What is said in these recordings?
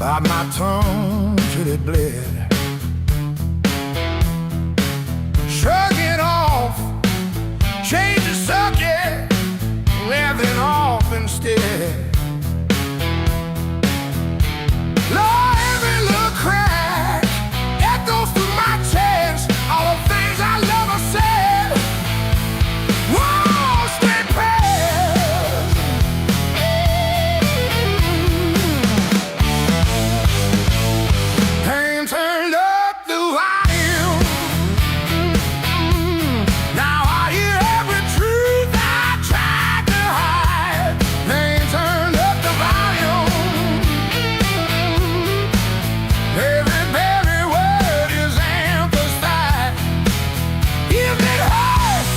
by my tongue till it bled. Shrug it off, change the subject, laughing off instead. Lord, every little crack echoes through my chest, all the things I love are said. Whoa, stay past. Pain turned up the volume. Now I hear every truth I tried to hide. Pain turned up the volume. Every word is emphasized. If it hurts,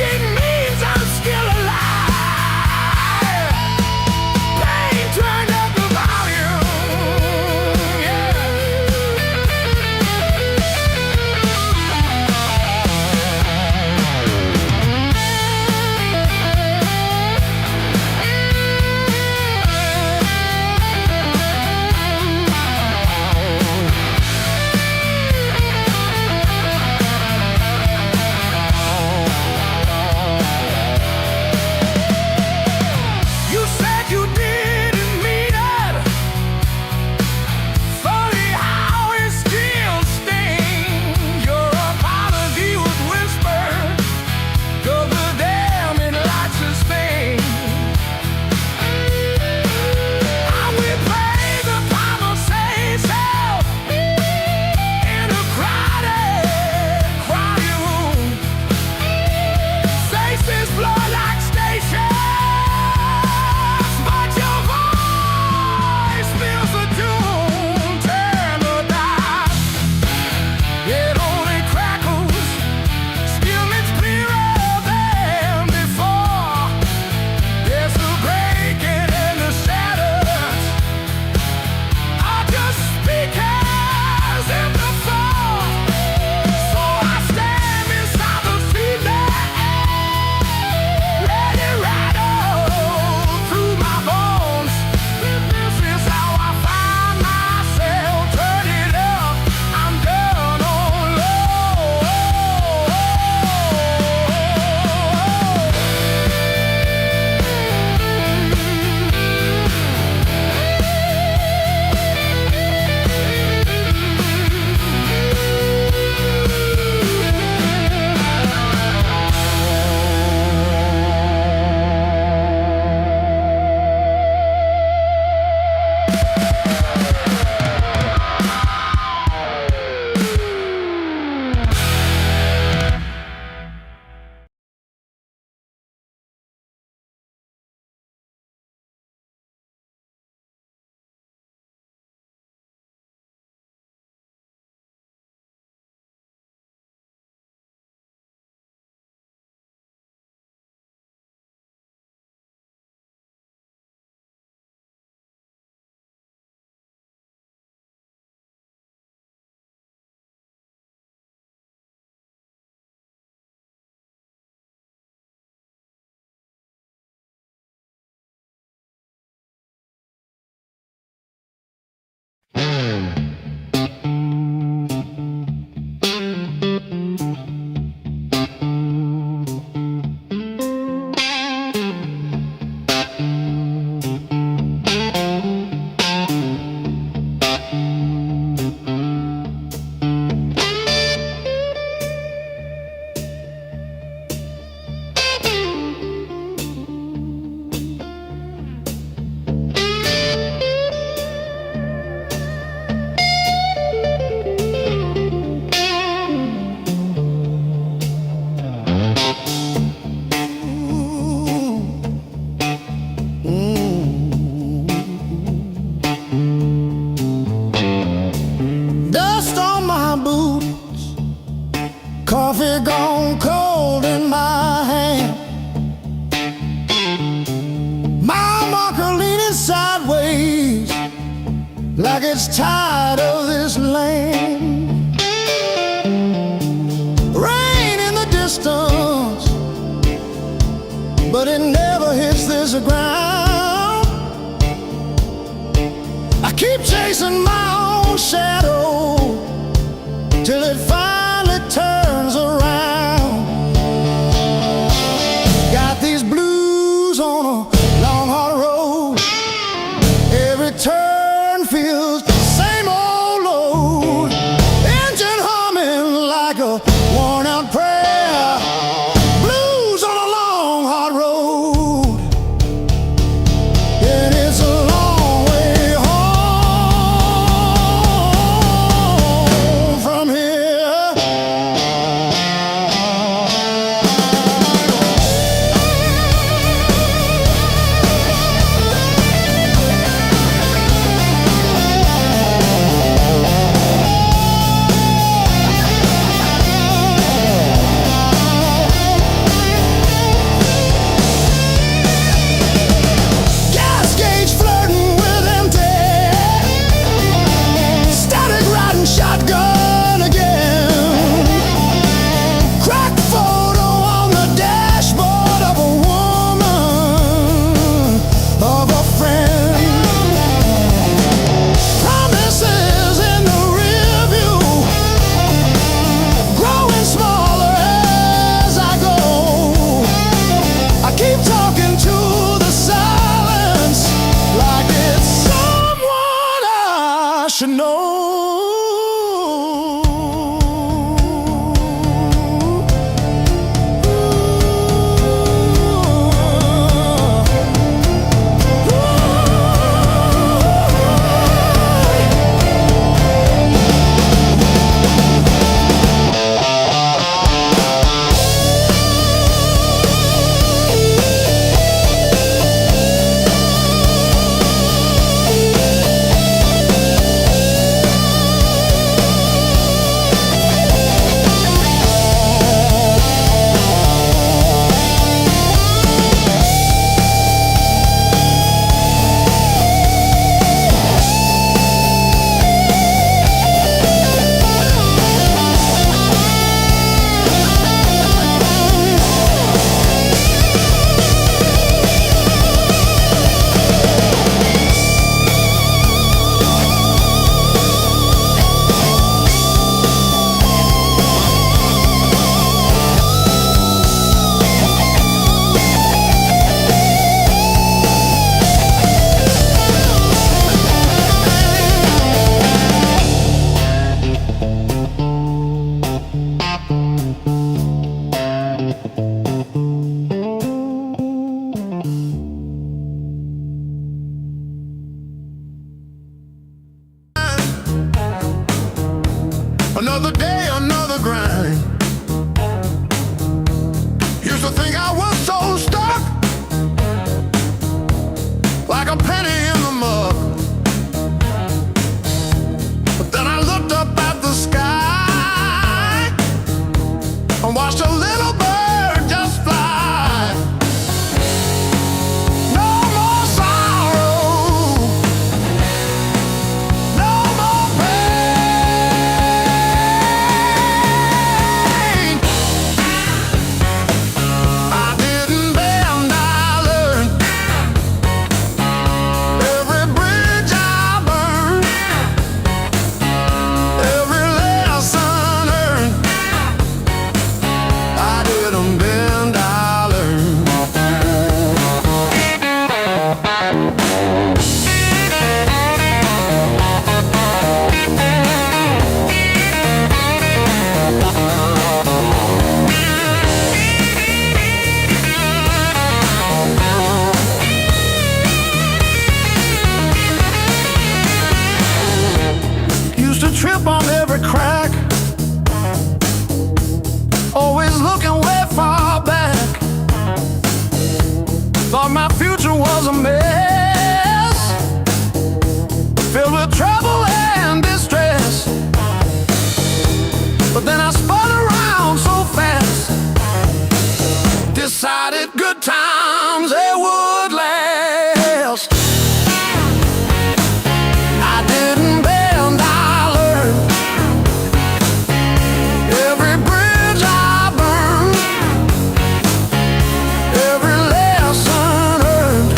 it means I'm still alive. Pain turned up the volume, yeah. You said you didn't mean it. Funny how it still stings. Your apology was whispered, 'cause the damn it lights a stain. I will play the conversation in a crowded room. Faces blur like stations, but your voice fills the tune. Turn the dial, it only crackles. Still it's clearer than before. There's the breaking and the shatters are just speakers in the fall. So I stand beside the feedback, let it rattle through my bones. This is how I find myself. Turn it up, I'm done on low. Dust on my boots, coffee gone cold in my hand. My marker leaning sideways like it's tired of this land. Rain in the distance, but it never hits this ground. keep chasing my own shadow till it finally turns around. Got these blues on a long hard road. Every turn feels the same old load. Engine humming like a worn out prayer. Blues on a long hard road. And it's a long way home from here. Gas gauge flirting with empty. Static riding shotgun again. Crack photo on the dashboard of a woman, of a friend. Promises in the rear view, growing smaller as I go. I keep talking to the silence like it's someone I should know. Another day, another grind. Used to think I was so stuck, like a penny in the mug. But then I looked up at the sky and watched a little bird just fly. No more sorrow, no more pain. I didn't bend, I learned. Every bridge I burned, every lesson earned. I didn't bend, I learned. Used to trip on every crack, always looking way far back. Thought my future was a mess, filled with trouble and distress. But then I spun around so fast, decided good times they would last. I didn't bend, I learned. Every bridge I burned, every lesson earned.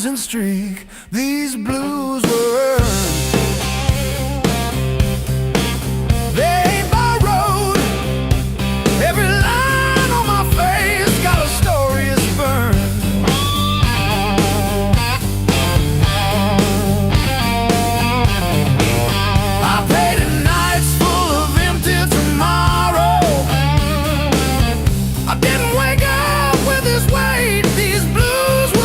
losing streak. These blues were earned. They ain't borrowed. Every line on my face got a story it's burned. I painted nights full of empty tomorrow. I didn't wake up with this weight. These blues were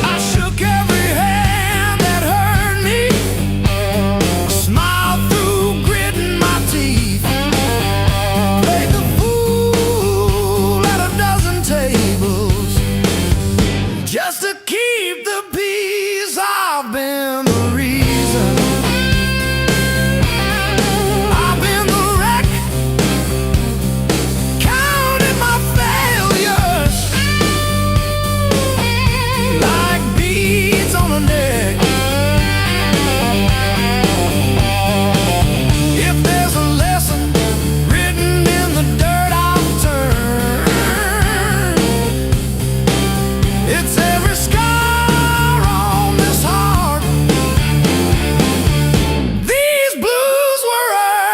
I shook every hand that hurt me. Smiled through gritting my teeth. Played the fool at a dozen tables just to keep the peace. I've been the reason. I've been the wreck. Counting my failures like beads on a neck. If there's a lesson written in the dirt I've turned, it's every scar on this heart. These blues were earned.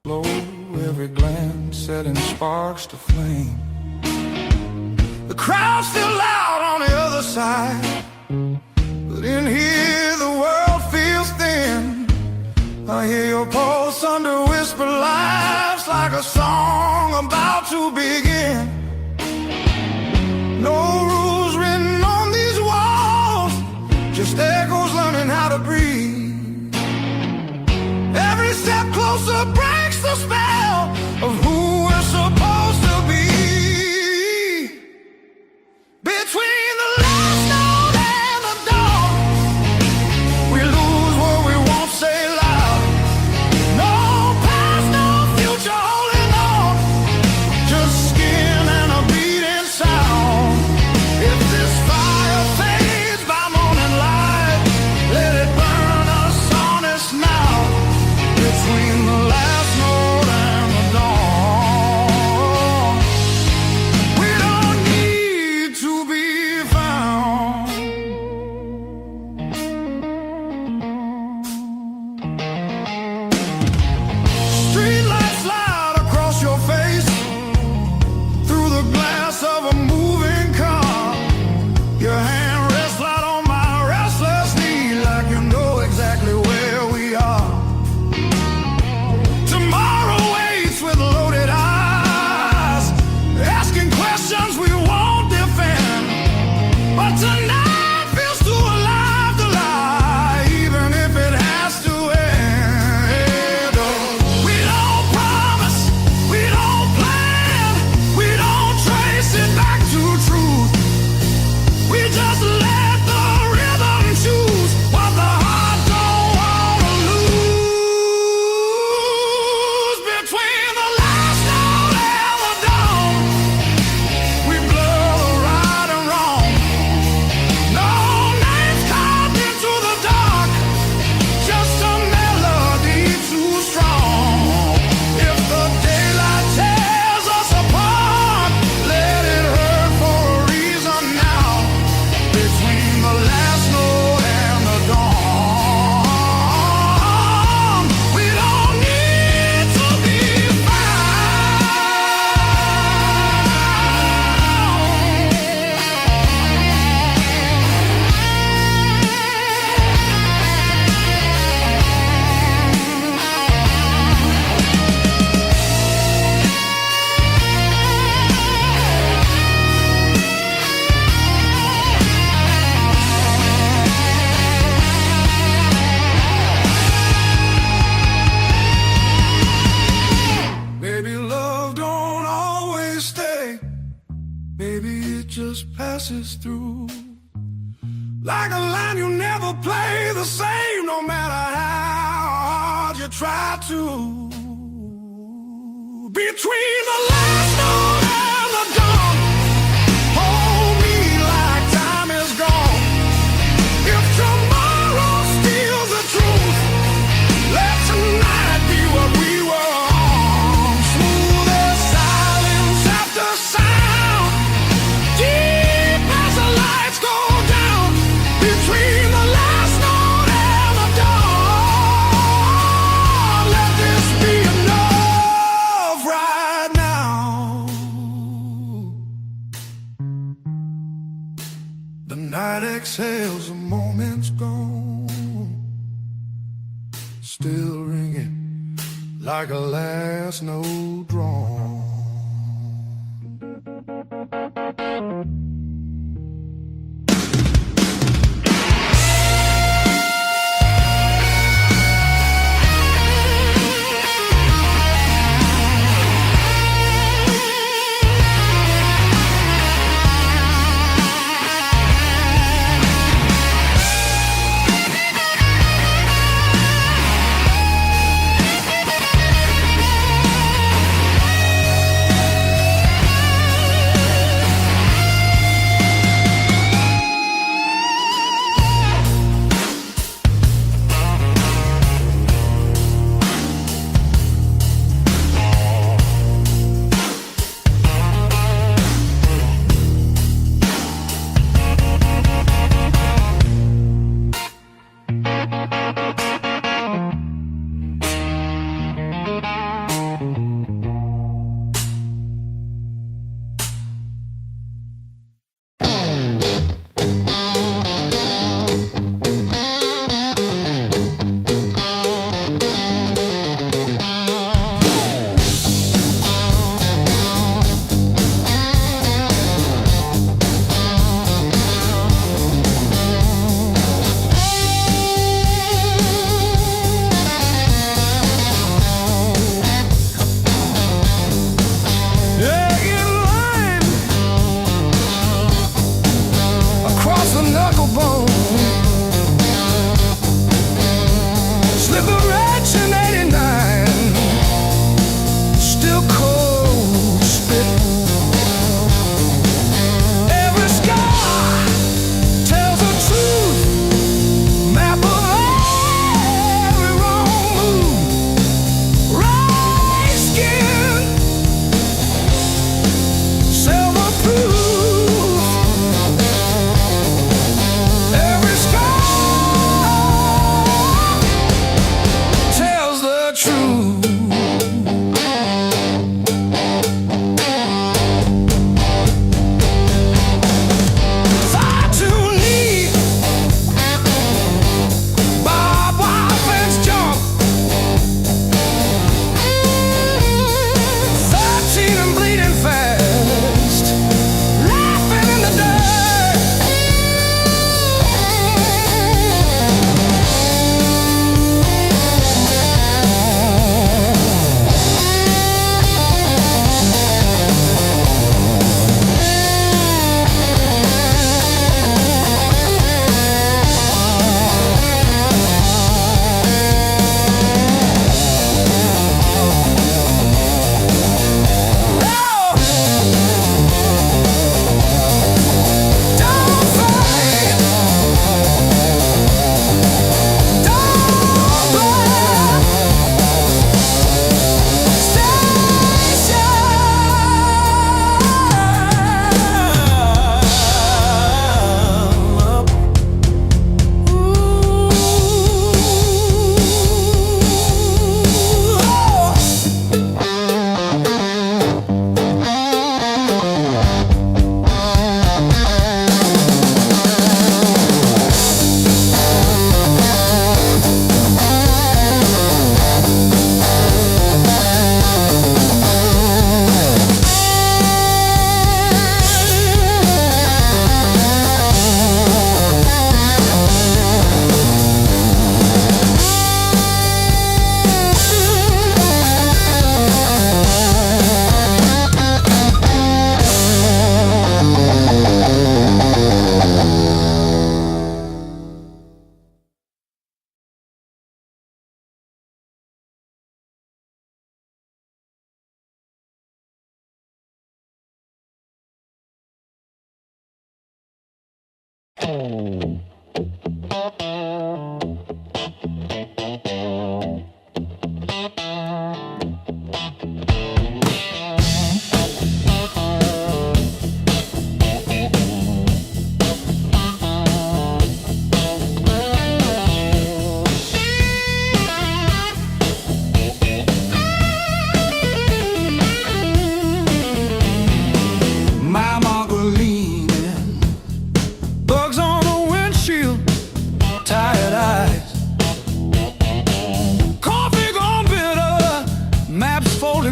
Slow, every glance setting sparks to flame. The crowd's still loud on the other side, but in here the world feels thin. I hear your pulse under whispered laughs, like a song about to begin. No rules written on these walls, just echoes learning how to breathe. Every step closer breaks the spell of who we're supposed to be. Between the last note and the dawn, we lose what we won't say loud. No past, no future holding on, just skin and a beating sound. If this fire fades by morning light, let it burn us honest now. Between the last is through. Like a line you never play the same, no matter how hard you try to. Between the last note and the dawn, hold me like time is gone. If tomorrow steals the truth, let tonight be what we were on. Smooth as silence after sound, deep as the lights go down. Between the last note and the dawn, let this be enough right now. The night exhales, the moment's gone, still ringing like a last note drawn.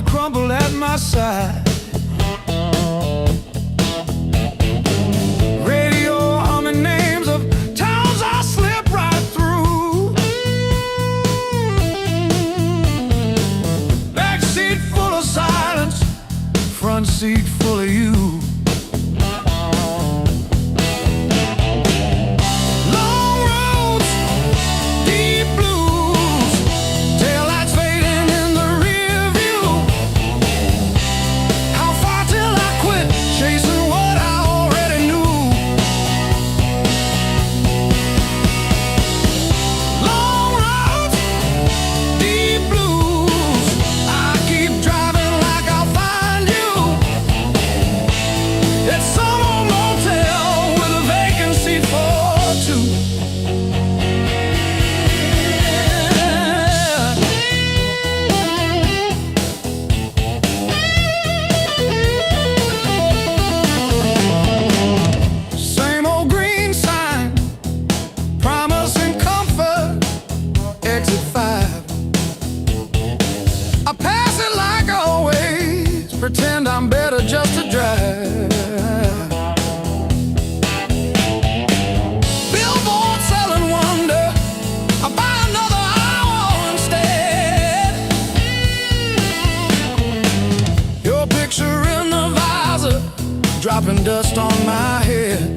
Crumble at my side. Radio humming names of towns I slip right through. Back seat full of silence, front seat full of you. Pretend I'm better just to drive. Billboard selling wonder, I buy another hour instead. Your picture in the visor, dropping dust on my head.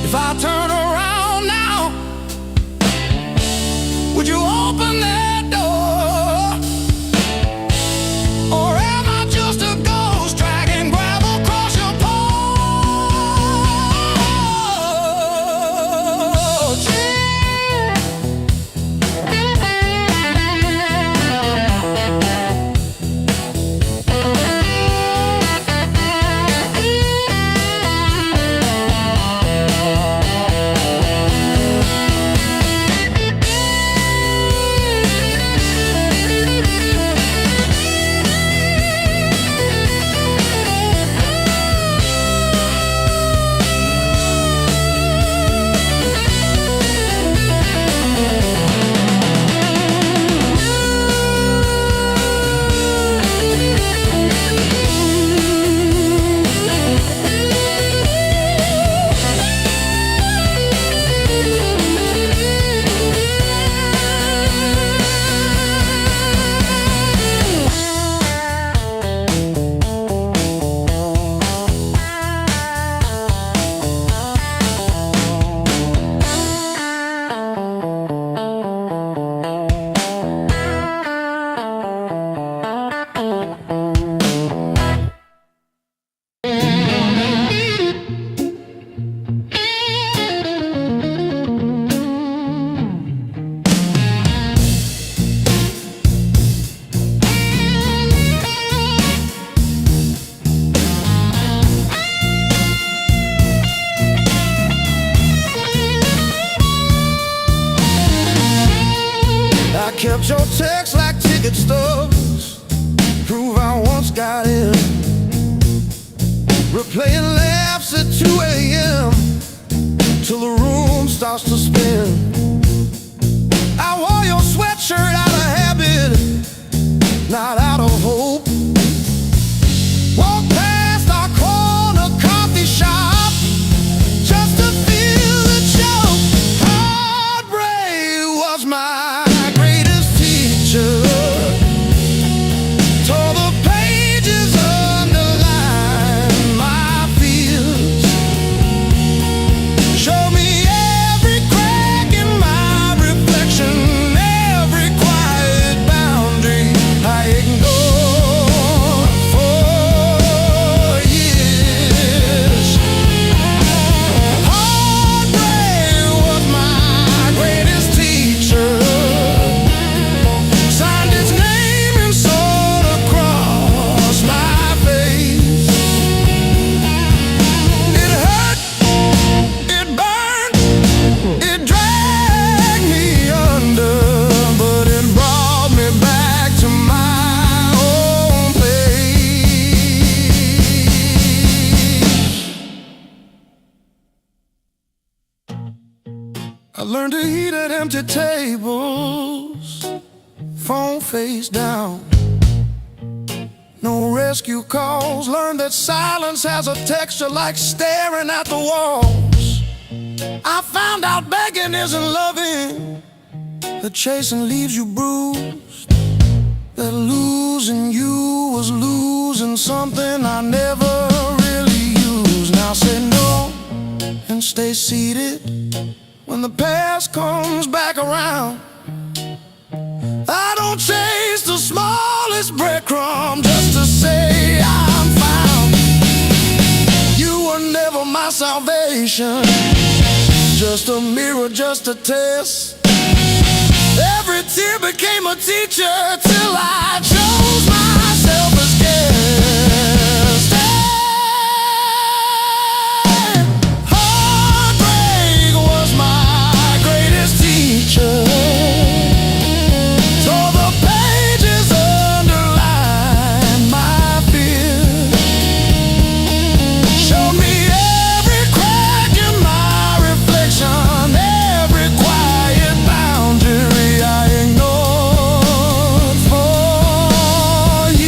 If I turn around now, would you open that door? Or am I just a ghost dragging gravel across your kept your text like ticket stubs, prove I once got in. Replaying laughs at 2 a.m. till the room starts to spin. I wore your sweatshirt out of habit, not out of hope. Walked past our corner coffee shop just to feel the joke. Heartbreak was my greatest teacher. Tore the pages learned to eat at empty tables, phone face down. No rescue calls. Learned that silence has a texture like staring at the walls. I found out begging isn't loving, that chasing leaves you bruised, that losing you was losing something I never really used. Now say no and stay seated when the past comes back around. I don't chase the smallest breadcrumb just to say I'm found. You were never my salvation, just a mirror, just a test. Every tear became a teacher till I chose myself as guest. And heartbreak was my greatest teacher. Tore the pages, underlined my fear, showed me every crack in my reflection, every quiet boundary I ignored for years.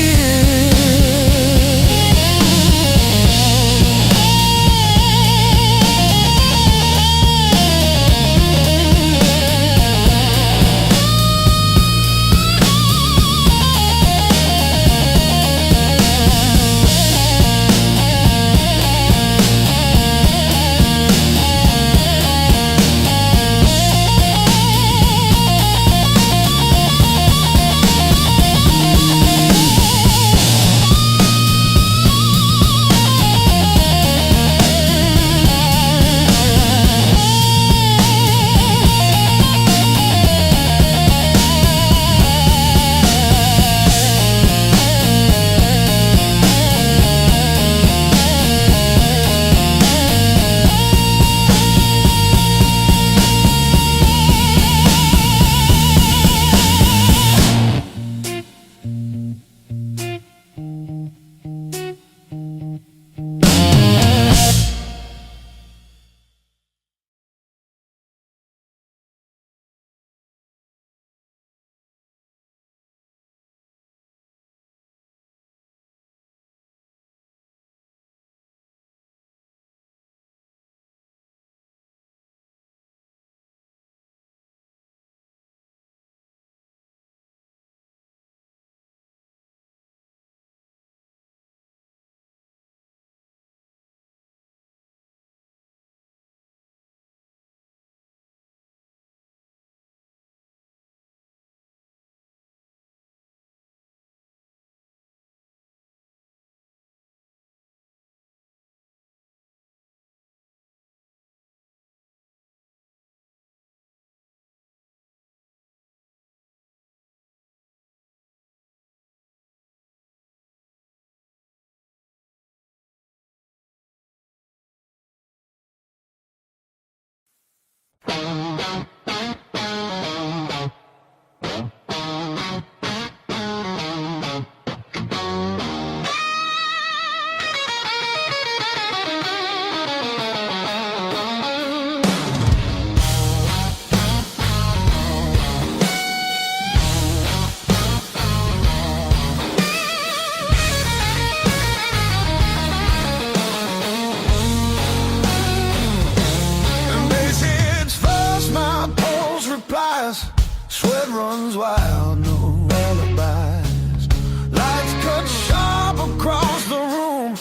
Sweat runs wild, no alibis. Lights cut sharp across the room.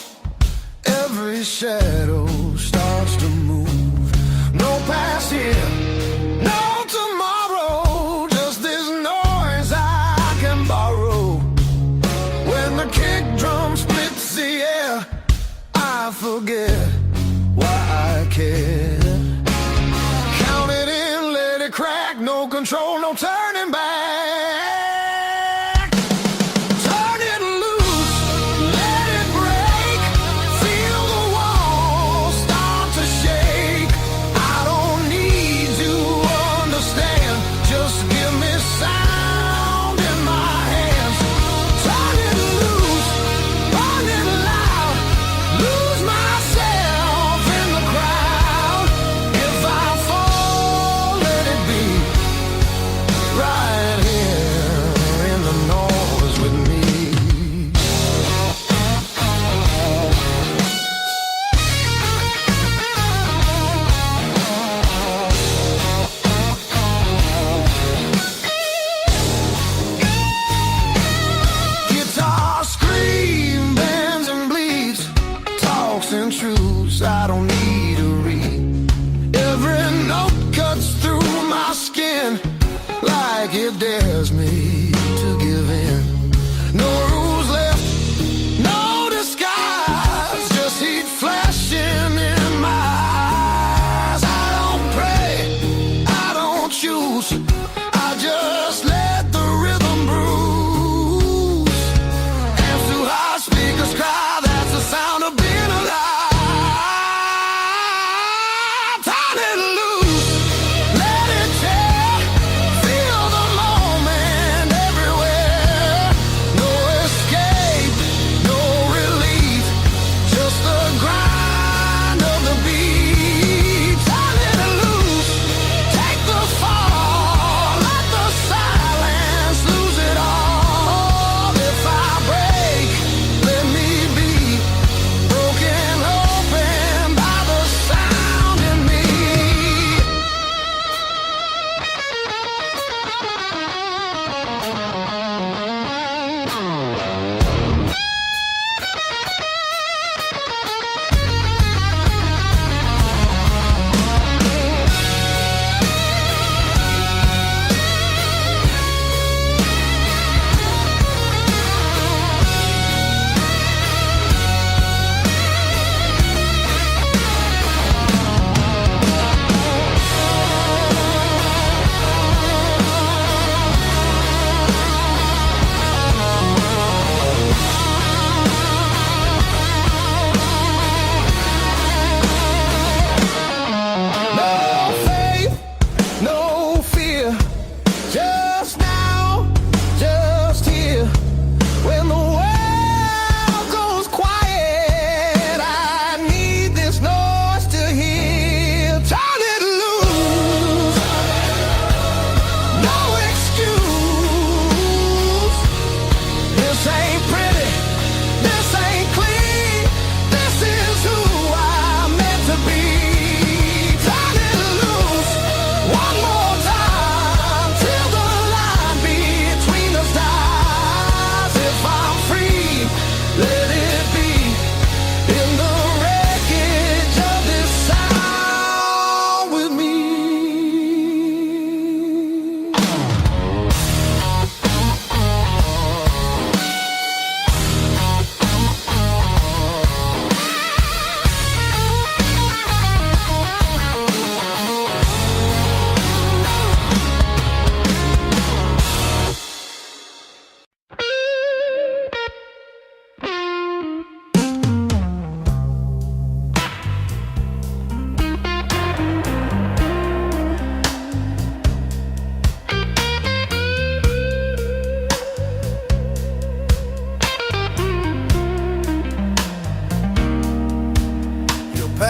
Every shadow starts to move. No past here, no tomorrow. Just this noise I can borrow. When the kick drum splits the air, I forget why I care. Count it in, let it crack. No control, no turning back. Turn it loose, let it break. Feel the walls start to shake. I don't need to understand. Just give me sound in my hands. Turn it loose, burn it loud. Lose myself in the crowd.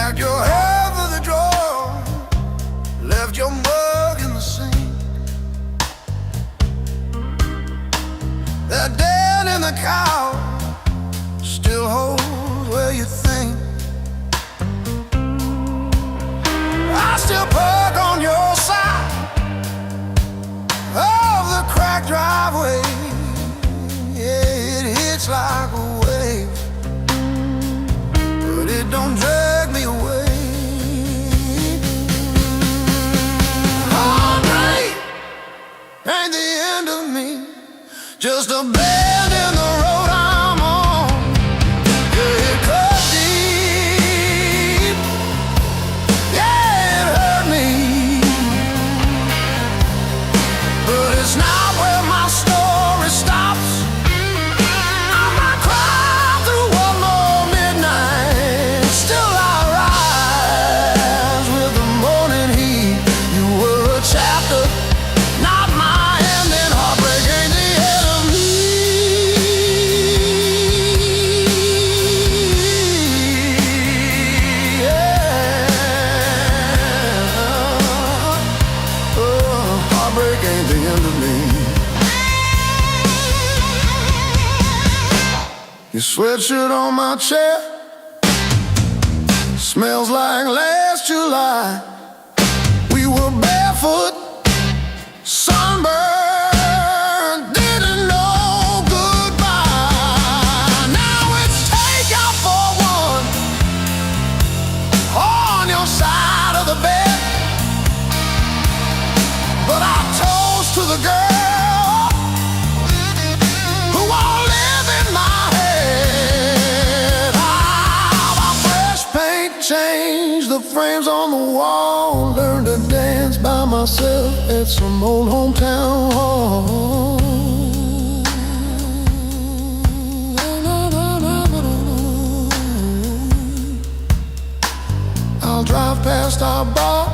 packed your hair for the drawer, left your mug in the sink. That dead in the couch still holds where you think. I still park on your side of the cracked driveway. Yeah, it hits like a wave, but it don't drag me away. Heartbreak ain't the end of me, just a bend in the road I'm on. Yeah, it cut deep. Yeah, it hurt me, but it's not where my story stops. I might cry through one more midnight, still I rise with the morning heat. You were a chapter, not my ending. Heartbreak ain't the end of me. Yeah. Oh, heartbreak ain't the end of me. Your sweatshirt on my chair smells like last July. We were barefoot, sunburned, didn't know goodbye. Now it's take out for one on your side of the bed, but I toast to the girl who won't live in my head. My fresh paint changed the frames on the wall, learned to dance by myself at some old hometown hall. I'll drive past our bar,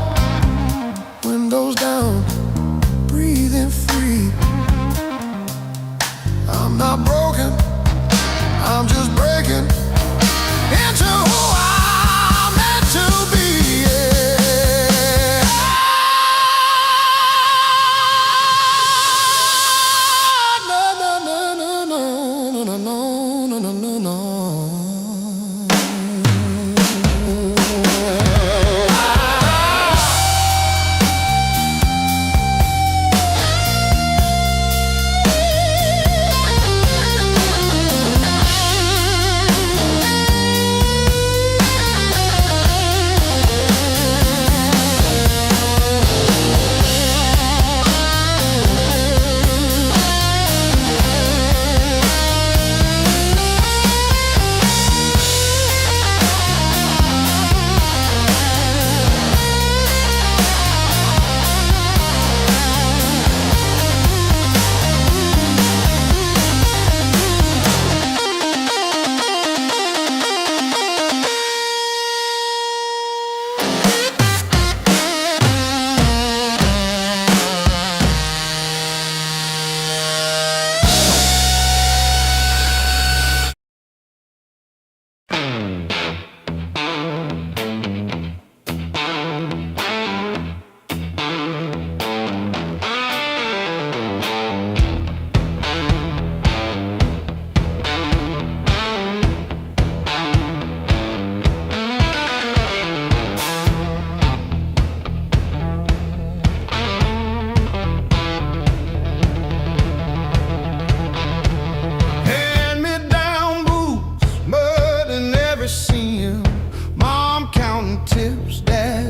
windows down, breathing free. I'm not broken, I'm just breaking into who I'm meant to be. Yeah. No, no, no, no, no, no, no, no, no, no, no.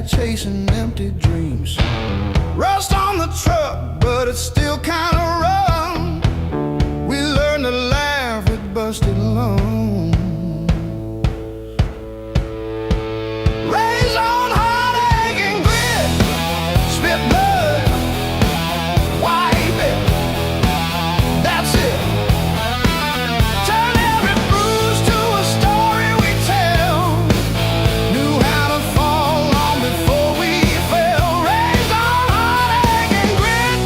Chasing empty dreams. Rust on the truck, but it's still kinda run. We learned to laugh at busted lungs. Raised on heartache and grit, spit blood, wipe it, that's it. Turn every bruise to a story we tell. Knew how to fall long before we fell. Raised on heartache and grit,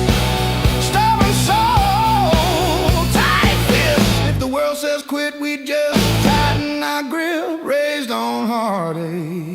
stubborn soul, tight fist. If the world says quit, we just tighten our grip. Raised on heartache.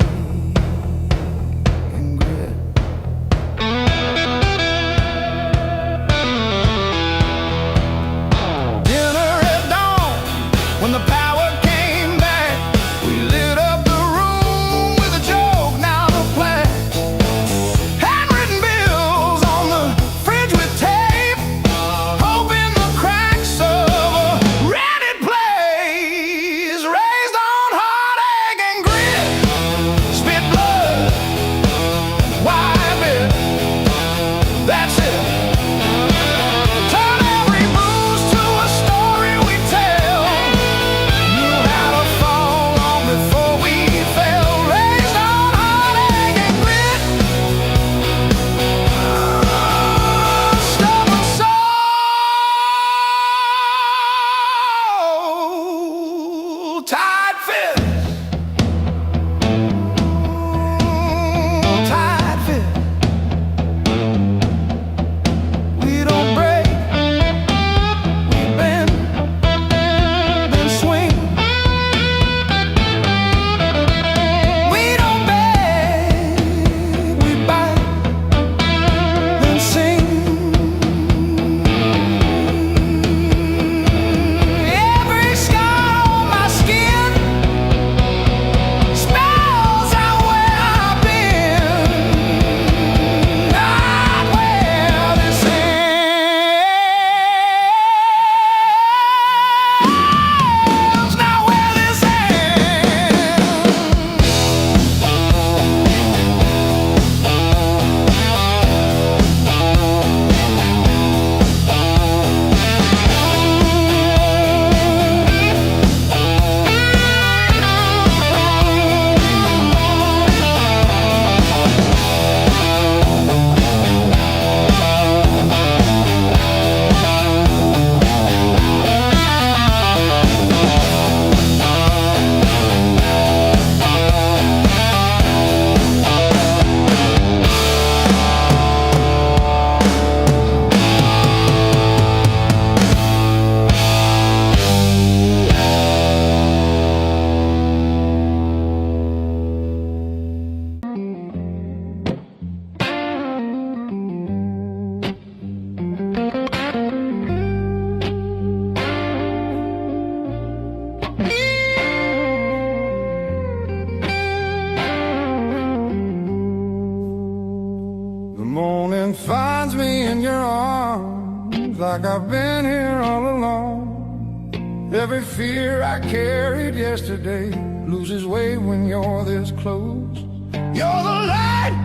and finds me in your arms like I've been here all along. Every fear I carried yesterday loses weight when you're this close. You're the light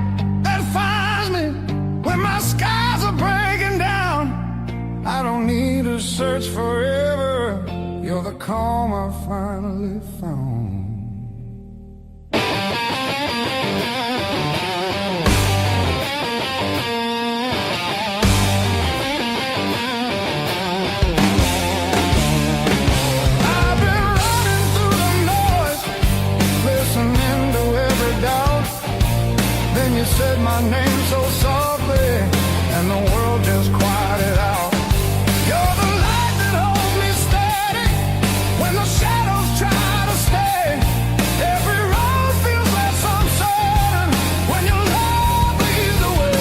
that finds me when my skies are breaking down. I don't need to search forever. You're the calm I finally found. I've been running through the noise, listening to every doubt. Then you said my name so softly, and the world just quieted out. You're the light that holds me steady when the shadows try to stay. Every road feels less uncertain when your love leads the way.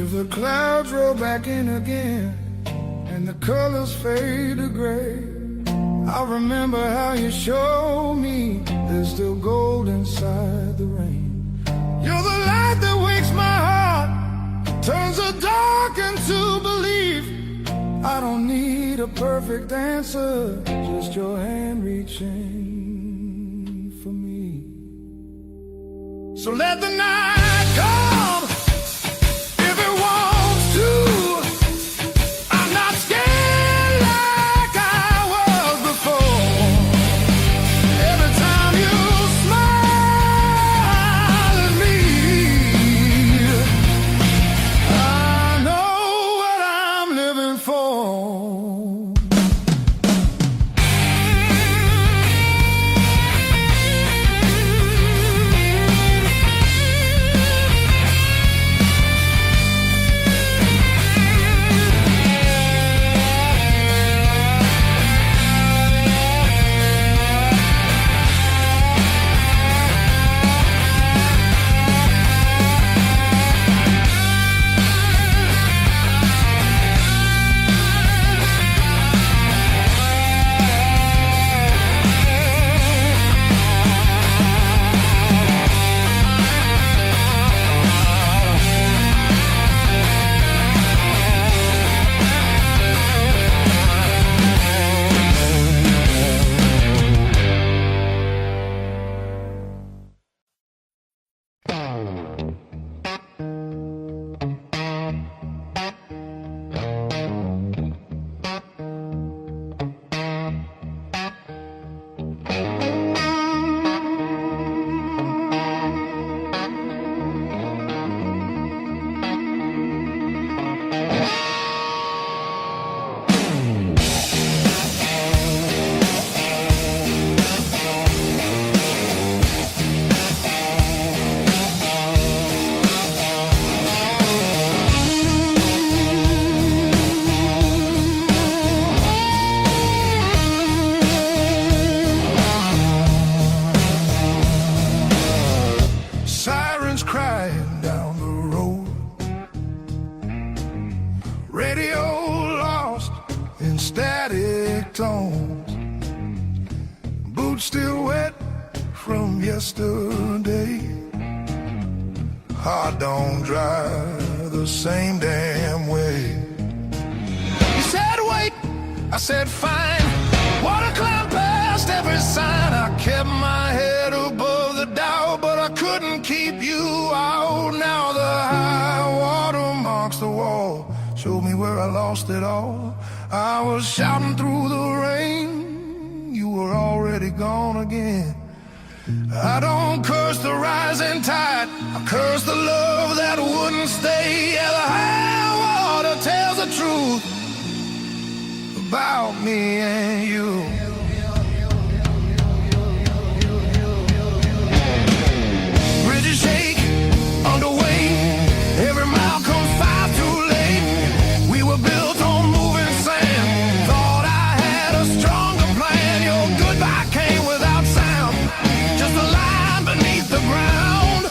If the clouds roll back in again and the colors fade to gray, I remember how you showed me there's still gold inside the rain. You're the light that wakes my heart, turns the dark into belief. I don't need a perfect answer, just your hand reaching for me. So let the night come if it wants to. I'm not scared like I was before. Every time you smile at me, I know what I'm living for. Still wet from yesterday. Heart don't dry the same damn way. You said wait, I said fine. Water cloud past every sign. I kept my head above the doubt, but I couldn't keep you out. Now the I lost it all. I was shouting through the rain, you were already gone again. I don't curse the rising tide, I curse the love that wouldn't stay. Yeah, the high water tells the truth about me and you. Bridges shake under weight, every mile comes far too late. We were built on moving sand, thought I had a stronger plan. Your goodbye came without sound, just a line beneath the ground.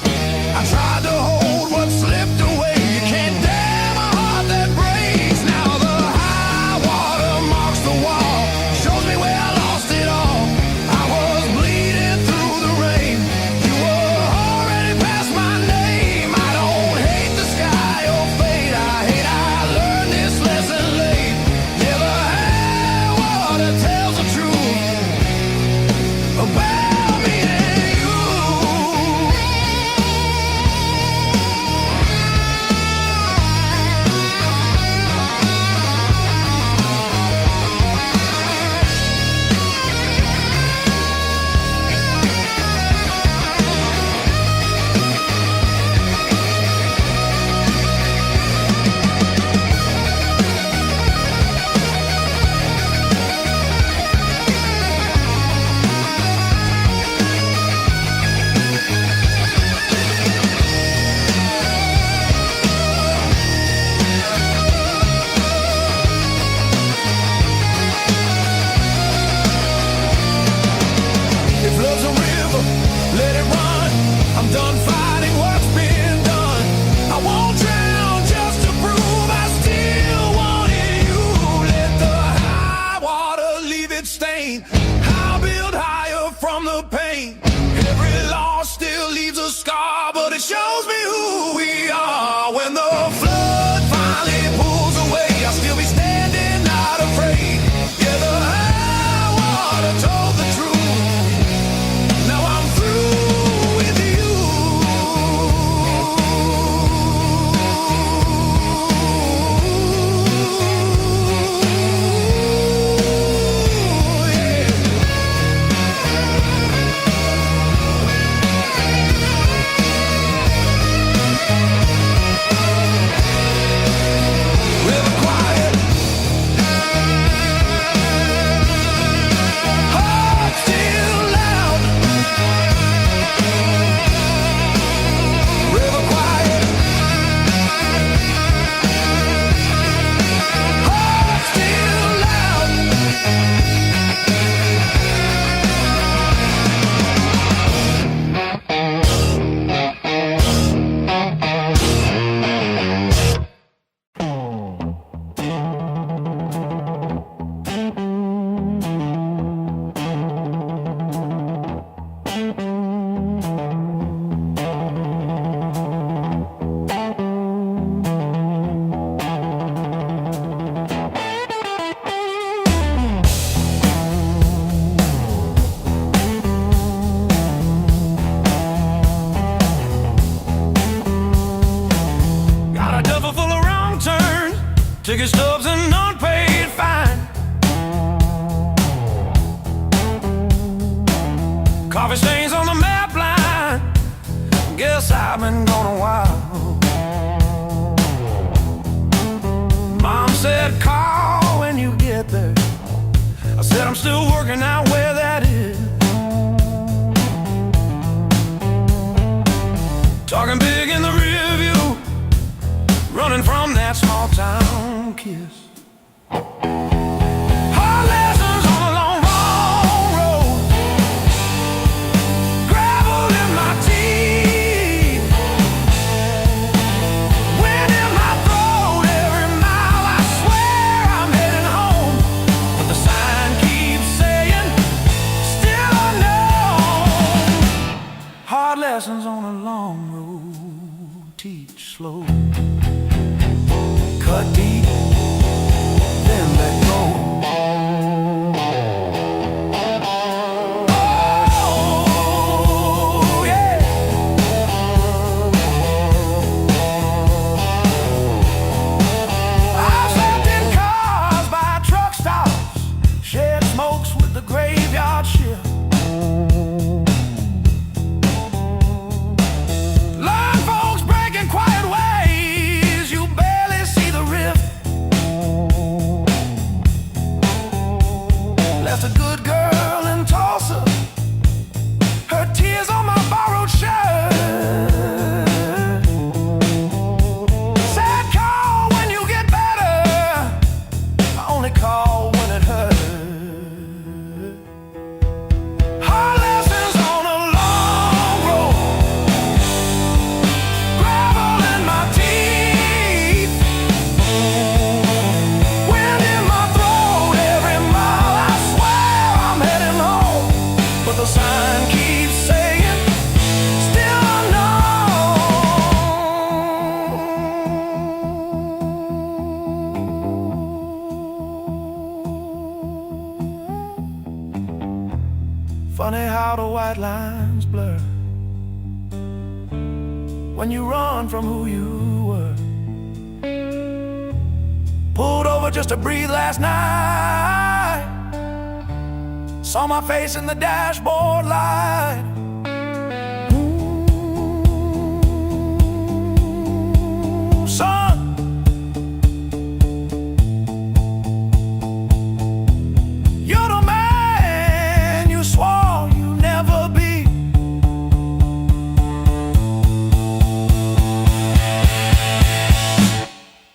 I tried to hold what slipped away. You can't damn a heart that breaks. Now the high water marks the wall, shows me where I lost it all. I was bleeding through the rain, you were already past my name. I don't hate the sky or fate, I hate I learned this lesson late. Yeah, the high water tells the truth about me and you. If love's a river, let it run. I'm done fighting what's been done. I won't drown just to prove I still wanted you. Let the high water leave its stain, I'll build higher from the pain. Every loss still leaves a scar, but it shows me who we are. When the flood finally pulls away, I'll still be standing, not afraid. Yeah, the high water told the truth, now I'm through with you. Yeah. River quiet, heart still loud. River quiet, heart still loud. Got a duffel full of wrong turns, ticket stubs and unpaid fine. Coffee stains on the map line, guess I've been gone a while. Mom said call when you get there, I said I'm still working out where that is. Talking big in the rear view, running from that small town kiss. Hard lessons on a long, long road, gravel in my teeth, wind in my throat. Every mile I swear I'm heading home, but the sign keeps saying still unknown. Hard lessons on a long road, teach slow. Cut deep, then let go. Oh, yeah. I've said sign keeps saying, still unknown. Funny how the white lines blur when you run from who you were. Pulled over just to breathe last night. Saw my face in the dashboard light. Ooh, son, you're the man you swore you'd never be.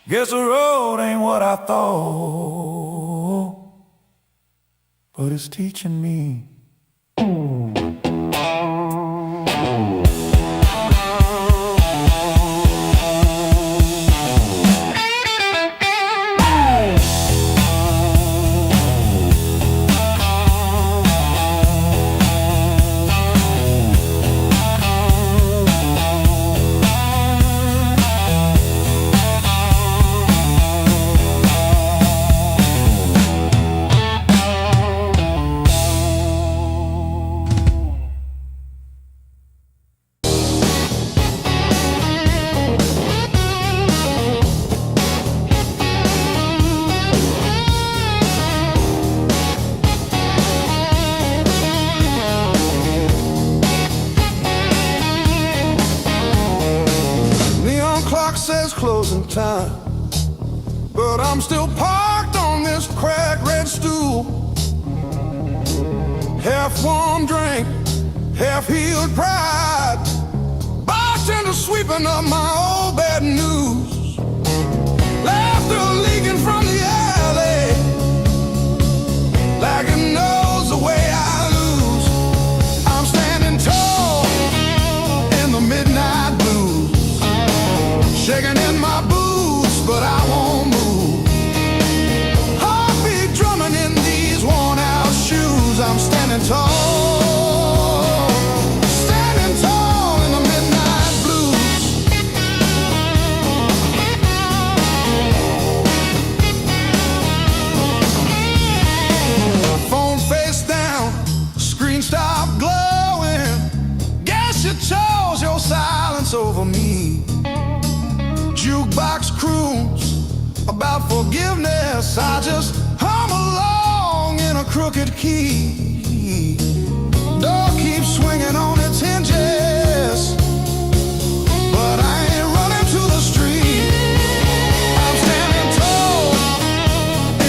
Guess the road ain't what I thought, but it's teaching me. Says closing time, but I'm still parked on this cracked red stool. Half warm drink, half healed pride, bartender sweeping up my old bad news. Laughter leaking from the alley, like it knows the way I lose. I'm standing tall in the midnight blues, shaking in my boots, but I won't move. Heartbeat drumming in these worn-out shoes. I'm standing tall, standing tall in the midnight blues. Phone face down, screen stopped glowing. Guess you chose your silence over me. Jukebox croons about forgiveness, I just hum along in a crooked key. Door keeps swinging on its hinges, but I ain't running to the street. I'm standing tall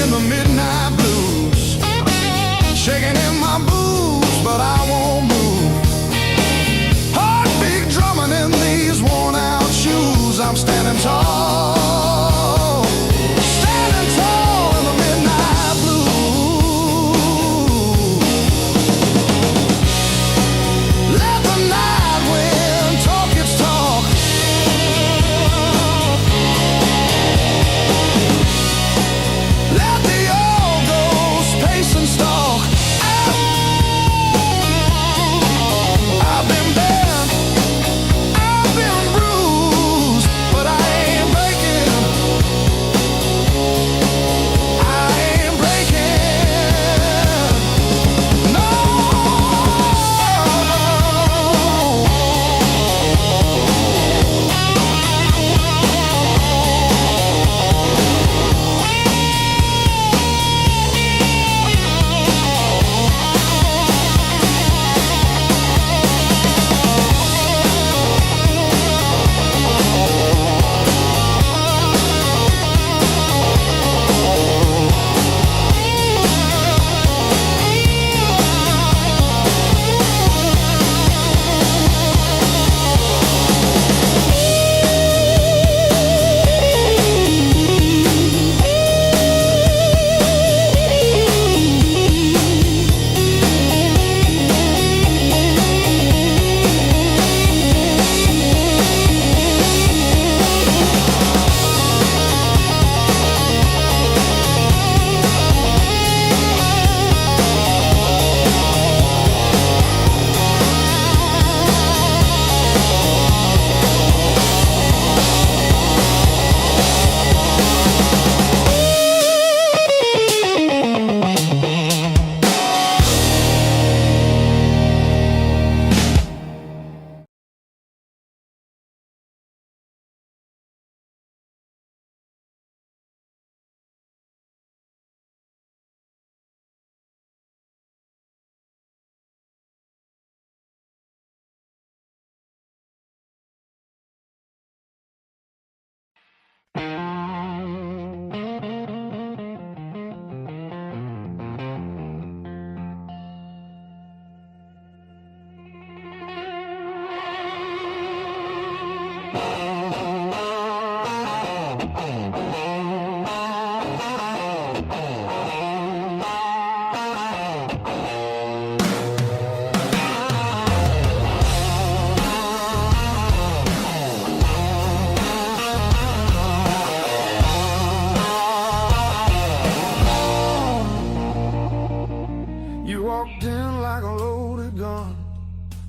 in the midnight blues, shaking in my boots, but I won't move. Heartbeat drumming in these worn-out shoes. I'm standing tall, standing tall in the midnight blue.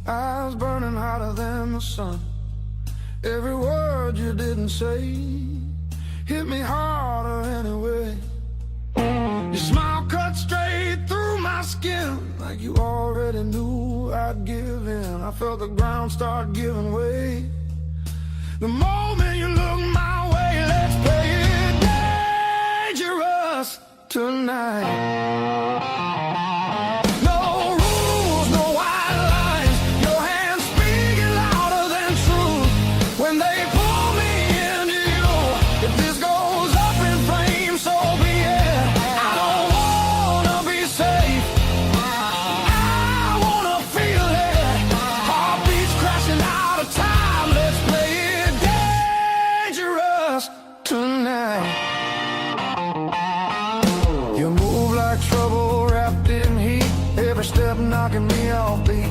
eyes burning hotter than the sun. Every word you didn't say hit me harder anyway. Your smile cut straight through my skin, like you already knew I'd give in. I felt the ground start giving way. The moment you look my way, let's play it dangerous tonight. No rules, no white lines, your hands speaking louder than truth. When they pull me into you, if this goes up in flames, so be it. I don't wanna be safe, I wanna feel it. Heartbeats crashing out of time, let's play it dangerous tonight. You move like trouble wrapped in heat, every step knocking me off beat.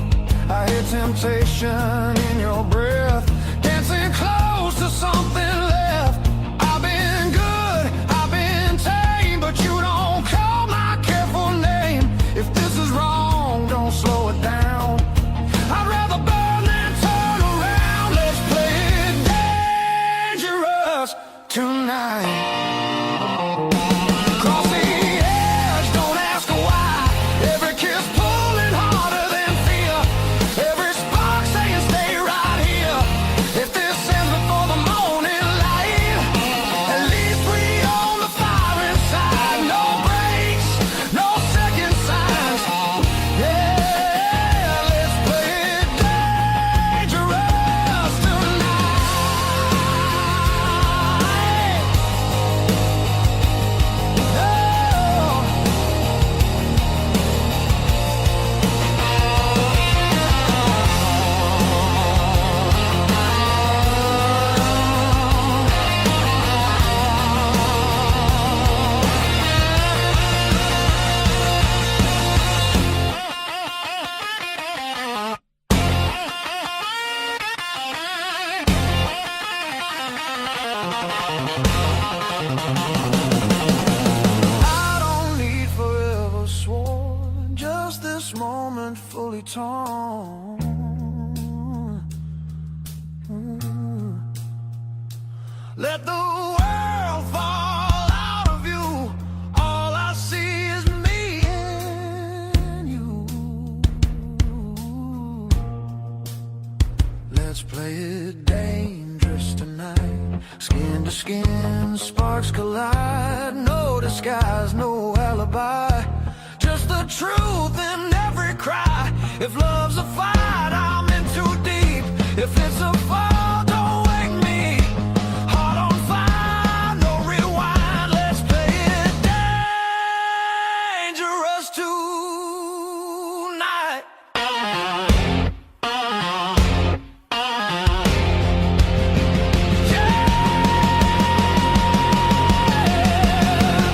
I hear temptation in your breath, dancing close to something left. I've been good, I've been tame, but you don't call my careful name. If this is wrong, don't slow it down. I'd rather burn than turn around. Let's play it dangerous tonight. Cross the edge, don't ask why. Every kiss pulling harder than fear. Every spark saying stay right here. If this ends before the morning light, at least we own the fire inside. No breaks, no second signs. Yeah, let's play it dangerous tonight. I don't need forever sworn, just this moment fully torn. Let the world fall out of you. All I see is me and you. Let's play it dangerous tonight. Skin to skin, sparks collide. No disguise, no alibi, just the truth in every cry. If love's a fight, I'm in too deep. If it's a fall, don't wake me. Heart on fire, no rewind. Let's play it dangerous tonight.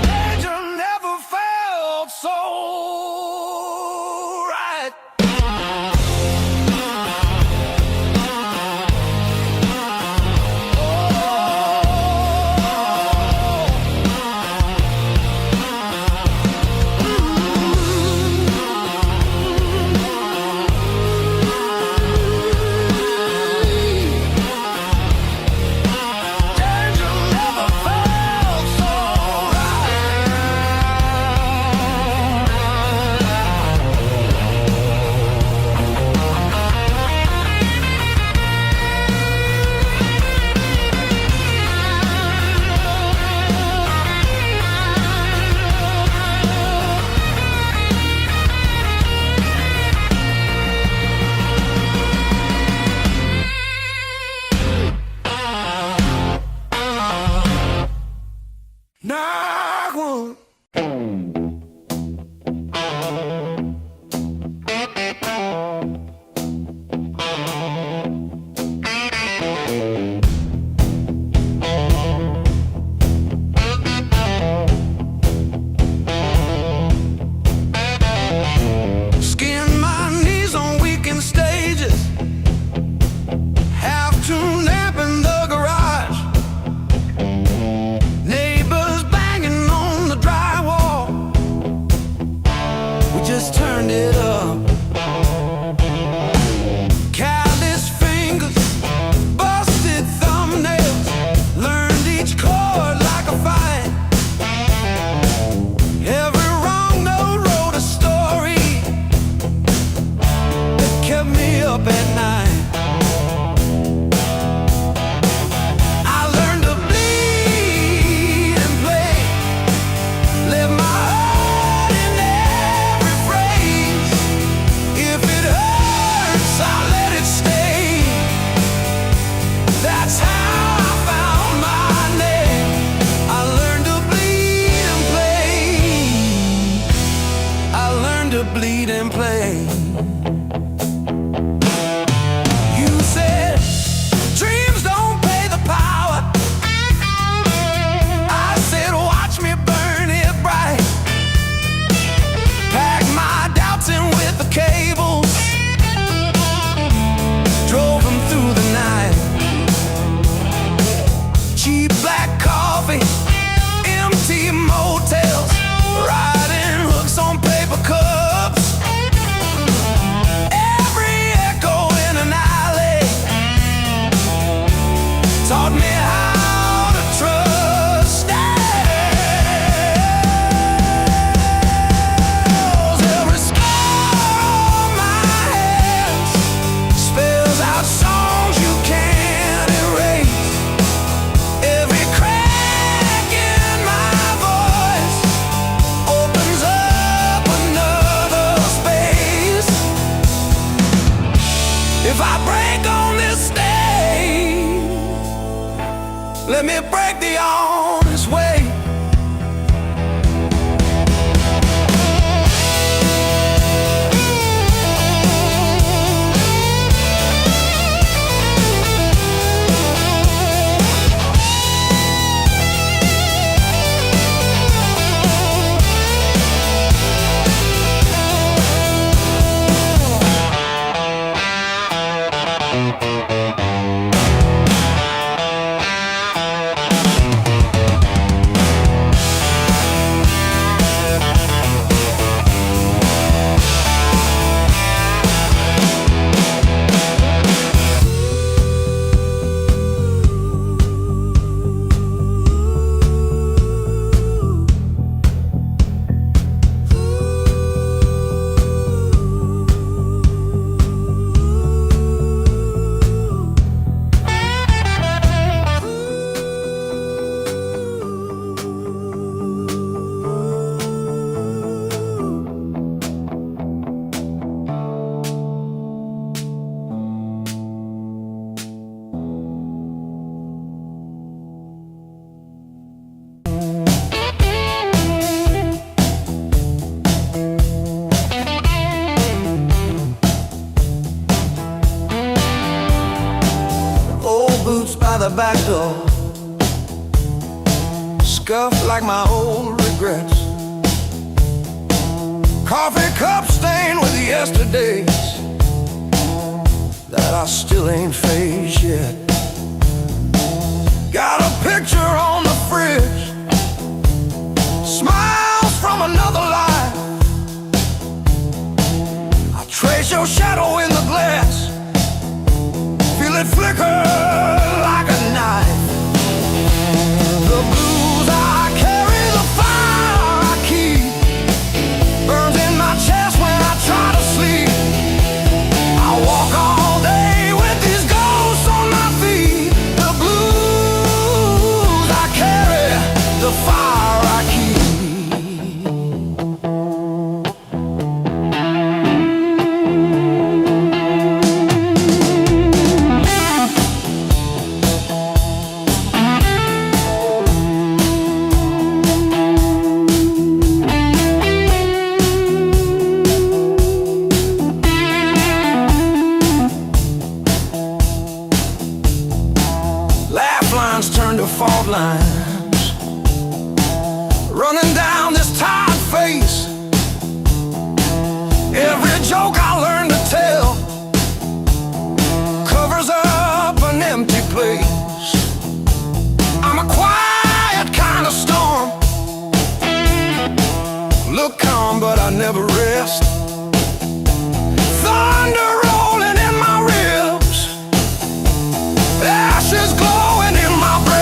Danger never felt so right. up at night. I learned to bleed and play, live my heart in every phrase. If it hurts, I'll let it stay. That's how I found my name. I learned to bleed and play. I learned to bleed and play. You said dreams don't pay the power. I said watch me burn it bright. Pack my doubts in with the cables, drove them through the night. Cheap black coffee, empty motels, riding hooks on paper cups. Every echo in an alley taught me how to trust. Every scar on my hands spells out songs you can't erase. Every crack in my voice opens up another space. If I break on this stage, let me break the honest way. Old boots by the back door, scuffed like my old regrets. Coffee cup stained with yesterdays that I still ain't faced yet. Got a picture on the fridge, smiles from another life. I trace your shadow in the glass, feel it flicker like a knife. The blues I carry, the fire I keep, burns in my chest when I try to sleep. I walk all day with these ghosts on my feet. The blues I carry, the fire I keep. Turn to fault lines, running down this tired face. Every joke I learn to tell covers up an empty place. I'm a quiet kind of storm, look calm but I never rest. Thunder rolling in my ribs, ashes glowing in my breath.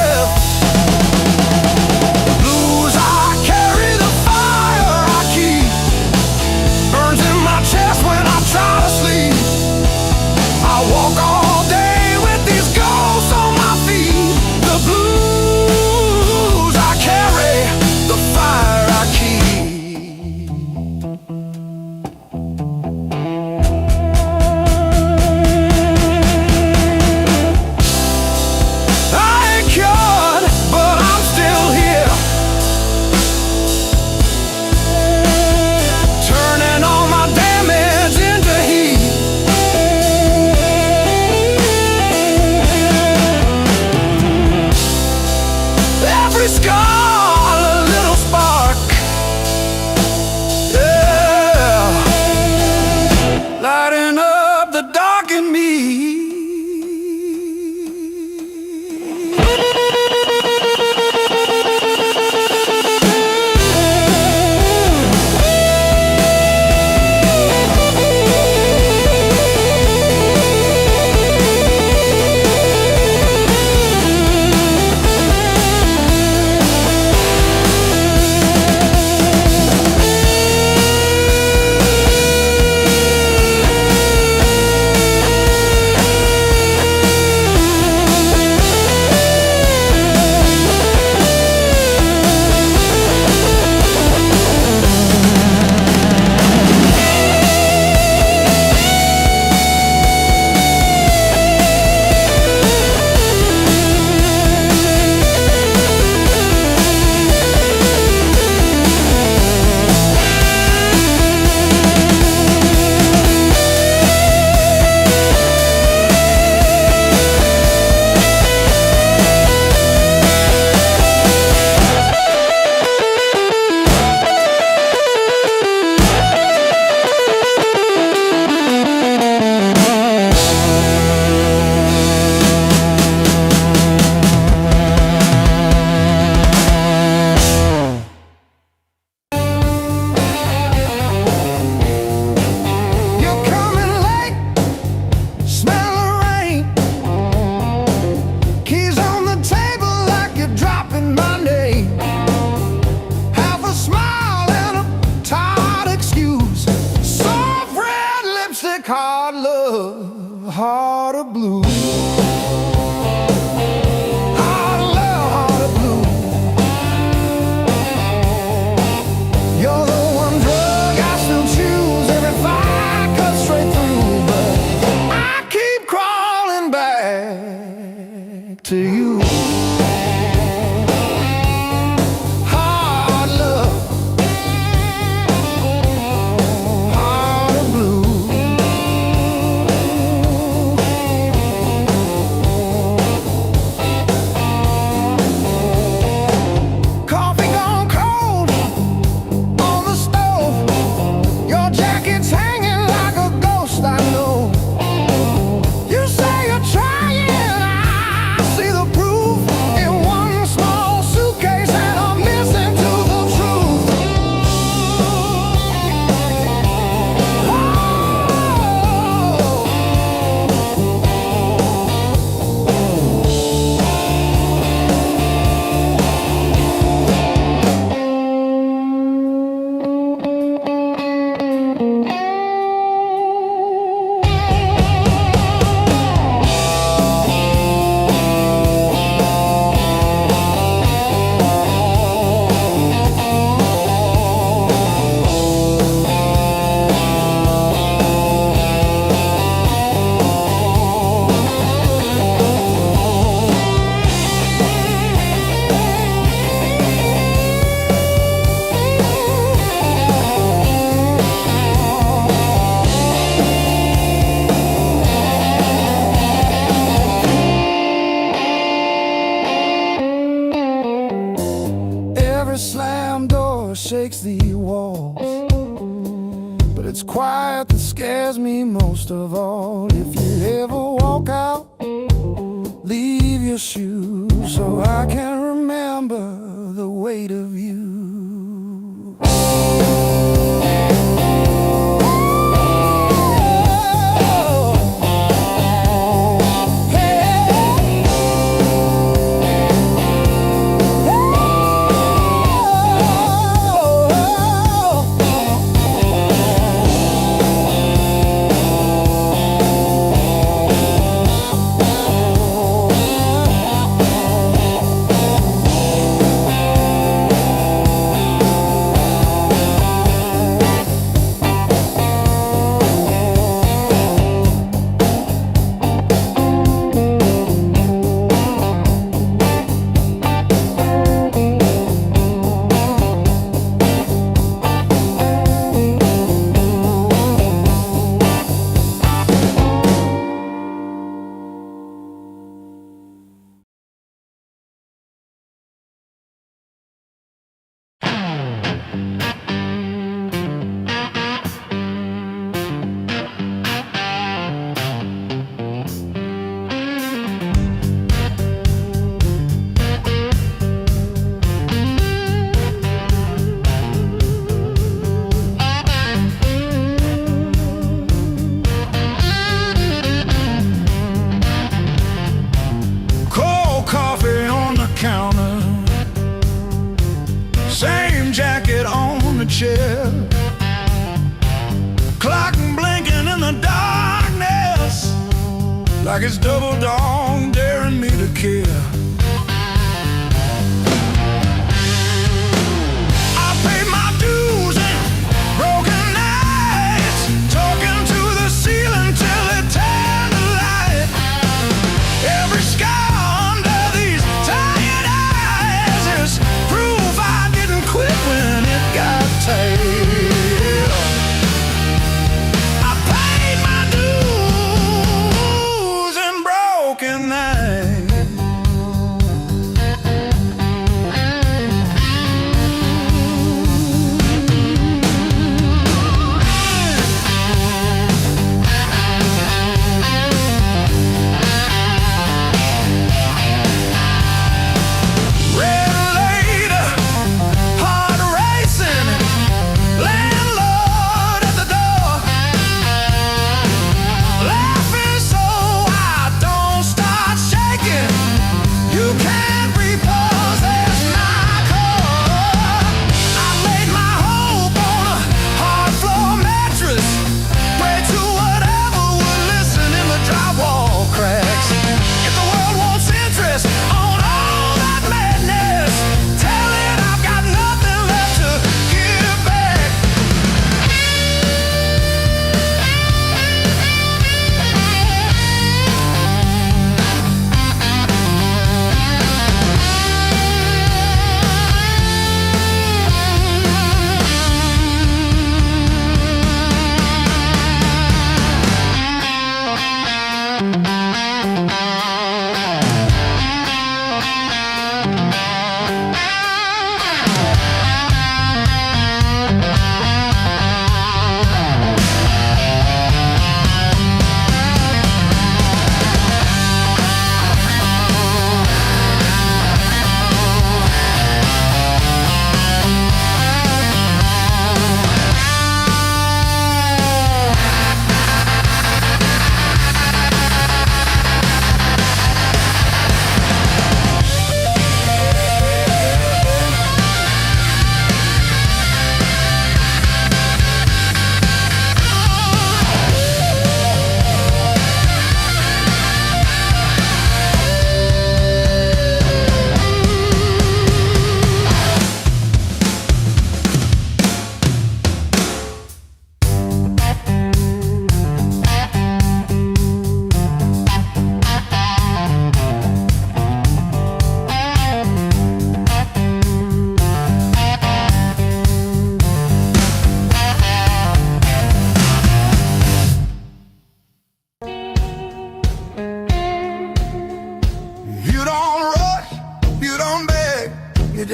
heart of blue. Heart of love, heart of blue. You're the one drug I still choose every fight cuts straight through, but I keep crawling back to you. Slam door shakes the walls, but it's quiet that scares me most of all. If you ever walk out, leave your shoes so I can remember the weight of you. Same jacket on the chair, clock blinking in the darkness, like it's double dawn daring me to care. I paid my dues and broken nights, talking to the ceiling till it turned to light. Every scar under these tired eyes is proof I didn't quit when it got tight. I paid my dues and broken nights.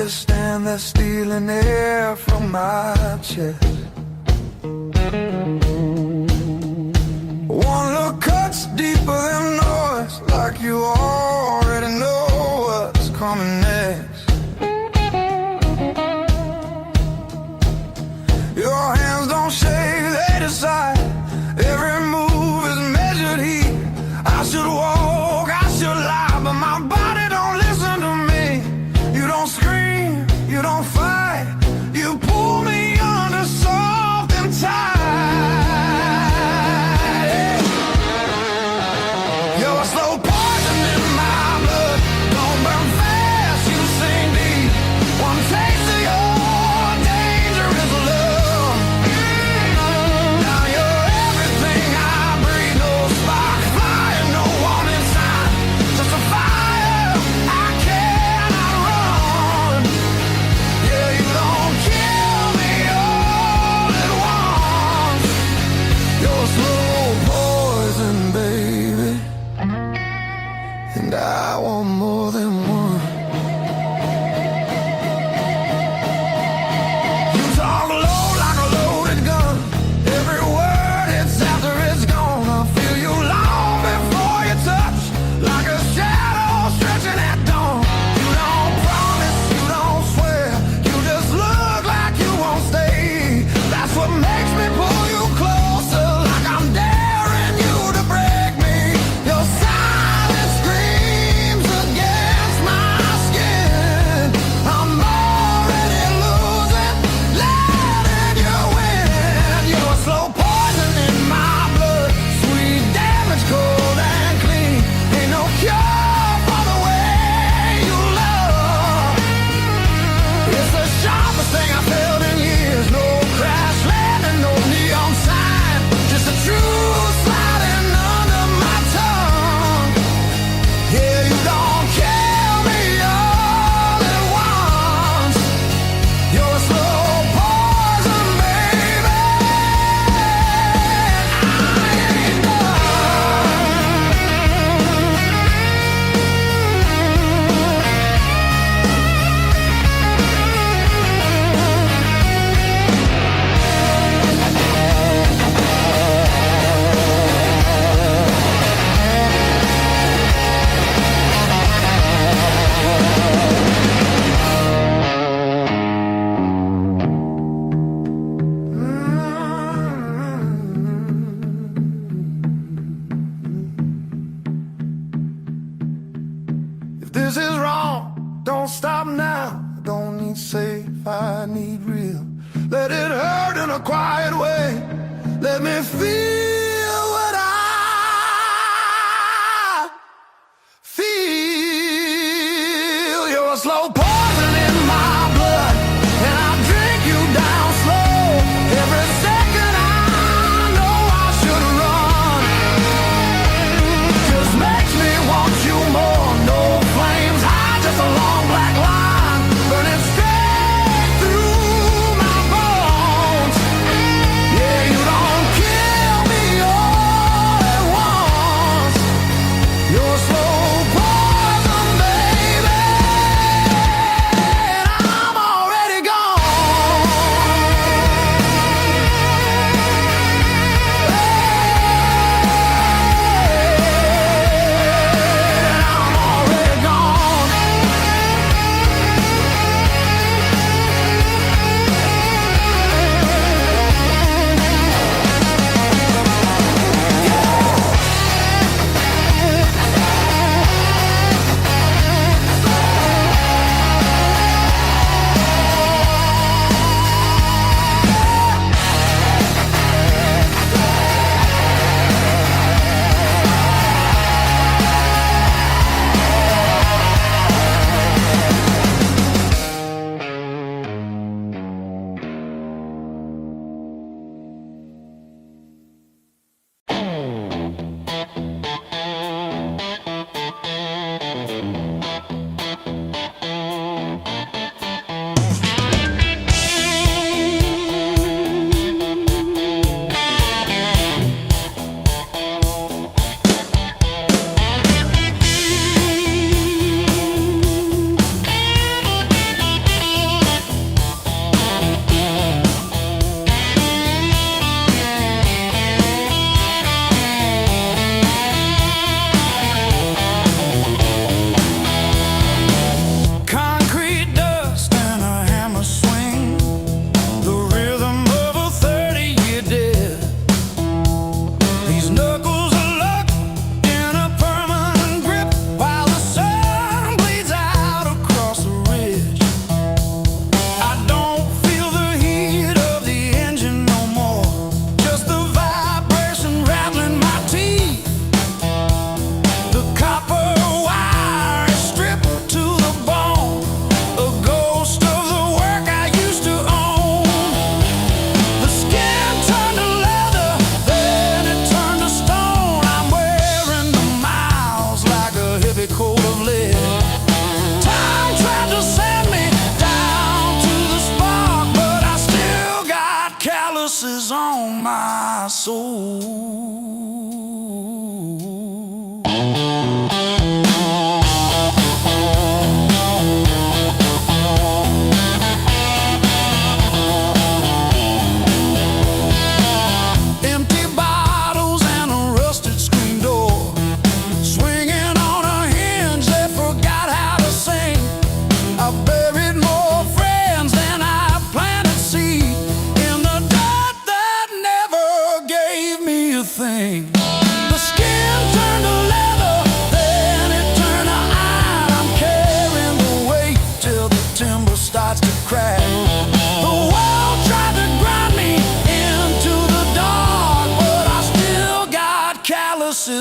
stand there stealing air from my chest. One look cuts deeper than noise, like you already know what's coming next. Your hands don't shake, they decide. Every move is measured heat. I should walk, I should lie, but my body don't listen to me. You don't scream, you don't fight, you pull me under soft and tight. You're a slow poison in my blood. Don't burn fast, you sink deep. One taste of your dangerous love. Now you're everything I breathe. No spark, fire, no warning sign. Just a fire I cannot run. Yeah, you don't kill me all at once. You're slow poison, baby, and I want more than one. You talk low like a loaded gun. Every word hits after it's gone. I feel you long before you touch, like a shadow stretching at dawn. You don't promise, you don't swear, you just look like you won't stay. That's what makes me pull you closer, like I'm daring you to break me. Your silence screams against my skin. I'm already losing, letting you win. You're a slow poison in my blood, sweet damage, cold and clean. Ain't no cure for the way you love. It's the sharpest thing I felt in years. No crash landing, no neon sign, just a truth sliding under my tongue. Yeah, you don't kill me all at once. You're a slow poison, baby. I ain't done. If this is wrong, don't stop now. I don't need safe, I need real. Let it hurt in a quiet way. Let me feel what I feel. You're a slow poison in my blood, and I drink you down slow. Every second I know I should run. Just makes me want you more. No flames high, just a long black line burning straight through my bones. Yeah, you don't kill me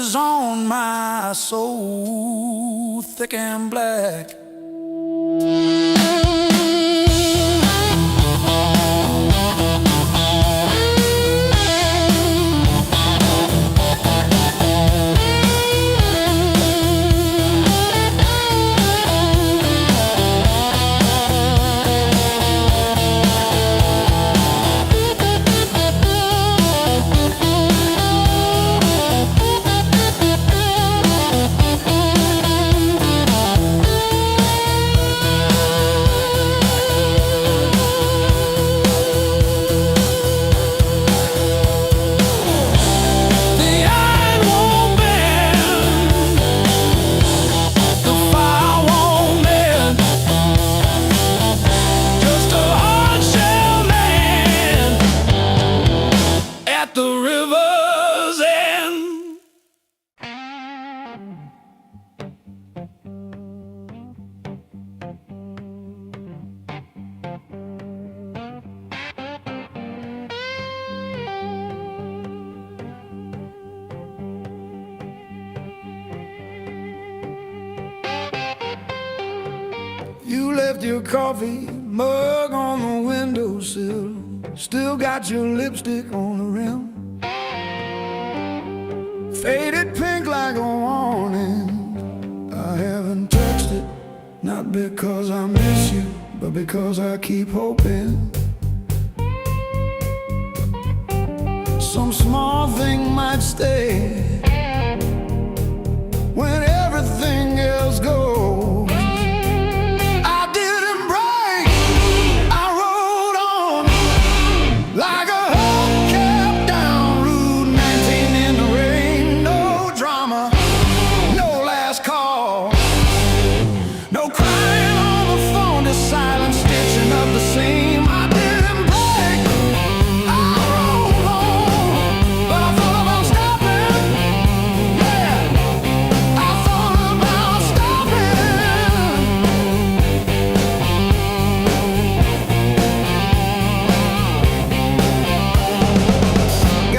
is on my soul, thick and black. You left your coffee mug on the windowsill, still got your lipstick on the rim, faded pink like a warning. I haven't touched it, not because I miss you, but because I keep hoping some small thing might stay when everything else goes.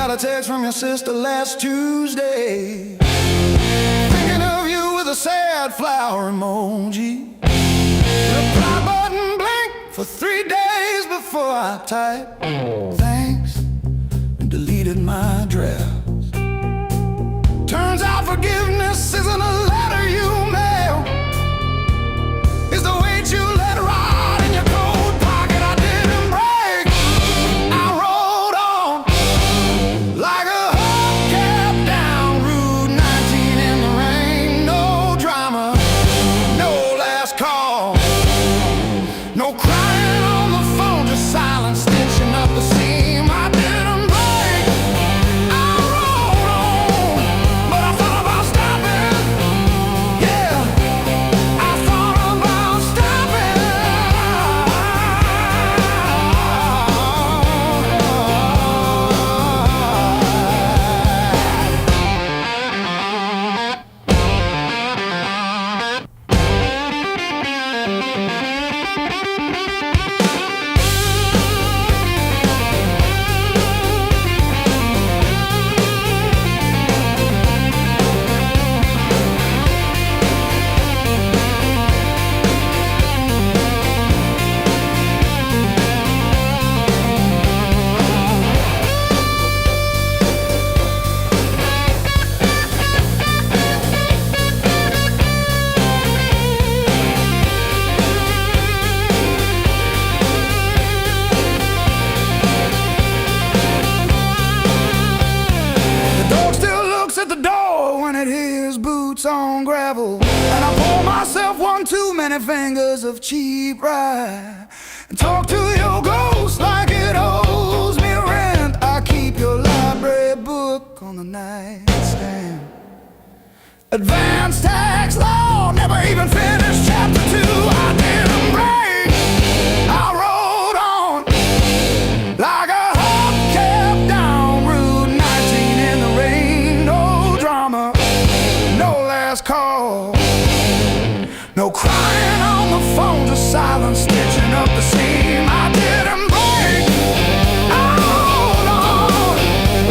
A text from your sister last Tuesday, thinking of you with a sad flower emoji. Reply button blinked for 3 days before I typed thanks and deleted my drafts. Turns out forgiveness isn't a letter you mail, it's the weight you let ride in your coat pocket. I didn't break, I rolled on like a hubcap down Route 19 in the rain. No drama, no last call, no crying on the phone, just silence stitching up the seam. I didn't break, I rolled on, but I thought about stopping. Yeah, I thought about stopping. When it hears boots on gravel, and I pour myself one too many fingers of cheap rye, and talk to your ghost like it owes me rent. I keep your library book on the nightstand. Advanced tax law, never even finished chapter 2. I didn't break, I rolled on like a hubcap down Route 19 in the rain. No drama, no last call, no crying on the phone, just silence stitching up the seam. I didn't break, I rolled on,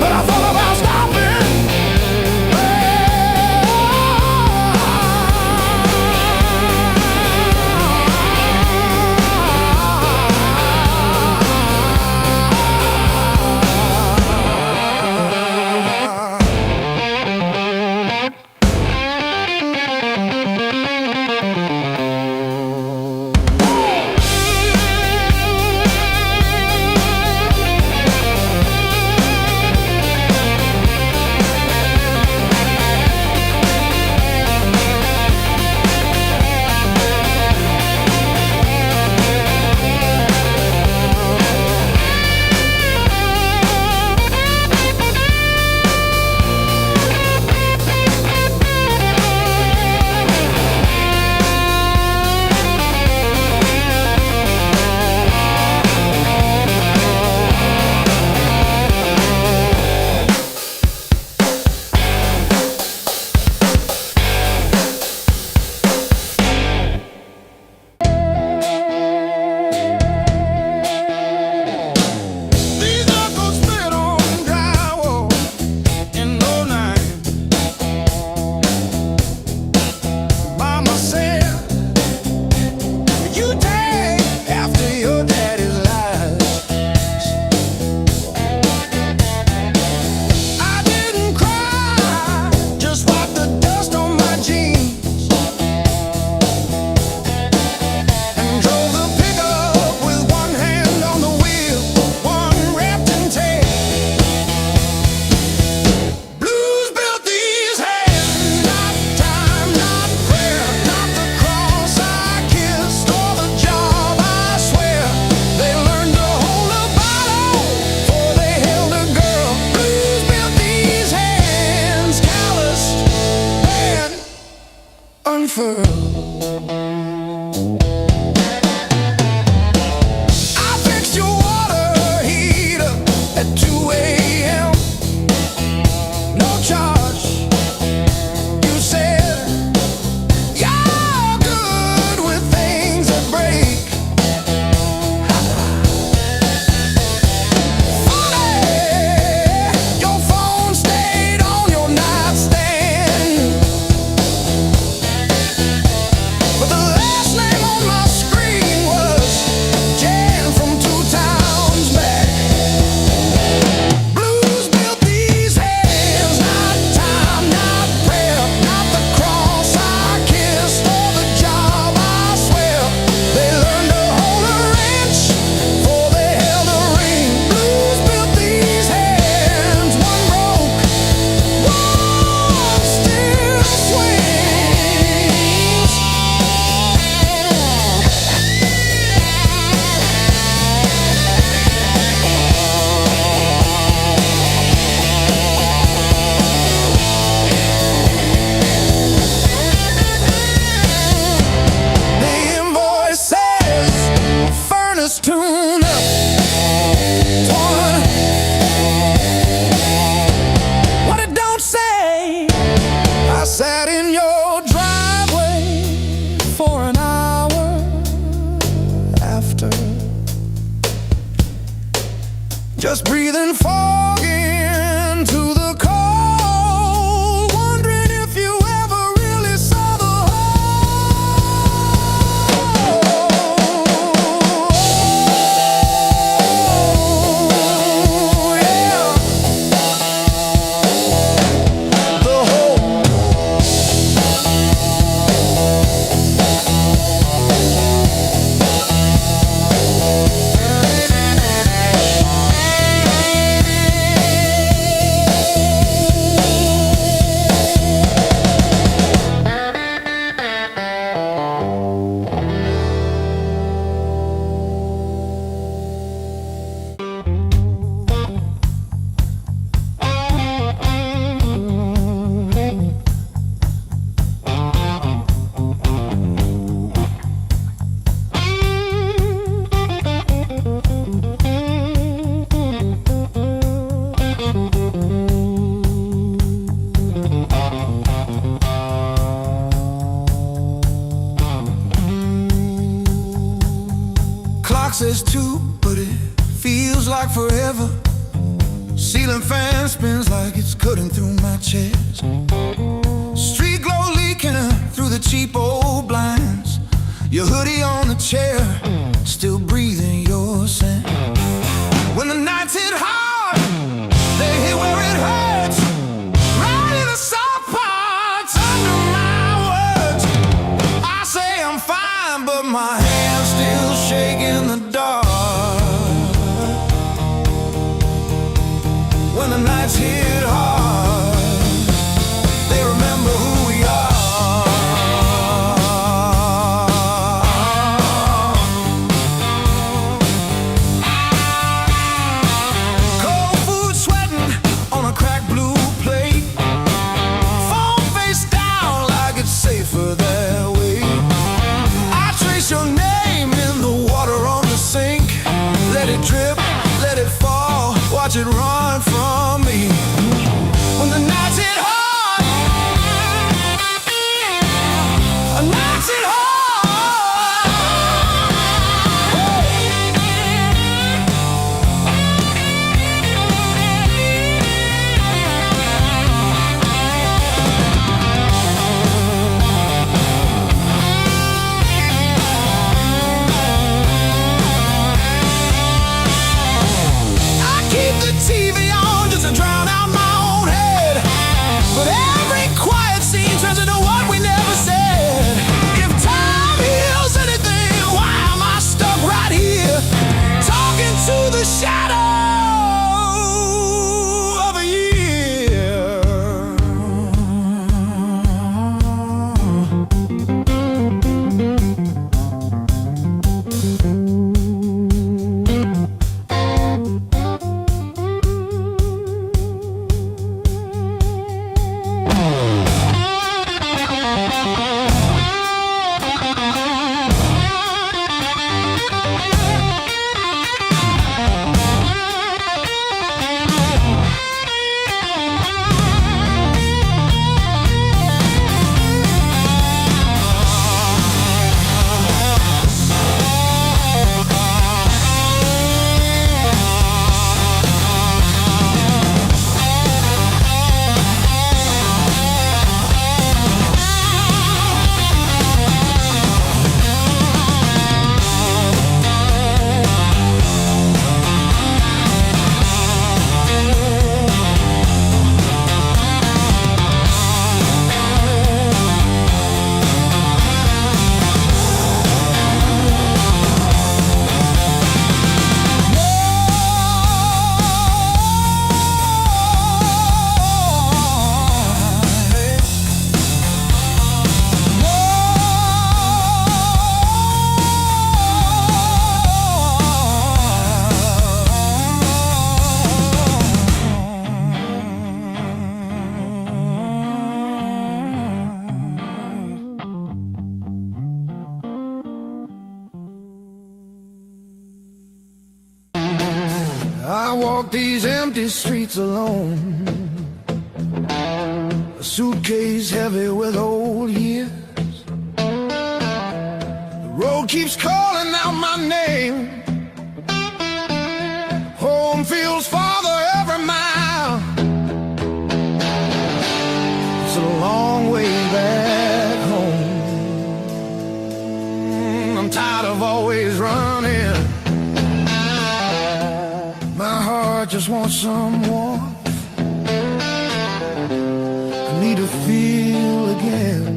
but I thought about stopping. Well, unfurled. I fixed your water heater at 2 a.m. No charge. You said you're good with things that break. Your phone stayed on your nightstand, but the last name on my screen was Jan from 2 towns back. Blues built these hands, not time, not prayer, not the cross I kissed or the job I swear. They learned to hold a wrench before they held a ring. Blues built these hands, one broke, one still swings. The invoice says furnace tune up. What it don't say, I sat in your driveway for an hour after, just breathing fog into the cold, wondering if you ever really saw the whole. Yeah, the whole. Clock says 2, but it feels like forever. Ceiling fan spins like it's cutting through my chest. Street glow leaking through the cheap old blinds. Your hoodie on the chair, still breathing your scent. When the nights hit hard, they hit where it hurts, right in the soft parts under my words. I say I'm fine, but my hands still shake in the dark. When the nights hit hard, they remind I walk these empty streets alone, a suitcase heavy with old years. The road keeps calling out my name. Home feels farther every mile. It's a long way back home. I'm tired of always running. My heart just wants some warmth. I need to feel again.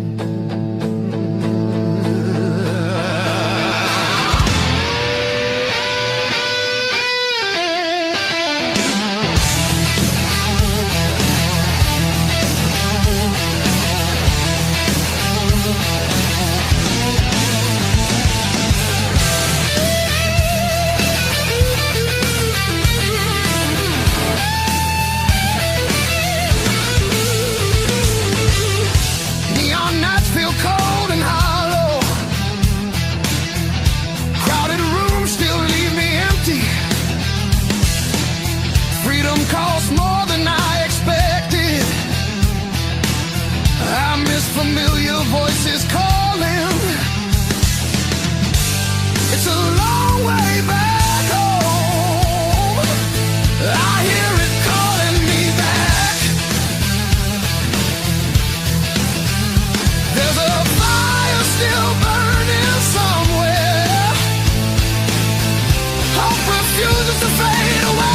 Costs more than I expected. I miss familiar voices calling. It's a long way back home. I hear it calling me back. There's a fire still burning somewhere. Hope refuses to fade away.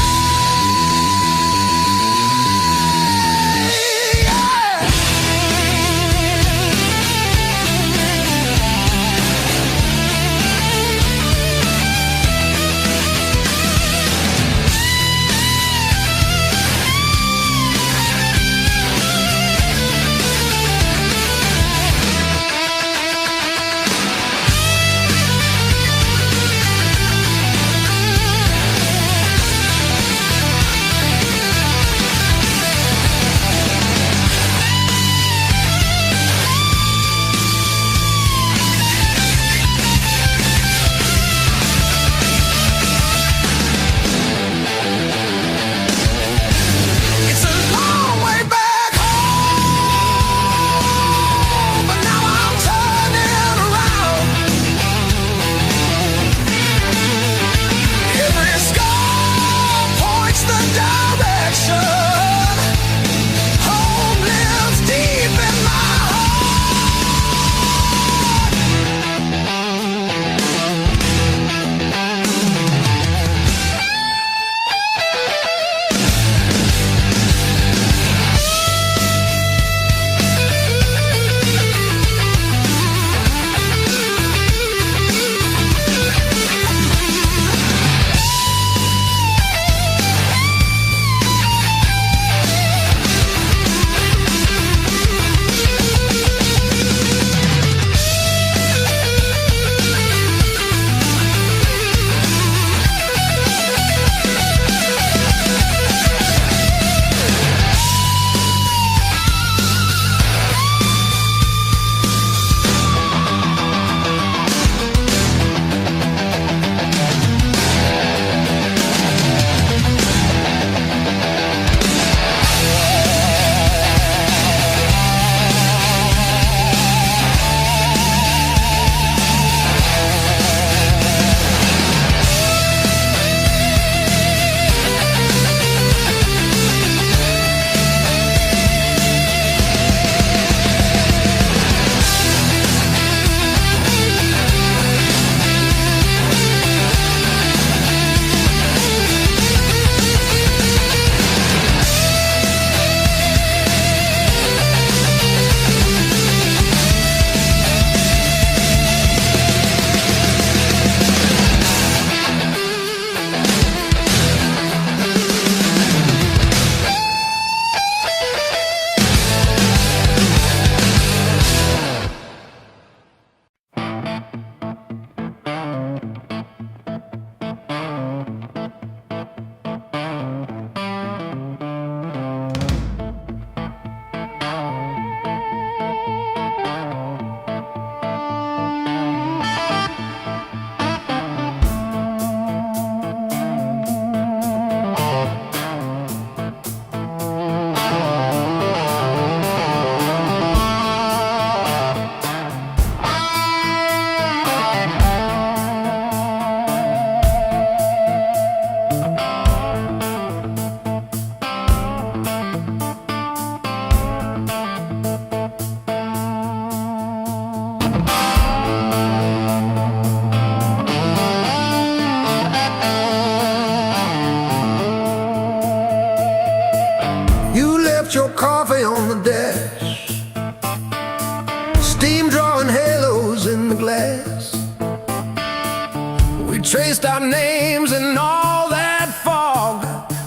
traced our names in all that fog,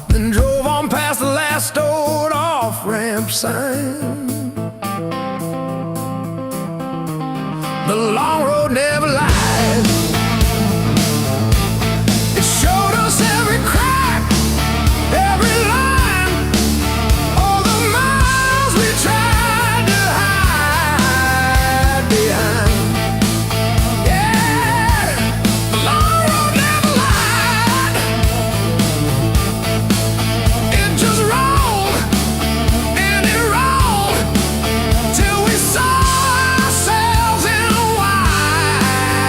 then drove on past the last old off-ramp sign. The long road never lied. It showed us every crack, every line, all the miles we tried to hide behind. Yeah, the long road never lied. It just rolled and it rolled till we saw ourselves in a wide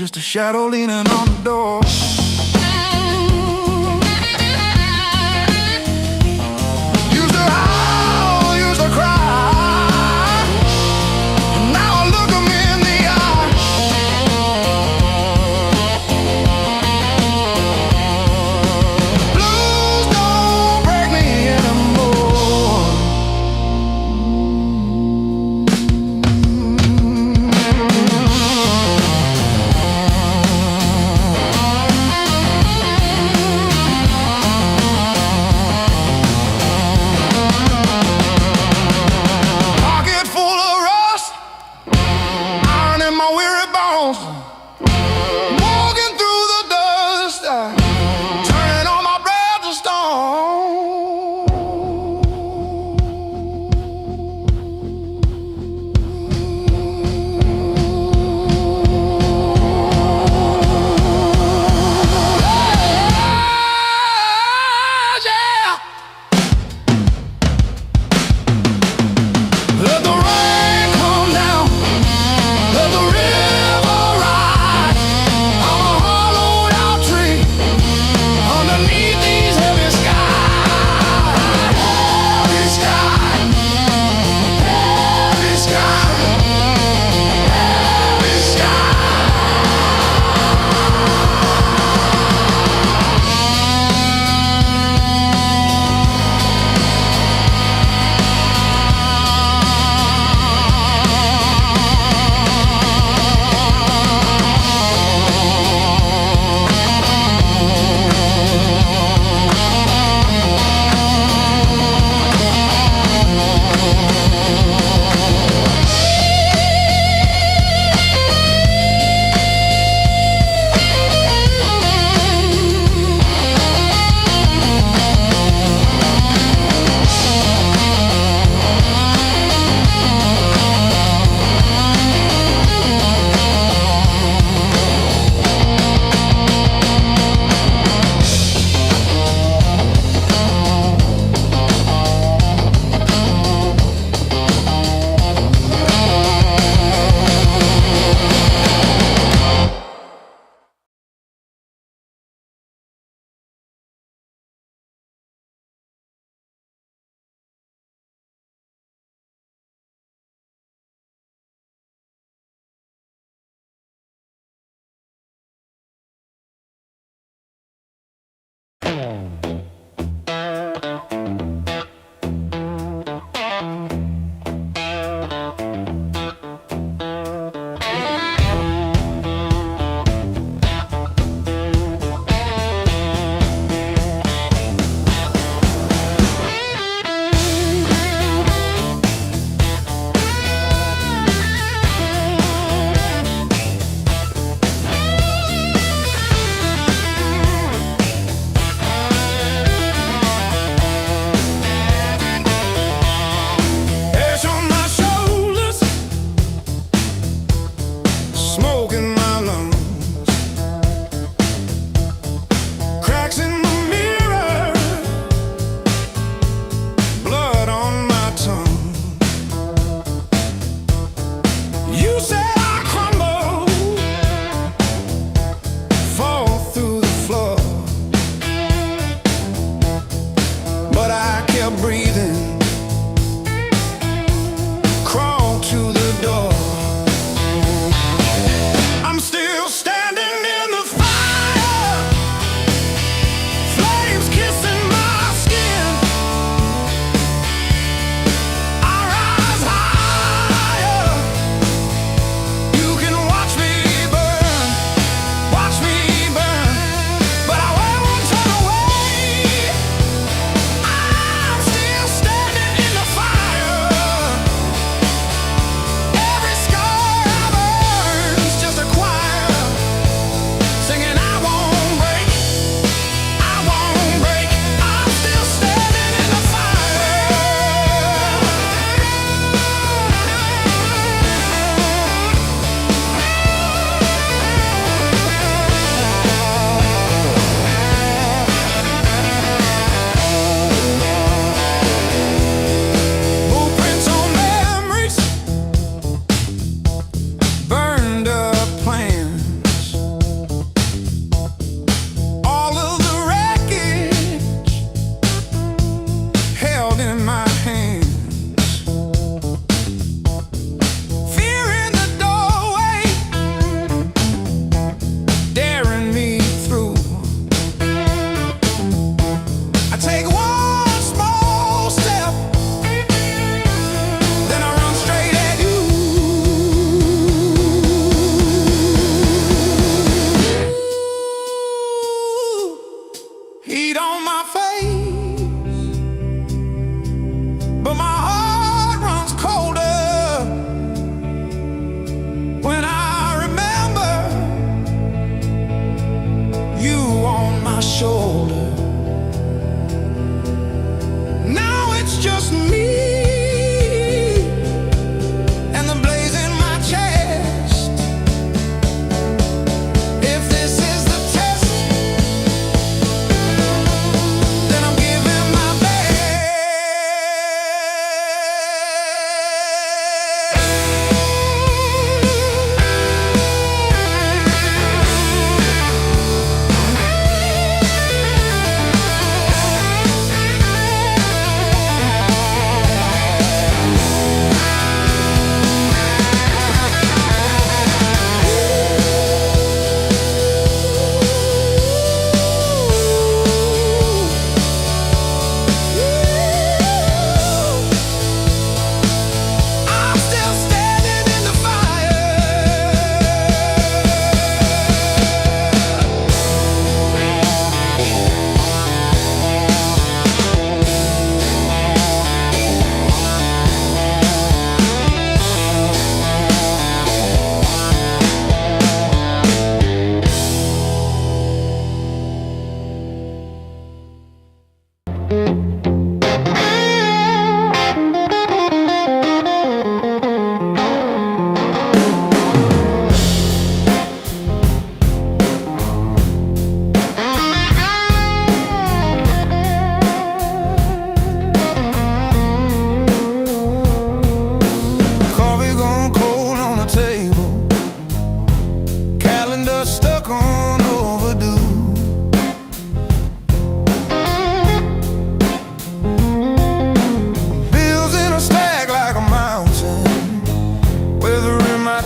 just a shadow leaning on the door. Used to howl, used to cry, and now I look 'em in the eye. Blues don't break me anymore. Pocket full of rust, iron in my weary bones. Walking through the dust, turning all my breath to stone. Yeah. Let the rain come down, let the river rise. I'm a hollowed out tree underneath these heavy skies. Heavy sky, heavy sky, heavy sky.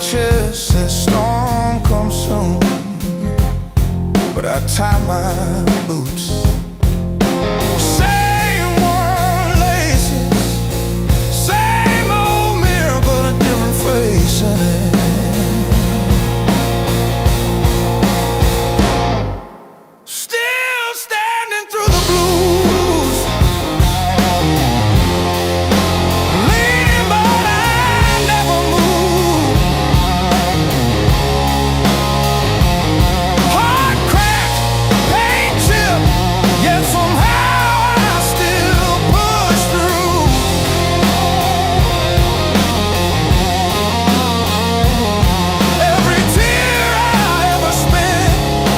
chest says storm comes soon, but I tie my boots. Same worn laces, same old mirror, but a different face in it. Still standing through the blues, leaning but I never move. Heart cracked, paint chipped, yet somehow I still push through. Every tear I ever spent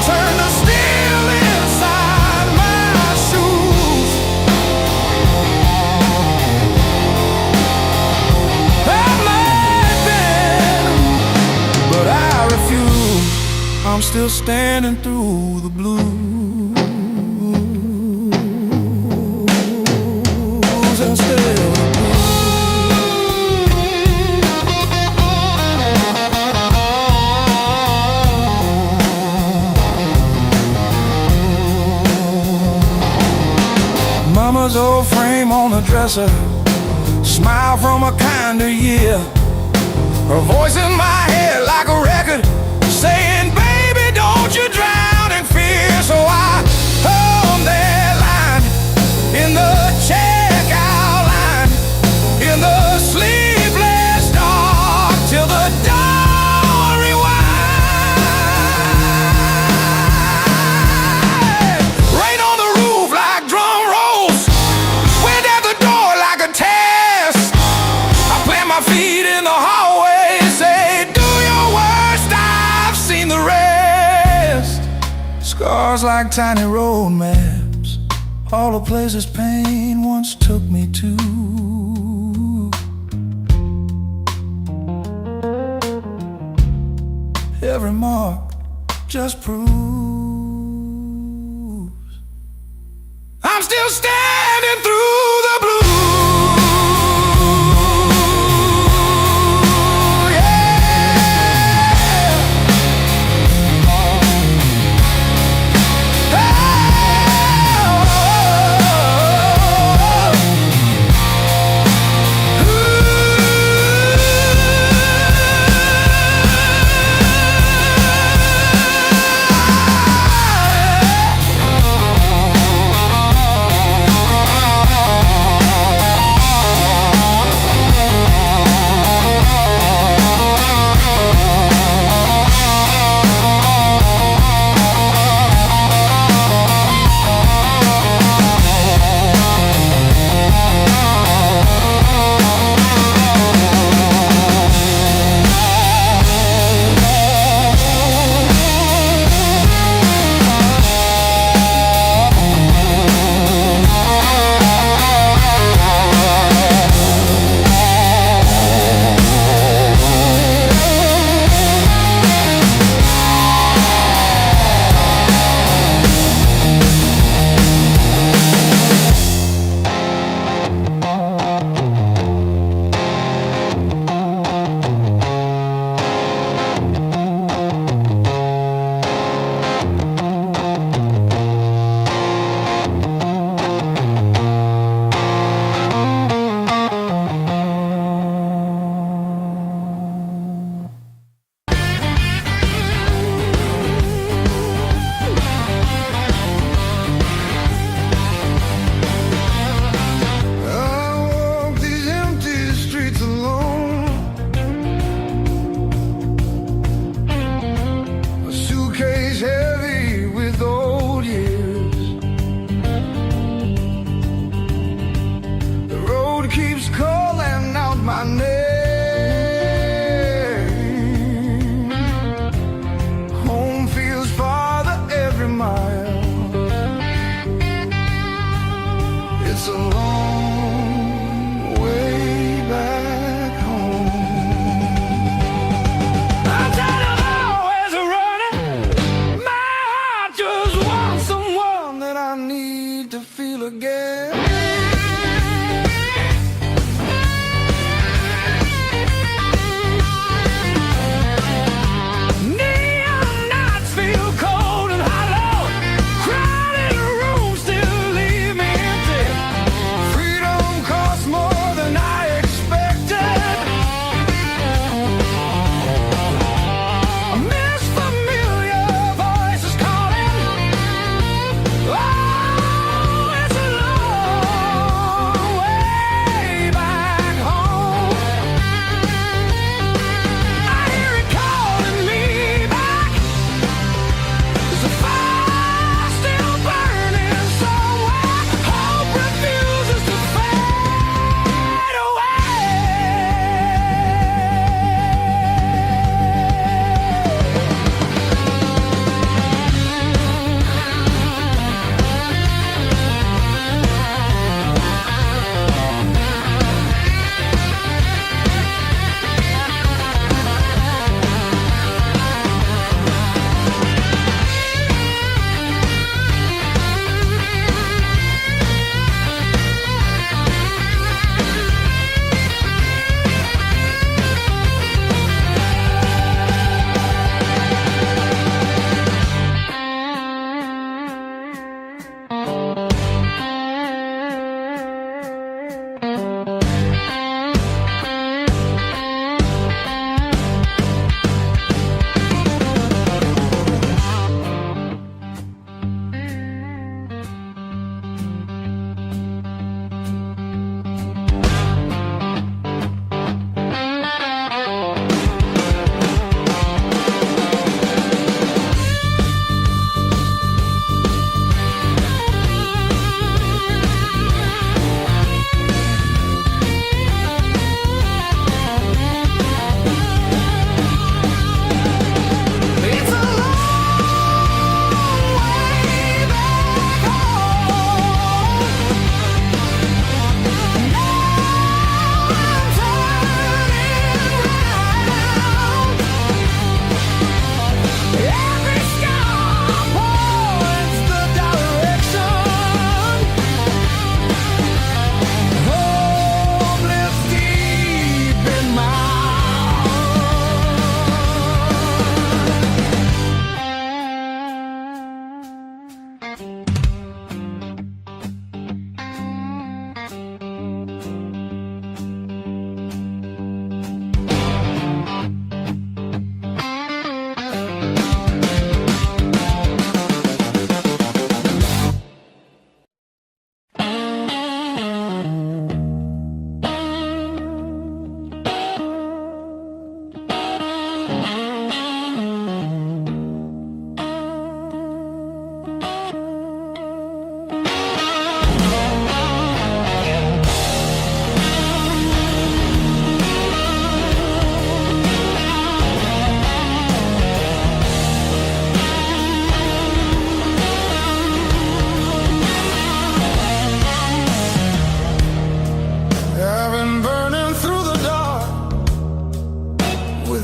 turned to steel inside my shoes. I might bend, but I refuse. I'm still standing through the blues and still. Mama's old frame on the dresser, smile from a kinder year. Her voice in my head like a record saying, baby, don't you drown in fear. So I hum that line in the checkout line, in the sleepless dark, till the dawn rewind. Rain on the roof like drum rolls, wind at the door like a test. I plant my feet in the hallway, say, do your worst, I've seen the rest. Scars like tiny road maps, all the places pain once took me to. Every mark just proves I'm still standing through the blues.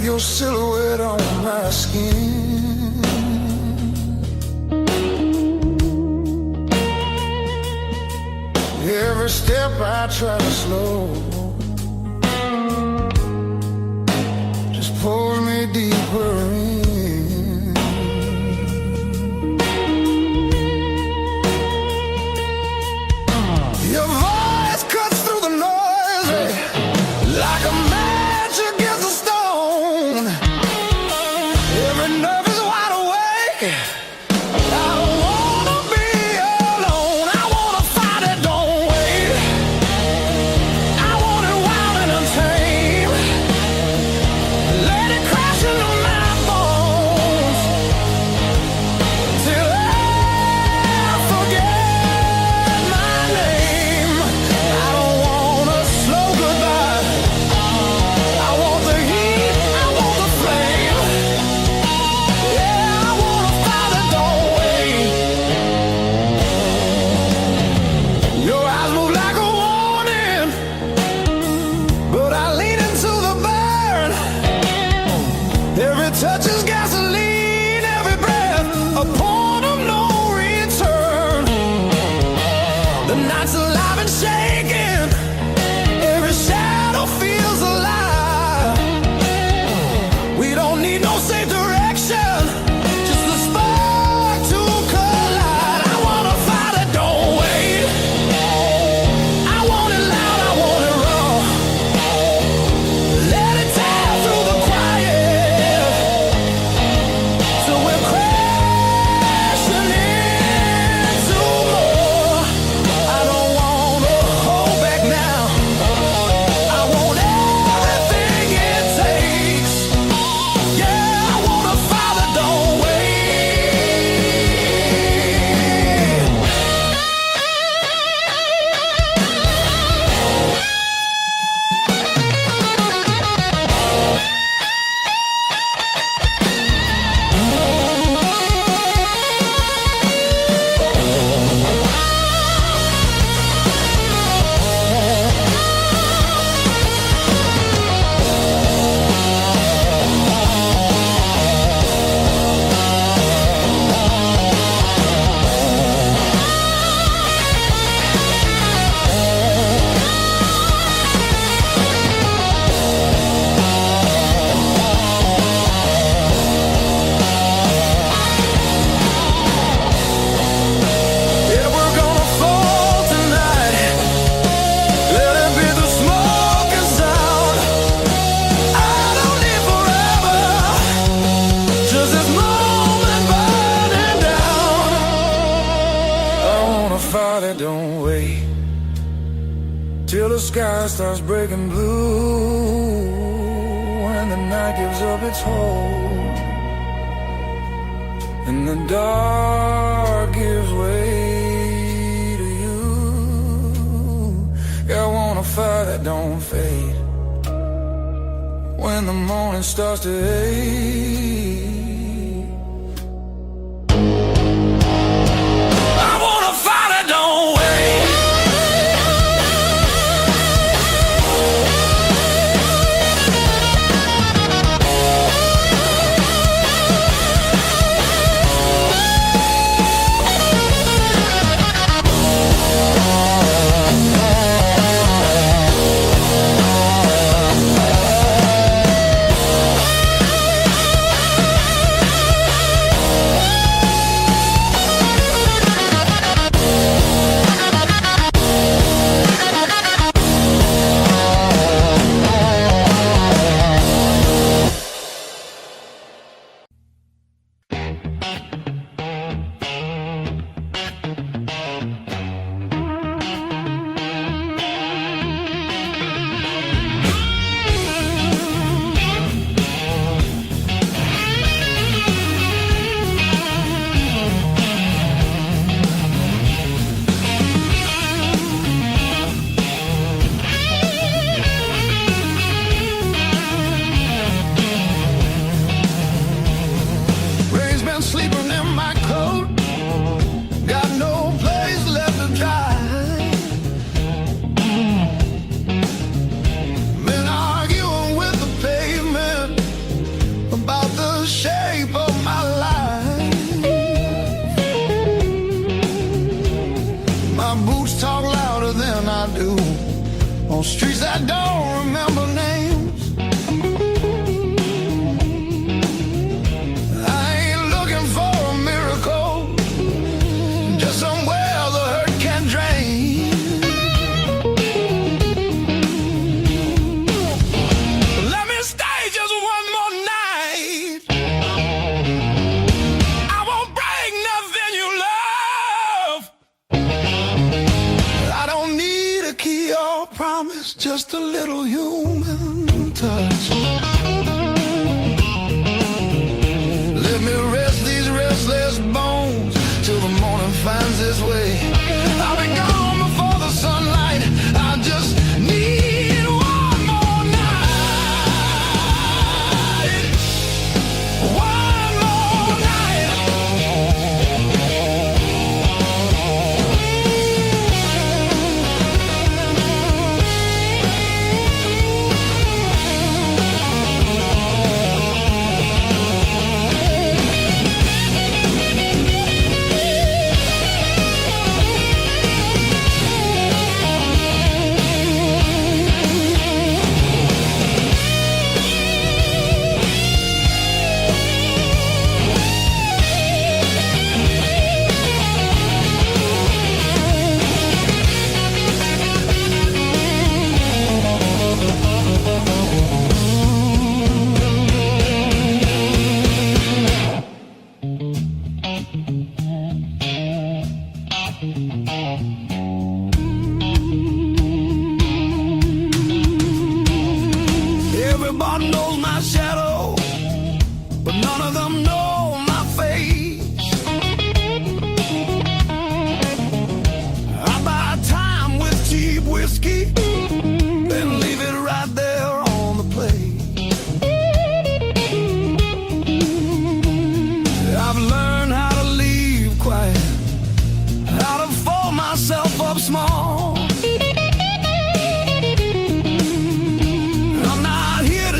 with your silhouette on my skin. Every step I try to slow just pulls me deeper in. Your voice cuts through the noise like a match against a stone. Every nerve is wide awake. I don't wanna be alone. I wanna fight it, don't wait. I want it wild and untamed. Let it crash into my bones till I forget my name. I don't want a slow goodbye. I want the heat, I want the flame. Yeah, I wanna fight it, don't wait. Your eyes move like a warning, but I lean into the burn. Every touch is gasoline, every breath a point of no return. The night's alive and shaking, every shadow feels alive. We don't need no safe direction, just a spark to collide. I wanna fight it, don't wait. I want it loud, I want it raw. Let it tear through the quiet till we're crashing into more. I don't wanna hold back now. I want everything it takes. Yeah, I wanna fight it, don't wait. Yeah, we're gonna fall tonight. Let it be the smoke and sound. I don't need forever, just this moment burning down. I wanna fight it, don't wait till the sky starts breaking blue and the night gives up its hold and the dark gives way to you. Yeah, I wanna fight that don't fade when the morning starts to ache. I wanna fight it, don't wait. just a little human touch. Let me rest these restless bones till the morning finds its way. I'll be gone before the sunlight. I just need one more night. One more night. Everybody knows my shadow, but none of them know my face. I buy time with cheap whiskey, then leave it right there on the plate. I've learned how to leave quiet, how to fold myself up small.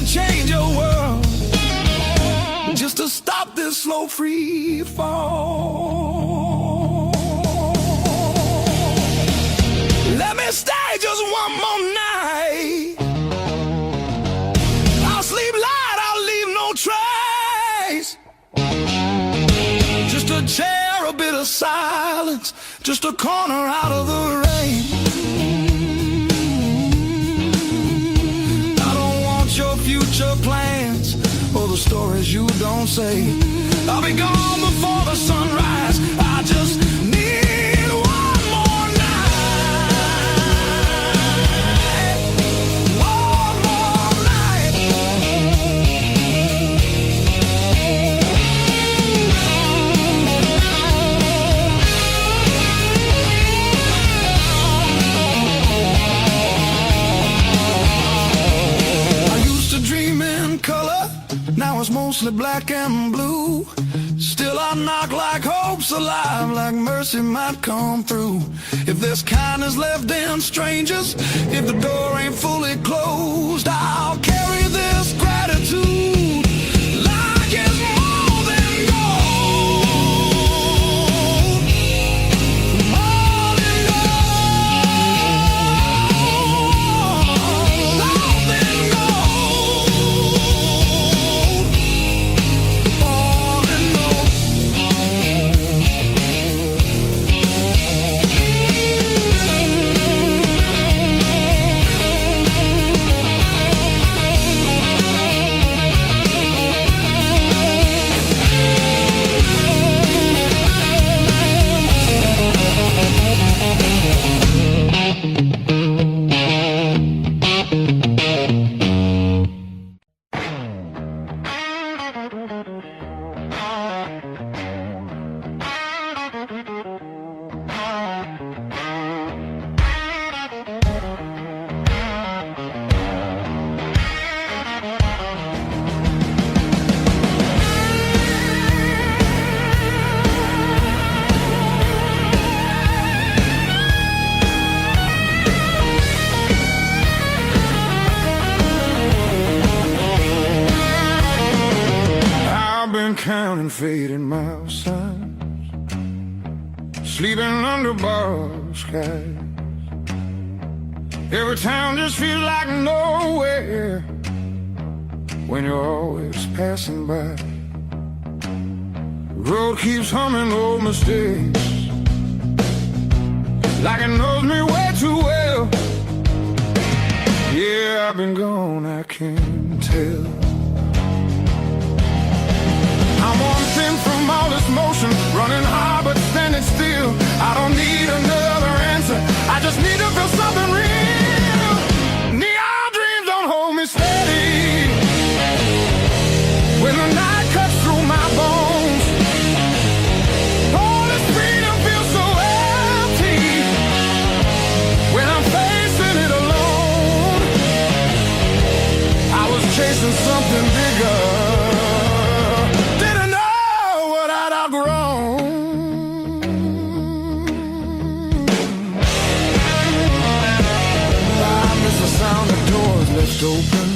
Change your world, just to stop this slow free fall. Let me stay just one more night. I'll sleep light, I'll leave no trace. Just a chair, a bit of silence, just a corner out of the rain. Your future plans or the stories you don't say. I'll be gone before the sunrise. I just need one more night. One more night. Now it's mostly black and blue. Still I knock like hope's alive, like mercy might come through. If there's kindness left in strangers, if the door ain't fully closed, I'll carry this gratitude like it's more than gold. More than gold. More than gold. Counting fading miles, sleeping under borrowed skies. Every town just feels like nowhere when you're always passing by. The road keeps humming old mistakes, like it knows me way too well. Yeah, I've been gone, I can't tell. I'm one thing from all this motion, running hard but standing still. I don't need another answer, I just need to feel something real. something bigger. Didn't know what I'd outgrown. I miss the sound of doors left open,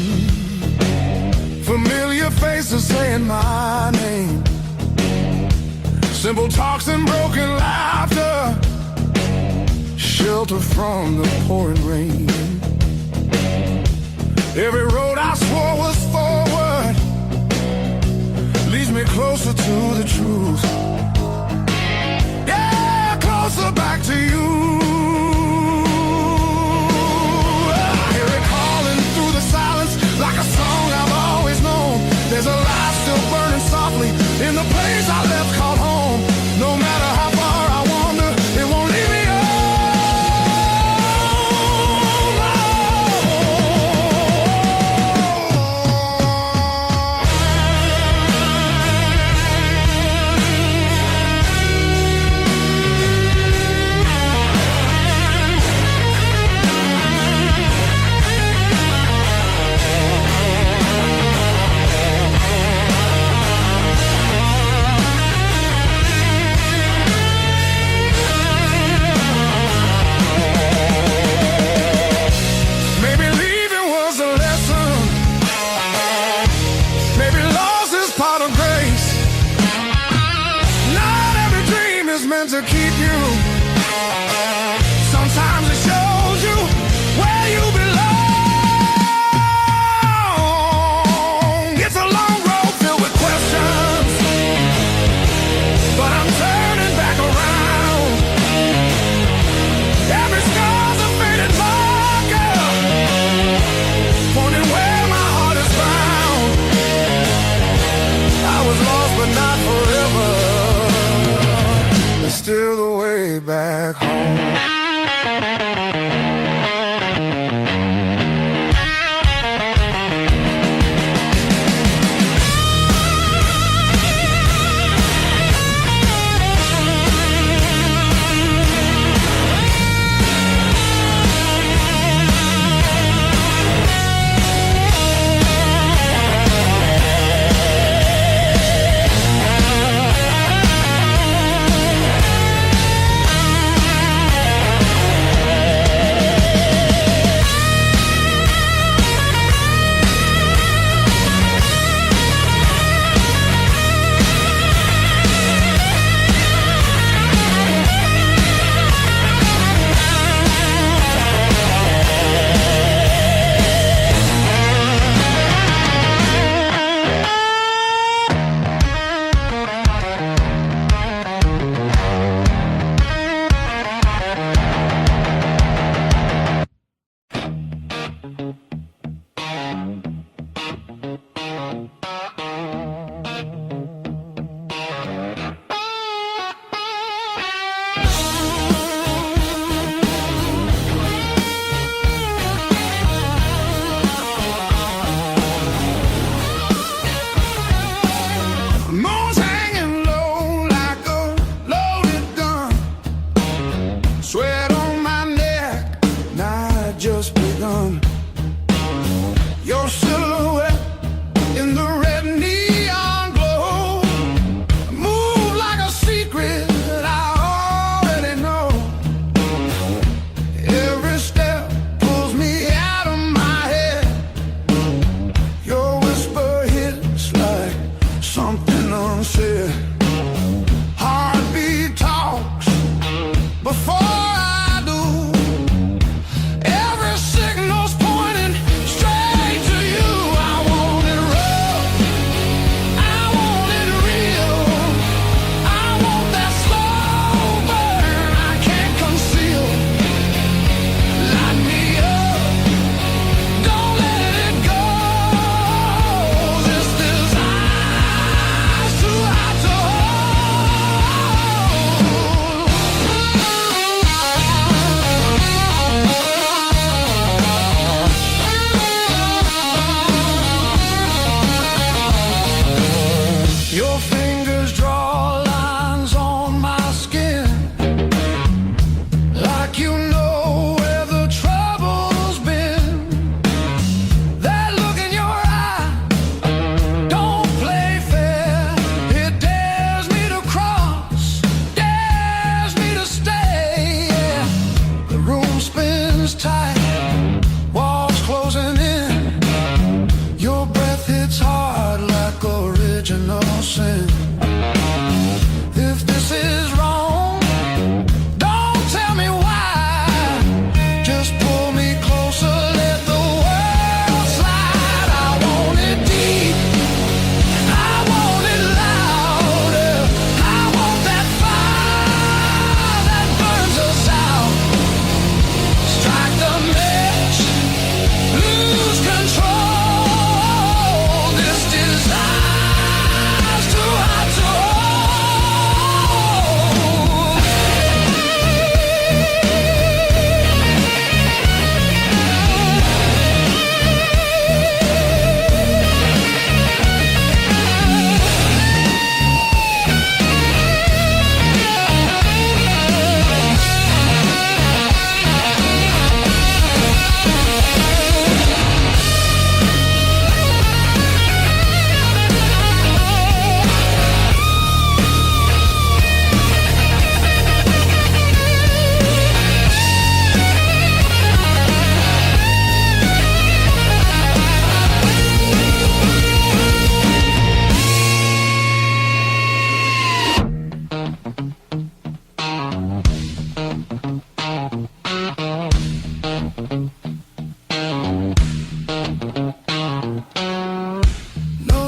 familiar faces saying my name, simple talks and broken laughter, shelter from the pouring rain. Every road I swore was forward leads me closer to the truth. Yeah, closer back to you. I hear it calling through the silence like a song I've always known. There's a light still burning softly in the place I left called home. No matter how far I wander, it won't leave me alone.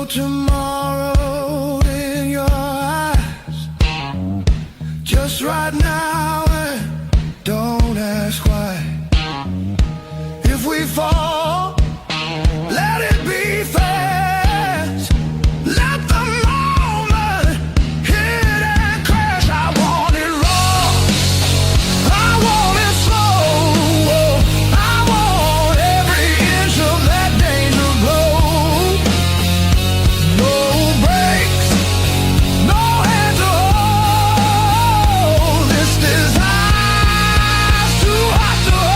tomorrow in your eyes. Just right now, and don't ask why. If we fall, let it be fast. Let the moment hit and crash. I want it raw, I want it slow, I want every inch of that danger glow. No brakes, no hands to hold. This desire's too hot to hold.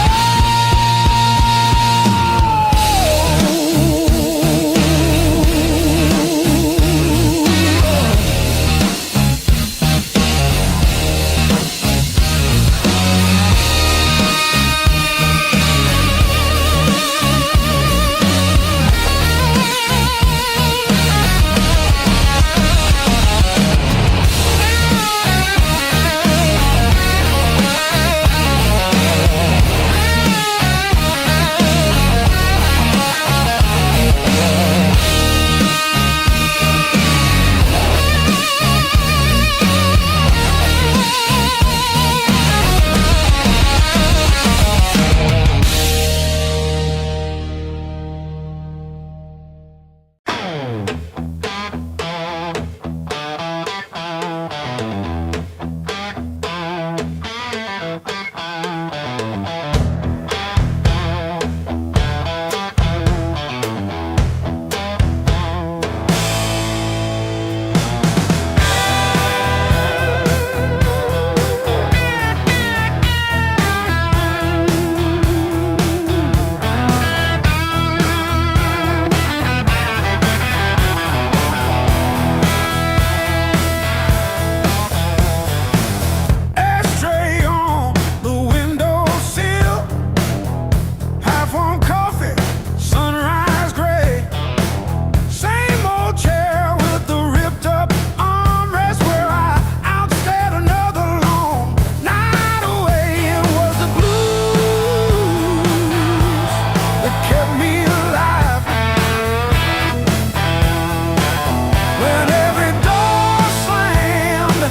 Ashtray on the windowsill, half on coffee, sunrise gray. Same old chair with the ripped up armrest where I outstayed another long night away. It was the blues that kept me alive. When every door slammed,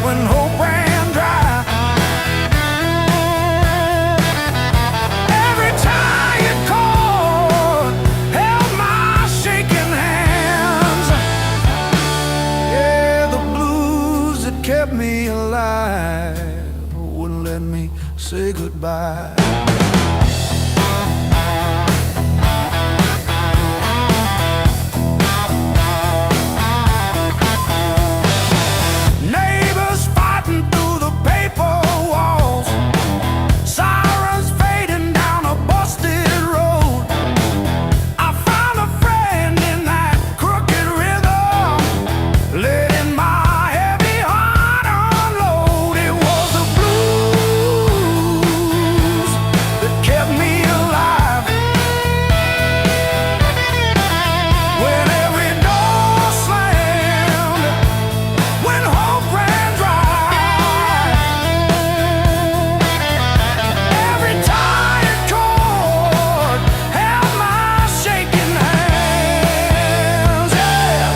when hope ran dry, every tired chord held my shaking hands. Yeah, the blues that kept me alive wouldn't let me say goodbye. Neighbors fighting through the paper walls, sirens fading down a busted road. I found a friend in that crooked rhythm, letting my heavy heart unload. It was the blues that kept me alive. When every door slammed, when hope ran dry, every tired chord held my shaking hands. Yeah.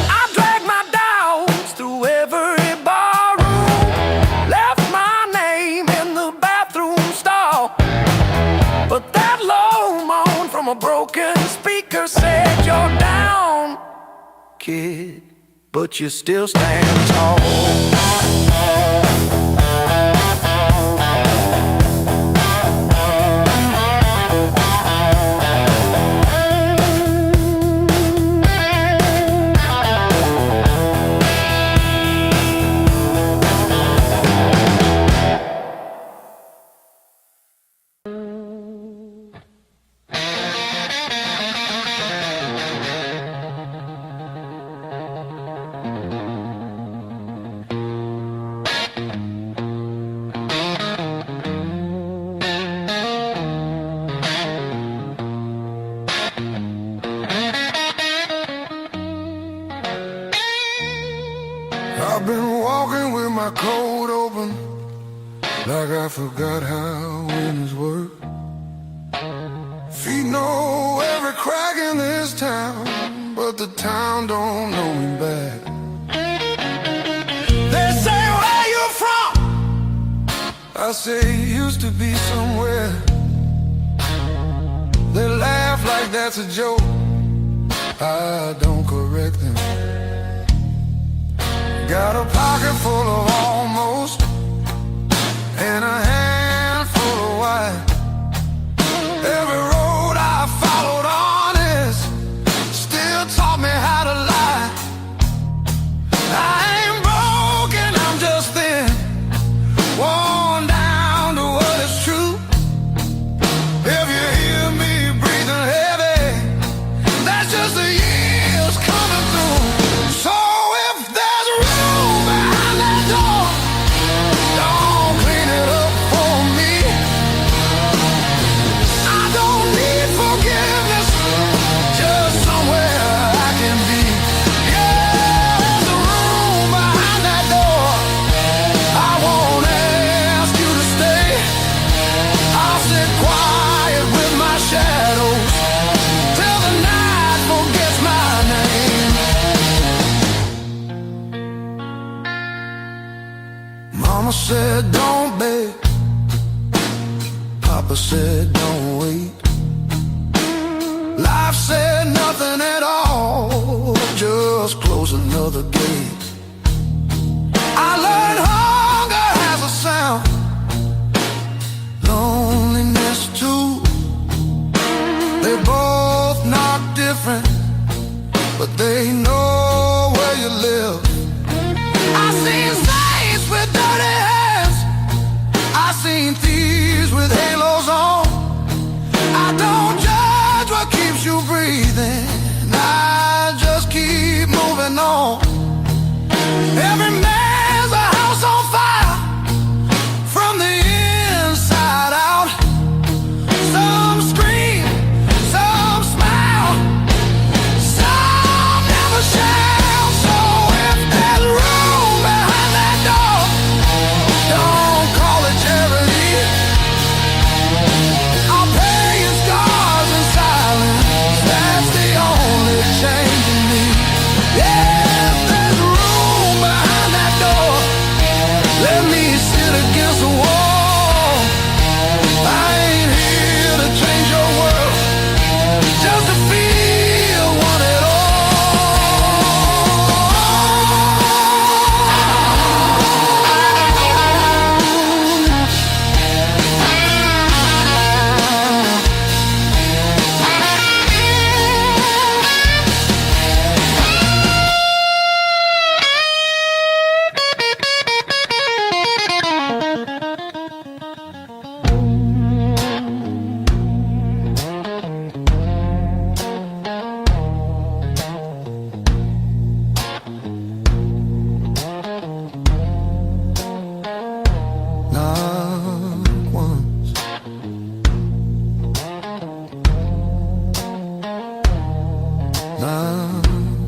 I dragged my dogs through every barroom, left my name in the bathroom stall. But that low moan from a broken speaker said, "You're down, kid, but you still stand tall." walking with my coat open, like I forgot how winners work. Feet know every crack in this town, but the town don't know me back. They say, where you from? I say, used to be somewhere. They laugh like that's a joke. I don't correct them. Got a pocket full of almost, and a handful of why. Every road I followed honest still taught me how to lie. I ain't broken, I'm just thin, worn down to what is true. If you hear me breathing heavy, that's just the years coming through. So if there's room behind that door, don't clean it up for me. I don't need forgiveness, just somewhere I can be. Yeah, there's a room behind that door. I won't ask you to stay. I'll sit quiet with my shadows till the night forgets my name. Mama said don't beg, Papa said don't wait. Life said nothing at all, just close another gate. I learned hunger has a sound, loneliness too. They both knock different, but they know where you live. I seen saints with dirty hands, I seen thieves with halos on. I don't judge what keeps you breathing, I just keep moving on. Every man's a house on fire, from the inside out. Some scream, some smile, some never shout. So if there's room behind that door, don't call it charity. I'll pay your scars in silence, that's the only change in me. Yeah, if there's room behind that door, let me sit against the wall. I ain't here to change your world, just to feel one at all. Not once, not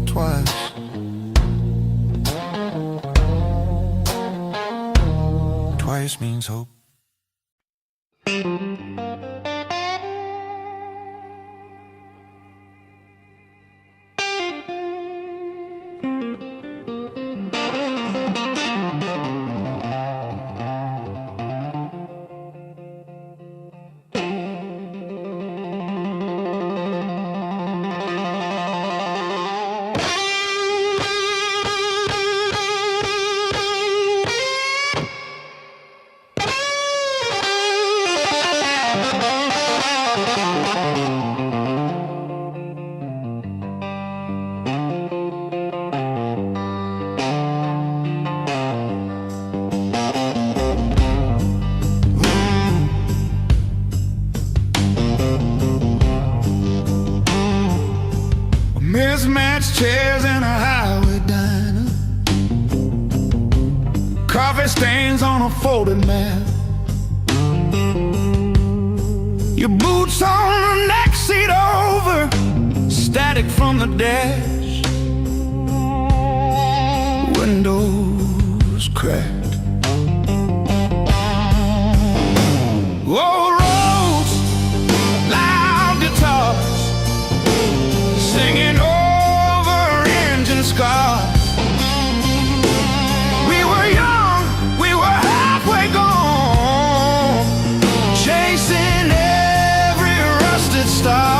twice. Twice means hope. Mismatched chairs in a highway diner, coffee stains on a folded mat, your boots on the next seat over, static from the dash, windows cracked. Old roads, loud guitars, singing over engine scars. We were young, we were halfway gone, chasing every rusted star.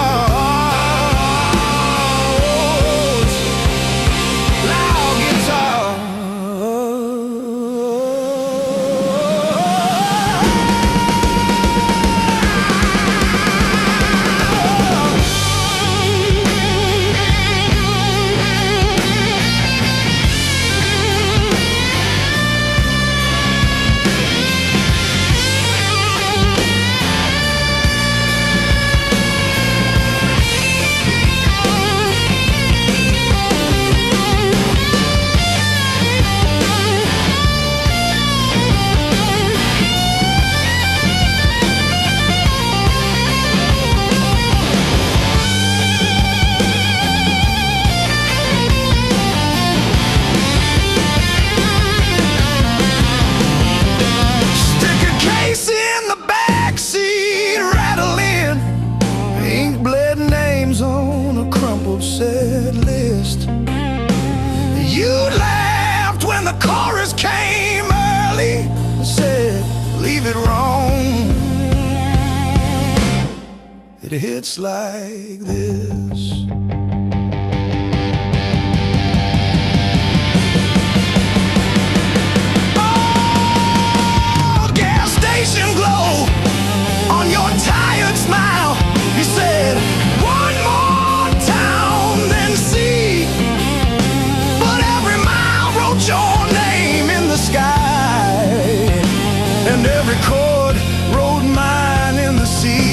Set list. You laughed when the chorus came early and said, leave it wrong. It hits like this. Oh, gas station glow on your tired smile. He said, one more your name in the sky, and every chord wrote mine in the sea.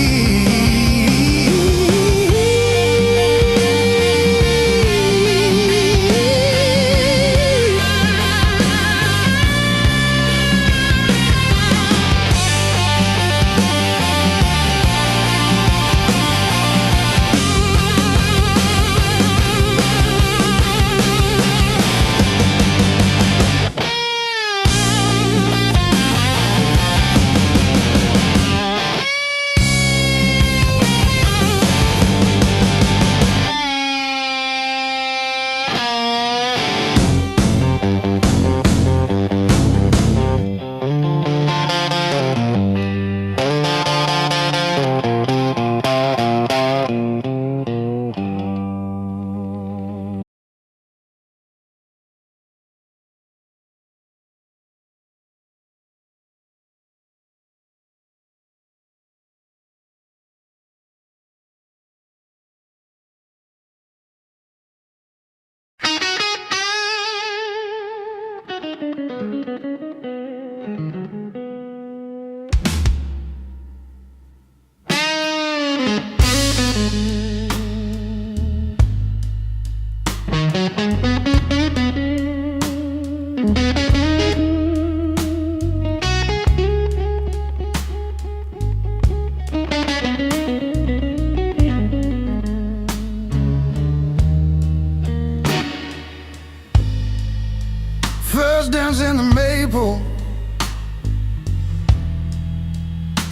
First dance in the maple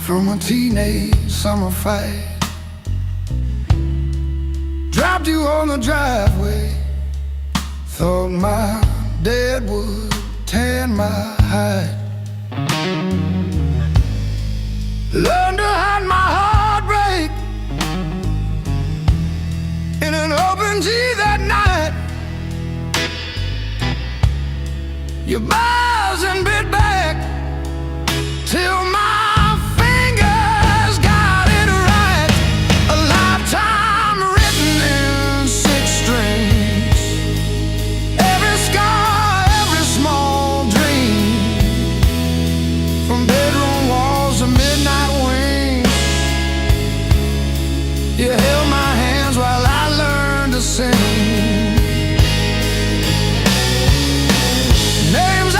from a teenage summer fight. Dropped you on the driveway, thought my dad would tan my hide. Learned to hide my heartbreak in an open G that night. You buzz and bit back till my fingers got it right. A lifetime written in 6 strings. Every scar, every small dream, from bedroom walls to midnight wings. You held my hands while I learned to sing. Names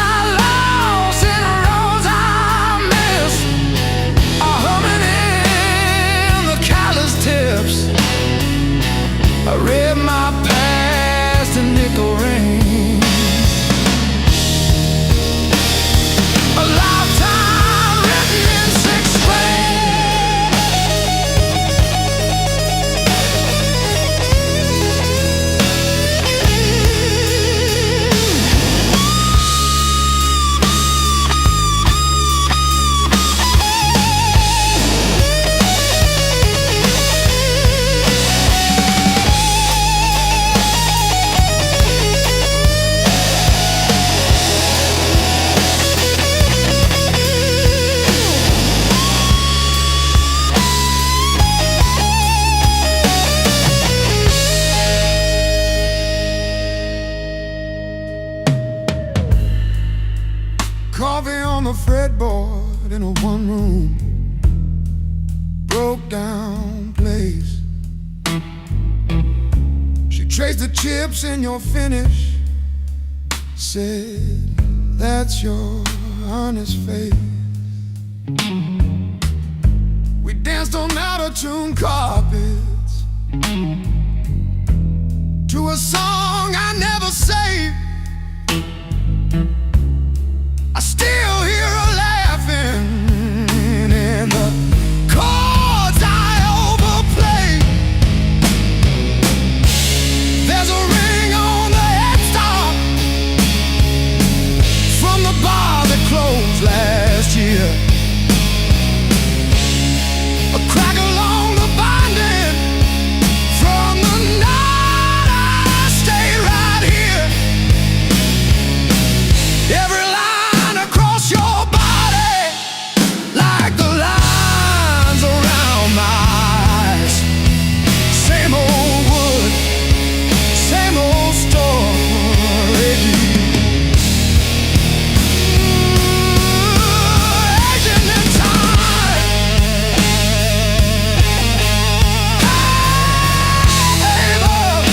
on the fretboard in a one-room, broke-down place. She traced the chips in your finish, said, that's your honest face. We danced on out-of-tune carpets to a song I never saved. I still hear her laughing in the chords I overplay. There's a ring on the headstock from the bar that closed last year. A crack along the binding from the night I stayed right here. Every line across your body, like the lines around my eyes. Same old wood, same old story. Aging in time. Hey, love.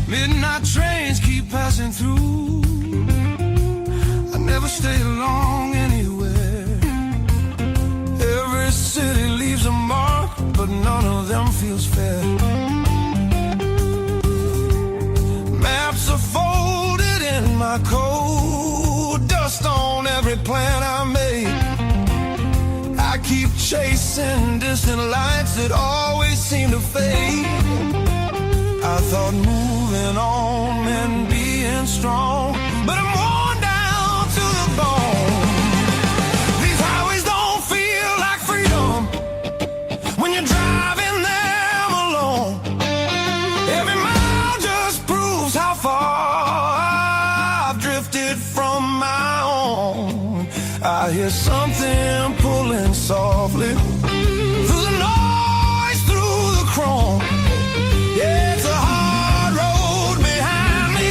Midnight trains keep passing through. I never stay long anywhere. Every city leaves a mark, but none of them feels fair. Maps are folded in my coat, dust on every plan I made. I keep chasing distant lights that always seem to fade. I thought moving on meant being strong, but I'm worn down to the bone. These highways don't feel like freedom when you're driving them alone. Every mile just proves how far I've drifted from my own. I hear something pulling softly through the noise, through the chrome. Yeah, it's a hard road behind me,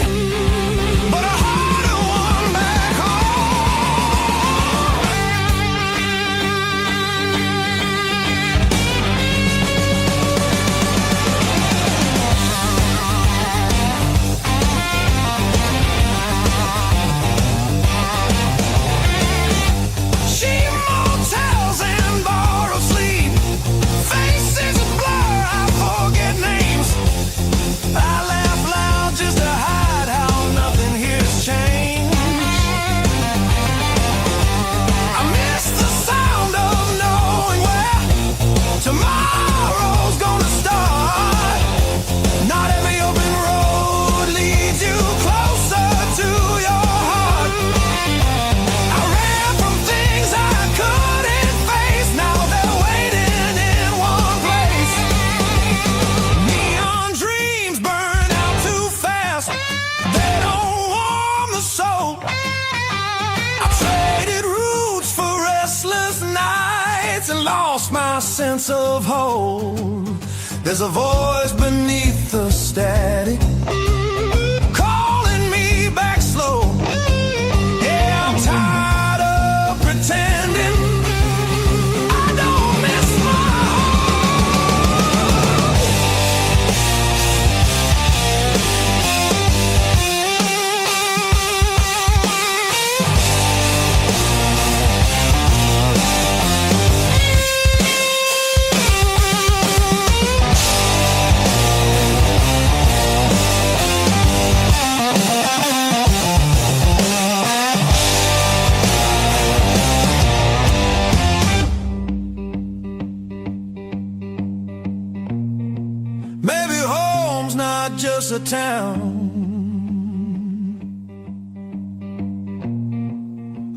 but a harder one back cheap motels and borrowed sleep. sense of hold. There's a voice beneath the static calling me back slow. Yeah, I'm tired of pretending I don't miss my just a town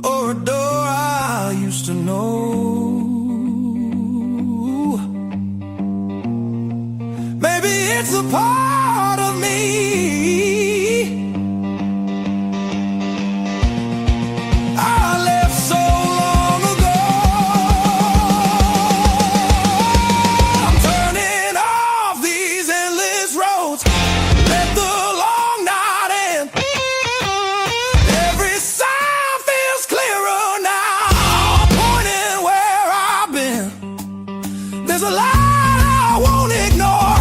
or a door I used to know. Maybe it's a part of me I left so long ago. I'm turning off these endless roads. Let the long night end. Every sound feels clearer now. Pointing where I've been. There's a light I won't ignore.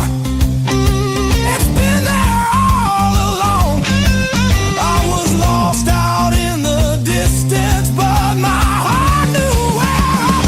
It's been there all along. I was lost out in the distance, but my heart knew where I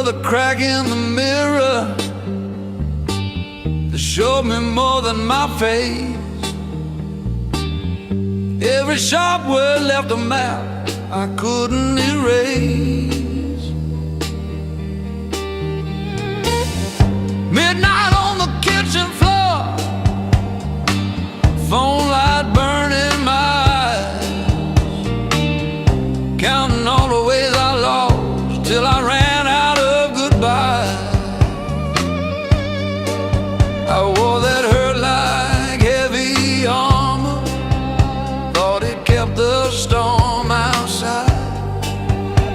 the crack in the mirror that showed me more than my face. Every sharp word left a map I couldn't erase. Midnight on the kitchen floor, phone light burning my eyes, counting all the ways I lost till I ran out of goodbye. I wore that hurt like heavy armor, thought it kept the storm outside,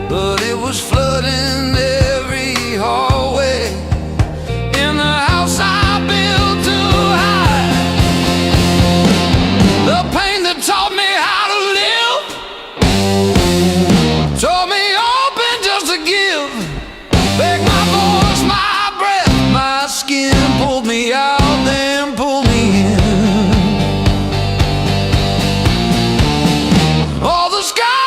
but it was flooding every hallway in the house I built to hide. The pain that taught me how to live taught me open just to give. Back my voice, my breath, my skin pulled me out, then pulled me in. All the sky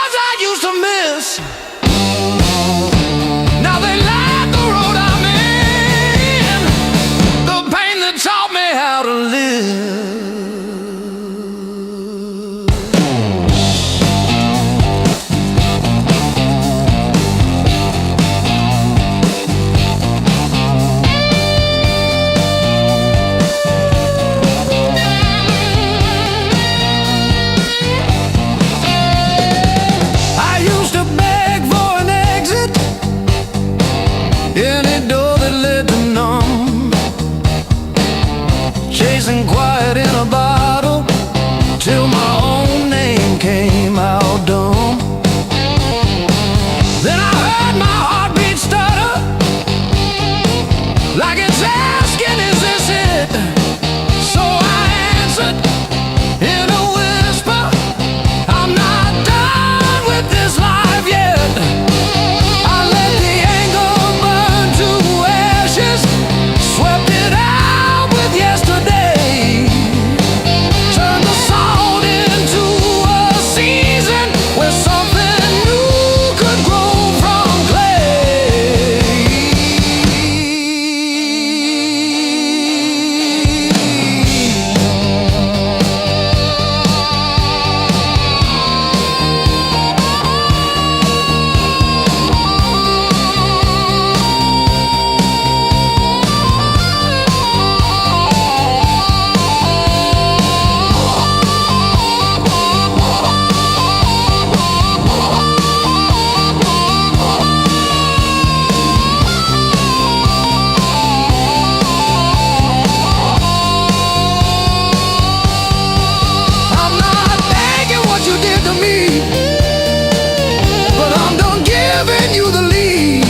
giving you the lead.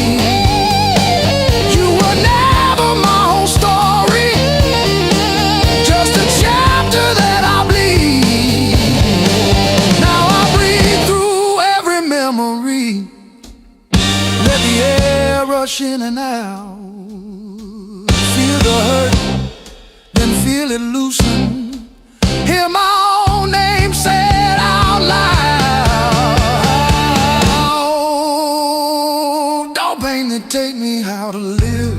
You were never my whole story, just a chapter that I bleed. Now I breathe through every memory, let the air rush in and out. Feel the hurt, then feel it loosen. Hear my own name said out loud. Don't pain that take me how to live.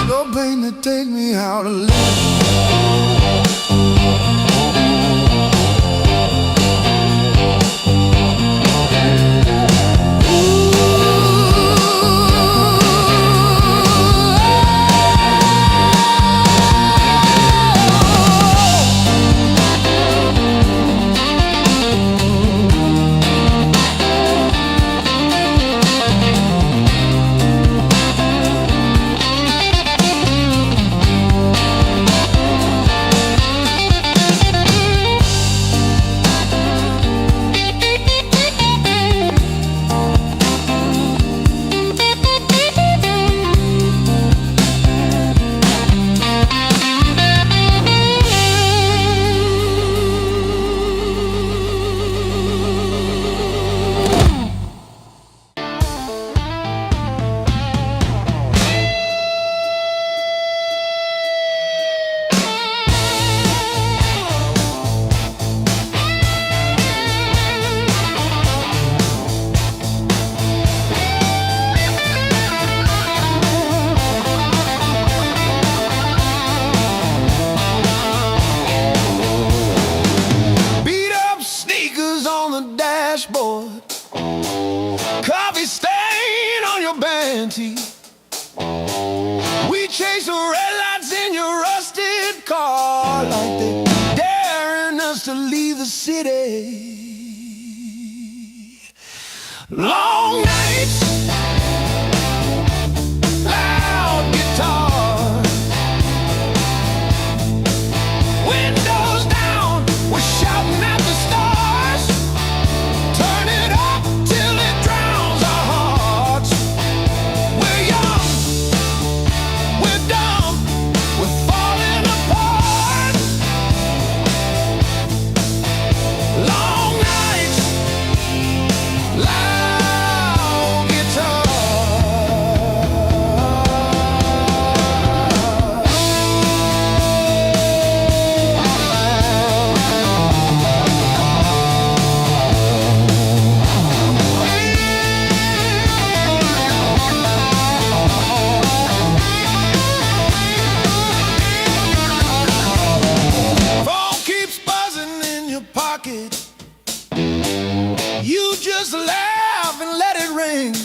Don't pain that take me how to live. Coffee stain on your panty. We chase the red lights in your rusted car, like they daring us to leave the city. Long nights, loud guitar, windows down, we're shouting at the stars. Turn it up till it drowns our hearts. We're young, we're dumb, we're falling apart. Long nights, loud guitar. Phone keeps buzzing in your pocket. You just laugh and let it ring.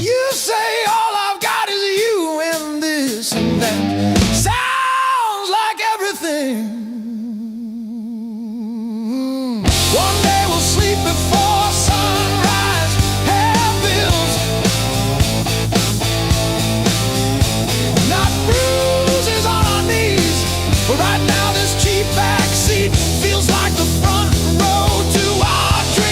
You say all I've got is you and this and that. Sounds like everything. One day we'll sleep before sunrise. Have bills, not bruises on our knees. But right now this cheap back seat feels like the front row to our dreams.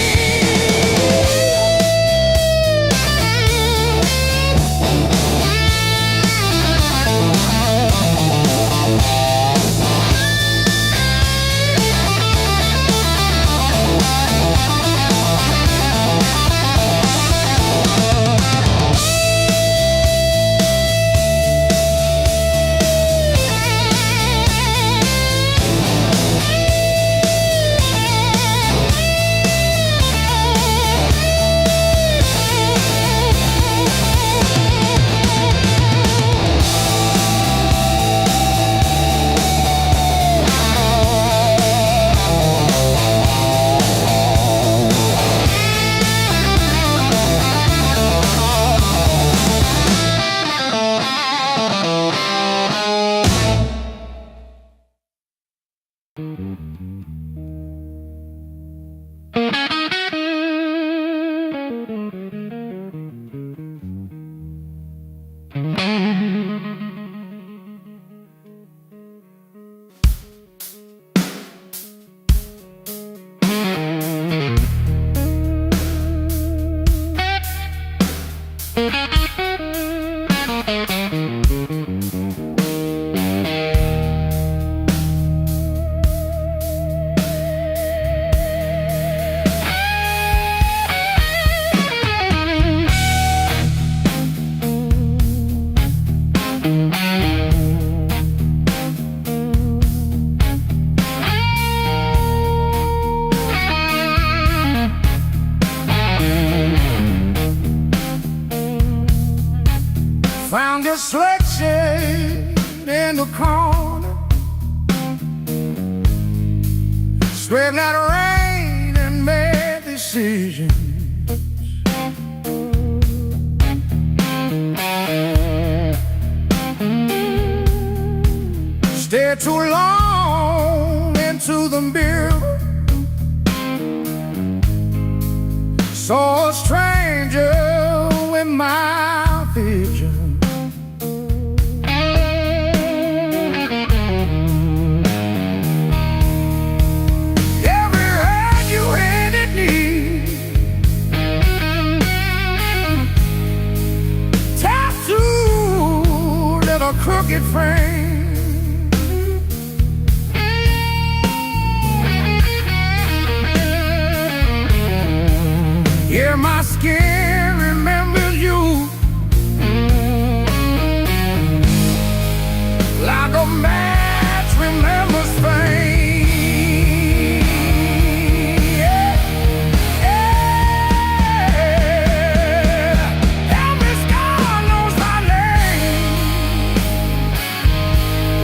Found this selection in the corner, spread that rain and made decisions. Stayed too long into the mirror, saw a stranger with my vision. Every hand you handed me, tattooed in a crooked frame. Yeah, my skin remembers you like a match remembers fame. Yeah, yeah. Every scar knows my name,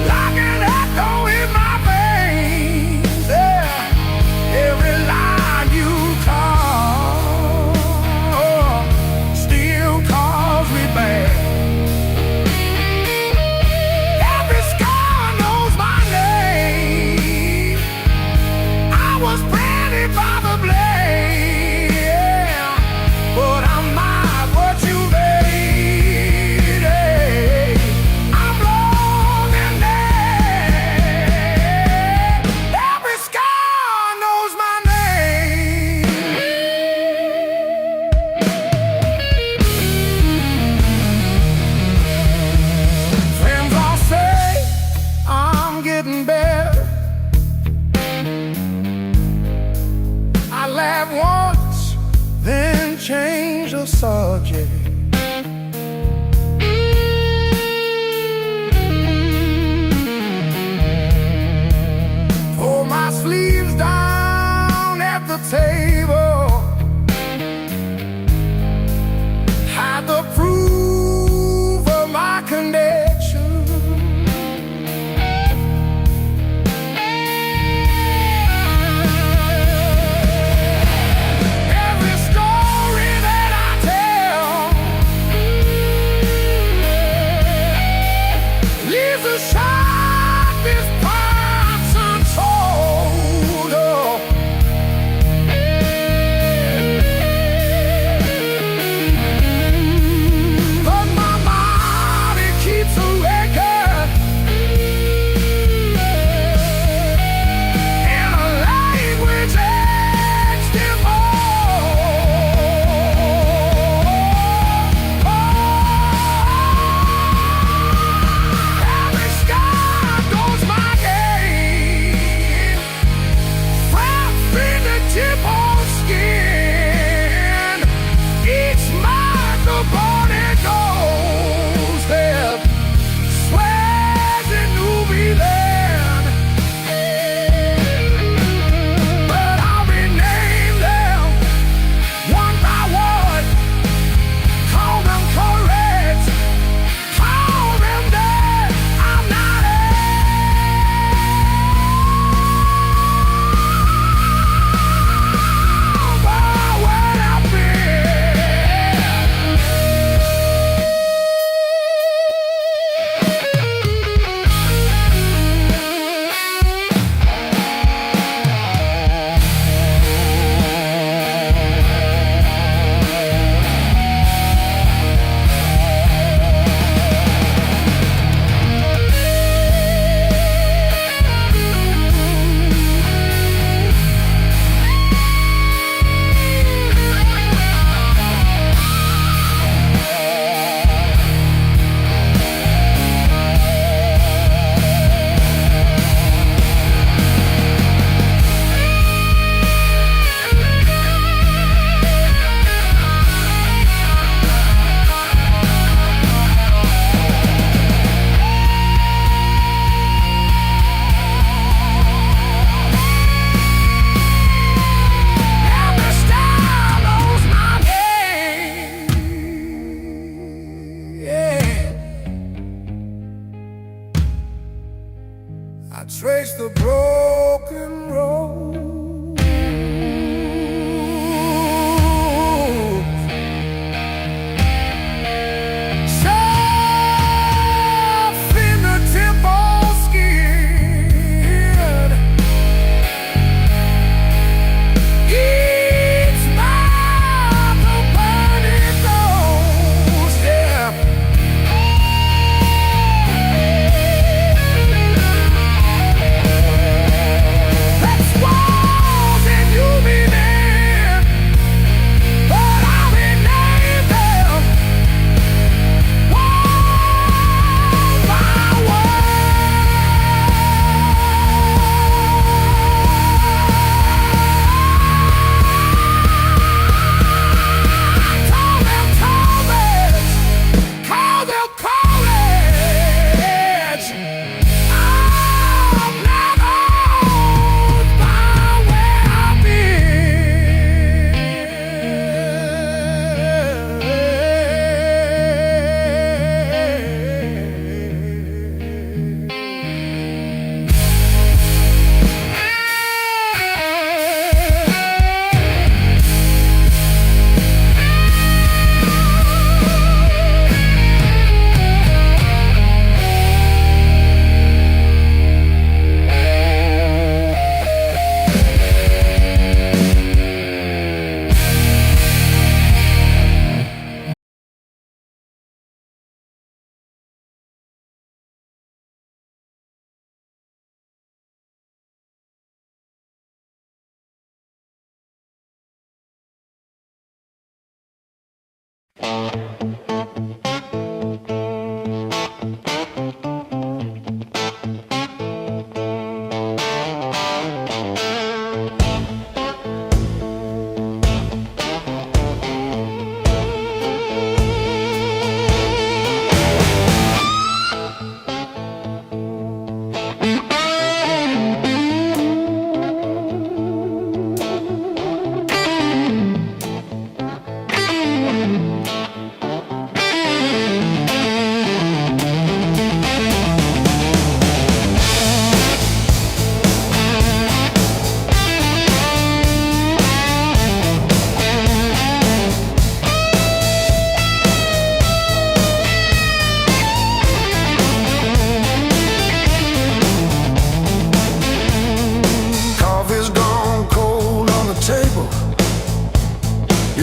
like an echo in my veins. Yeah, every line you call still calls me back. Every scar knows my name. I was branded by the blade, yeah, but I'm not what you made. Hey, I'm long and dead. Every scar knows my name. Friends all say I'm getting better. I laugh once, then change the subject. Pull my sleeves down at the table, hide the proof of my connection. Every story that I tell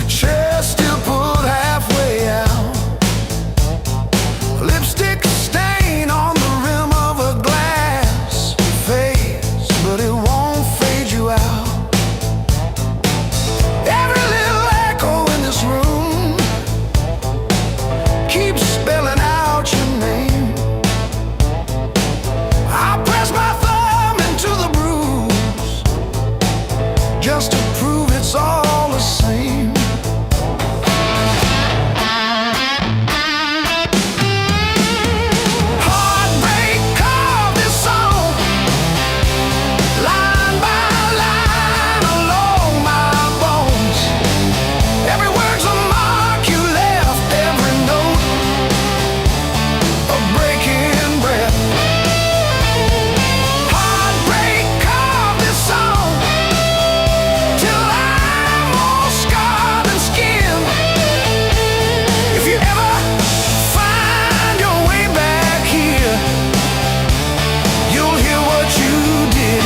chair still pulled halfway out. Lipstick stain on the rim of a glass fades, but it won't fade you out. Every little echo in this room keeps spelling out your name. I press my thumb into the bruise just to prove it's all the same. Heartbreak carved this song, line by line along my bones. Every word's a mark you left, every note a breaking breath. Heartbreak carved this song till I'm all scarred and skinned. If you ever find your way back here, you'll hear what you did.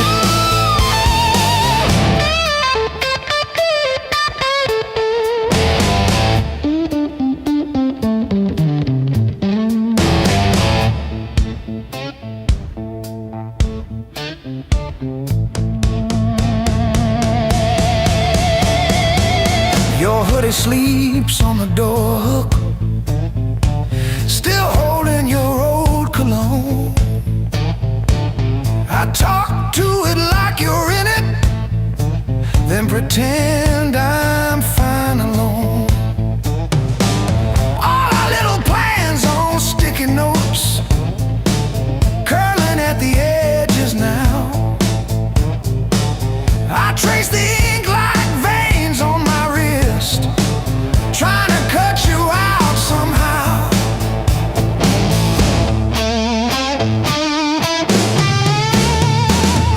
Your hoodie sleeps on the door hook, still holding your old cologne. I talk to it like you're in it, then pretend I'm fine alone. All our little plans on sticky notes, curling at the edges now. I trace the ink like veins on my wrist, trying to cut you out somehow.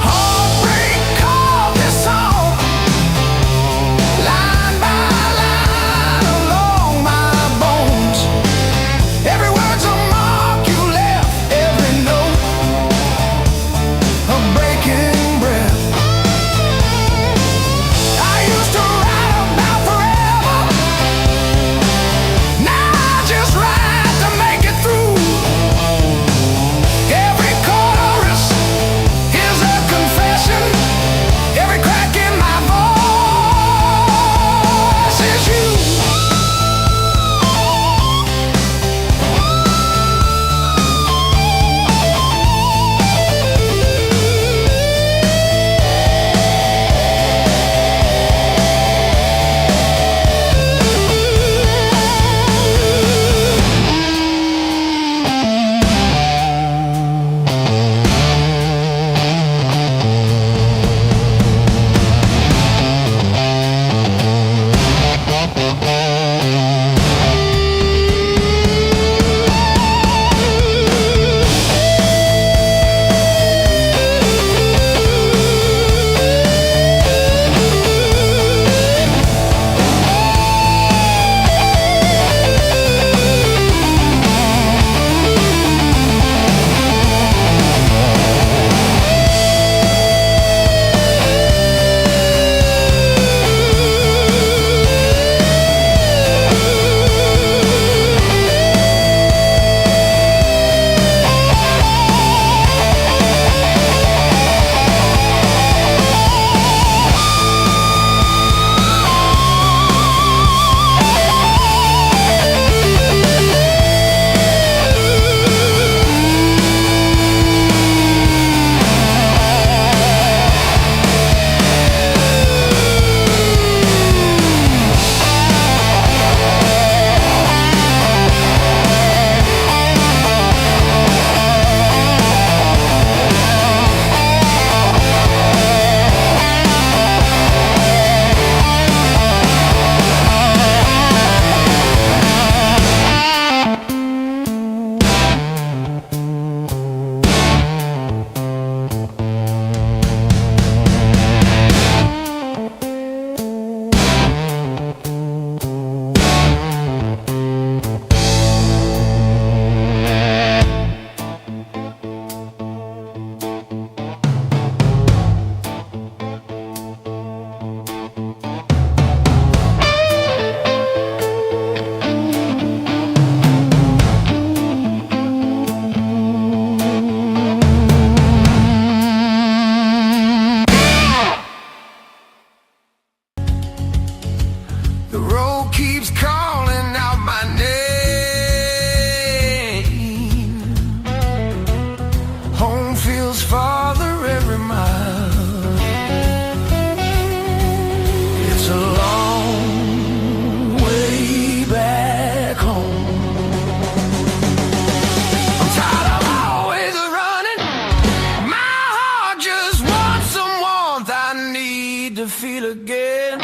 Heartbreak carved this song, line The road keeps calling out my name. Home feels farther every mile. It's a long way back home. I'm tired of always running. My heart just wants some warmth I need to feel again.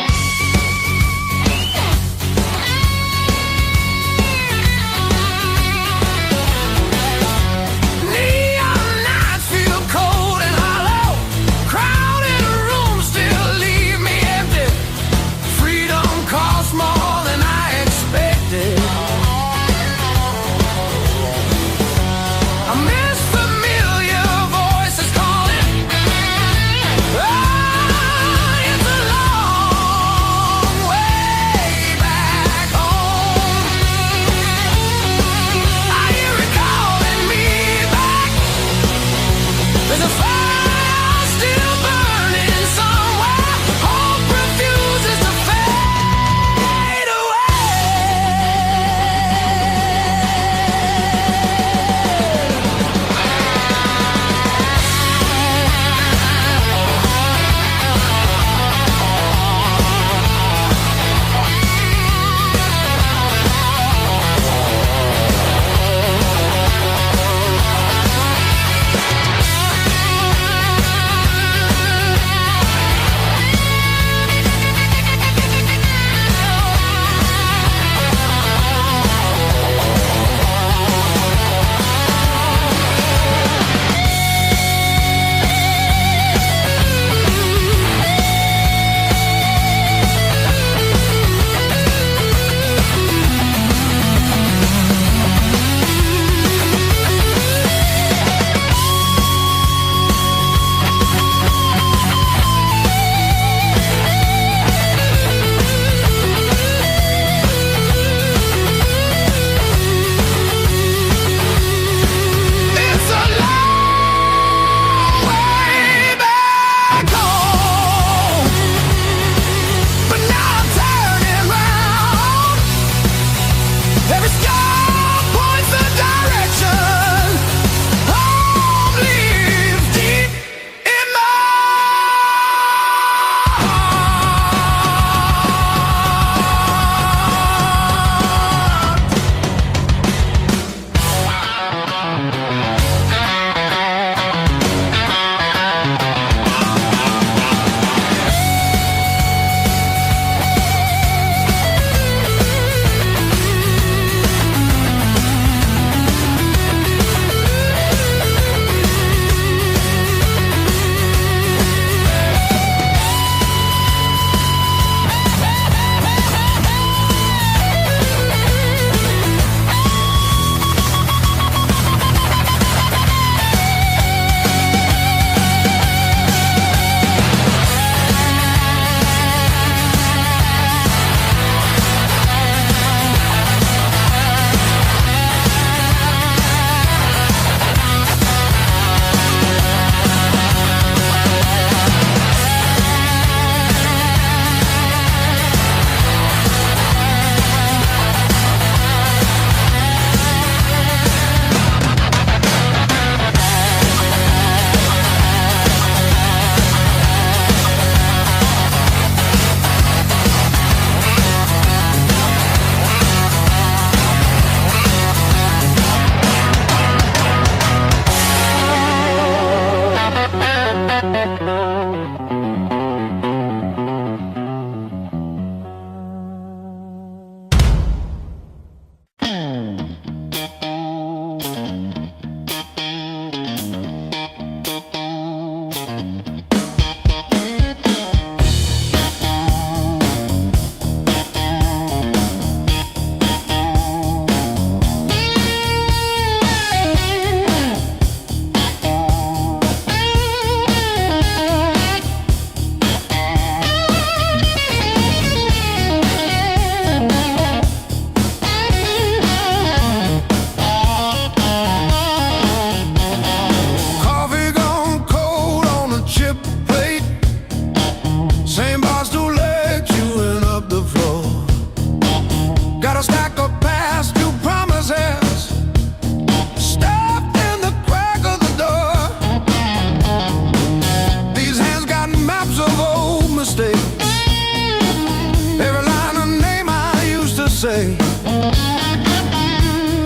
play.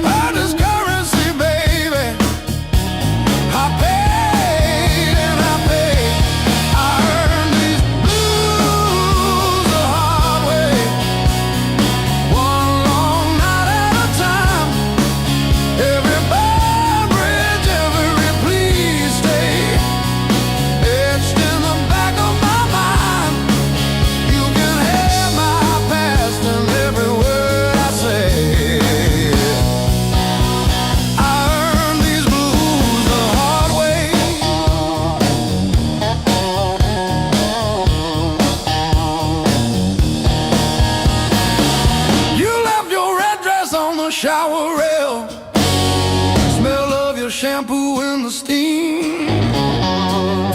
Earned this currency, baby. I paid and I paid. I earned these blues the hard way. One long night at a time. Every bad bridge, every please stay, etched in the back of my mind. You can hear my past in every word I say. I earned these blues the hard way. You left your red dress on the shower rail. Smell of your shampoo in the steam.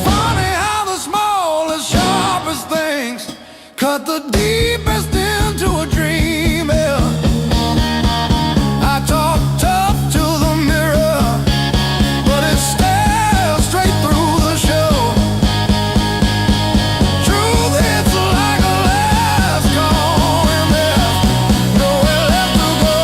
Funny how the smallest, sharpest things cut the deepest into a dream. Yeah. I talk tough to the mirror, but it stares straight through the show. Truth hits like a last call, and there's nowhere left to go.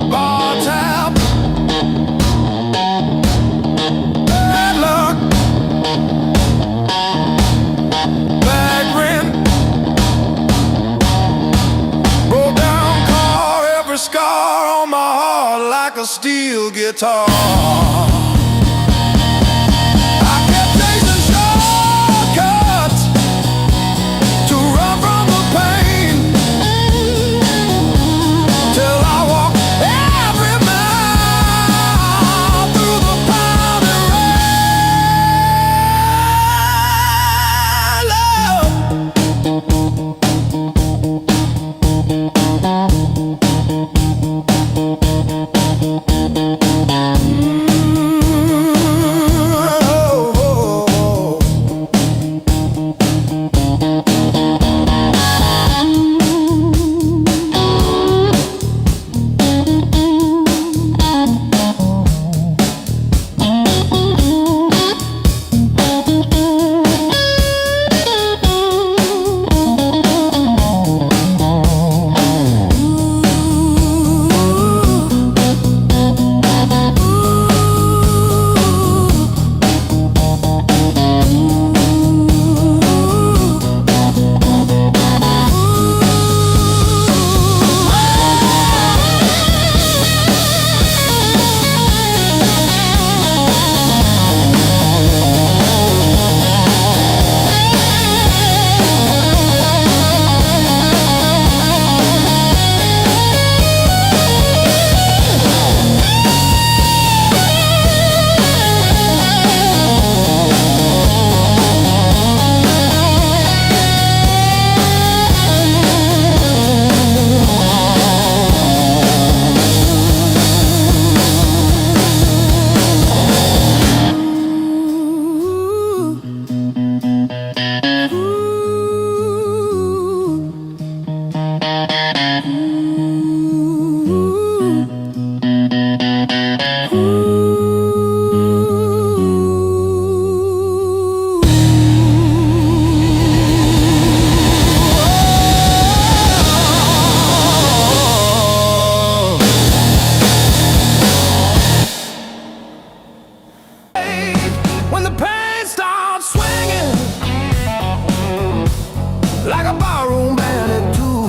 Bar tab, bad luck, bad rent, broke down car, every scar on my heart like a steel guitar. I kept chasing shortcuts to run from the pain, till I walked every mile through the pounding when the pain starts swinging like a barroom band at two.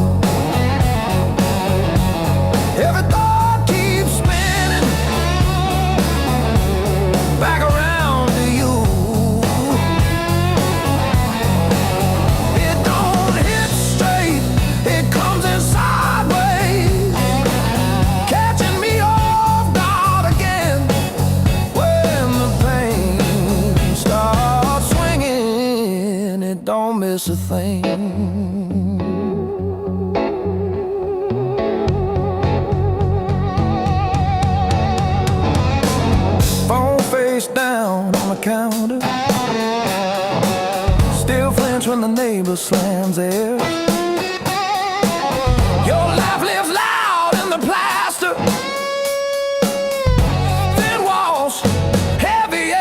Every thought keeps spinning back around to you. It don't hit straight, it comes in sideways, catching me off guard again. When the pain starts swinging, it don't miss a thing. Phone face down on the counter, still flinch when the neighbor slams theirs. Your laugh lives loud in the plaster, thin walls, heavy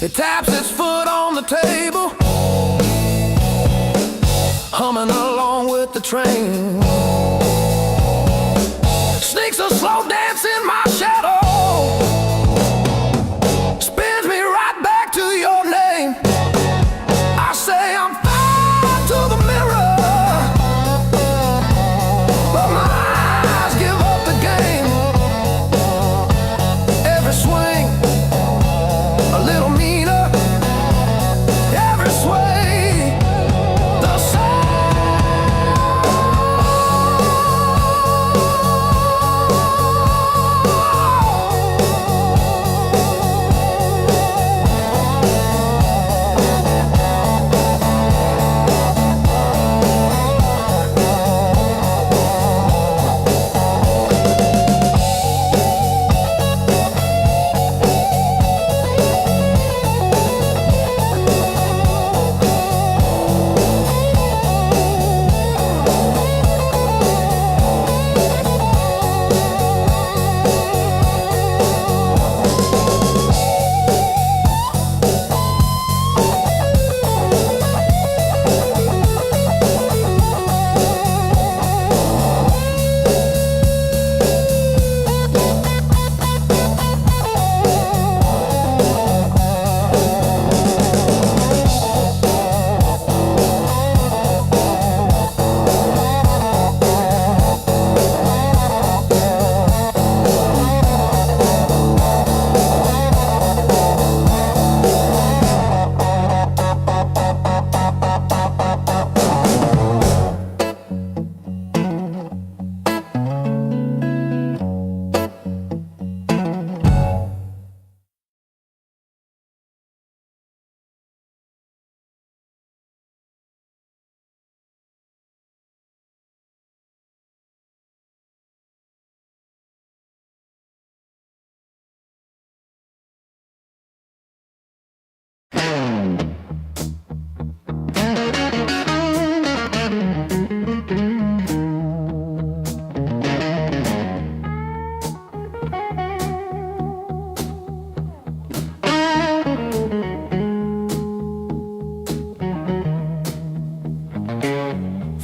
It taps its foot on the table, humming along with the train. Sneaks a slow dance in my shadow, spins me right back to your name. I say I'm fine to the mirror, but my eyes give up the game. Every swing a little meaner, every sway the same.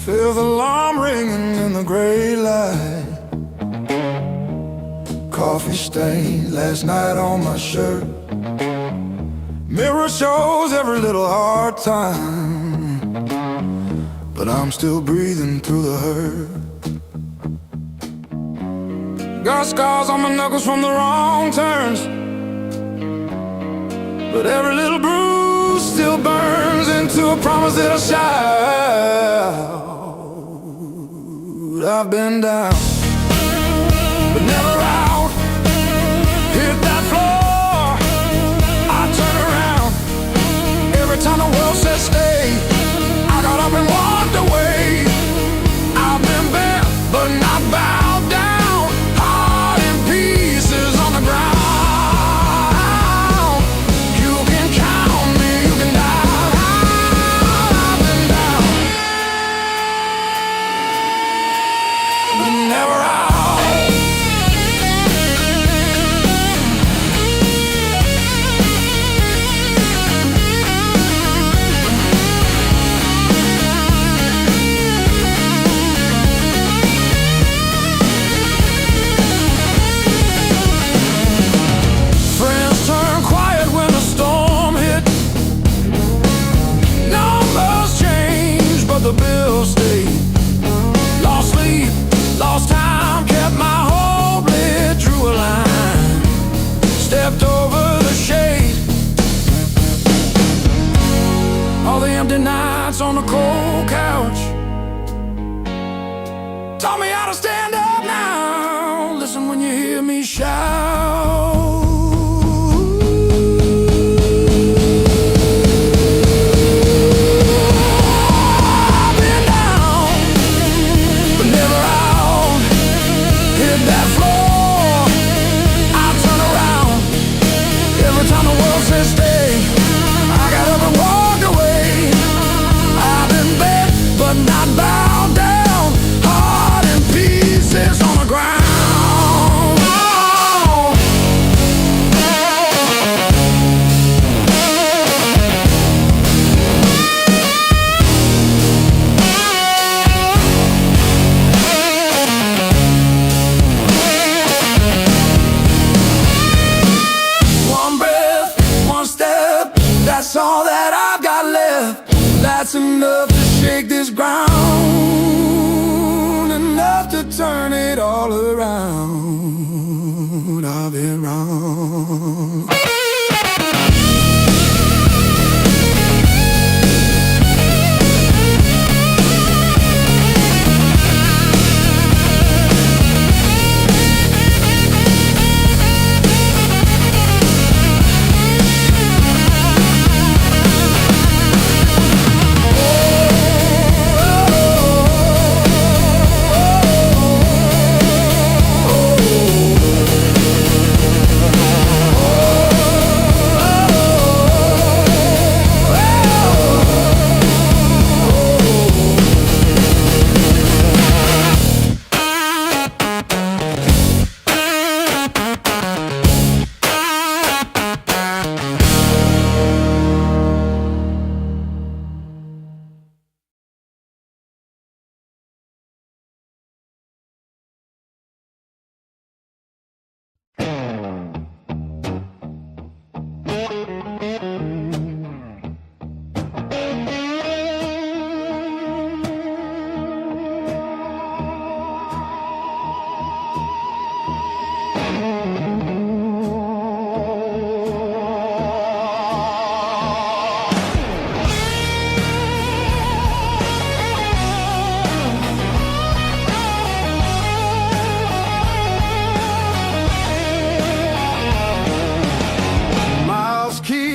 Feel the alarm ringing in the gray light. Coffee stain last night on my shirt. Mirror shows every little hard time, but I'm still breathing through the hurt. Got scars on my knuckles from the wrong turns, but every little bruise still burns into a promise that I'll shout. I've been down, but never out. Hit that floor, I turn around. Every time the world says stay, I got up and walked away. I've been bent, but not bowed down. Heart in pieces on the ground. You can count me, you can doubt. I've been down, but never just enough to shake this ground, enough to turn it all around. I've been wrong.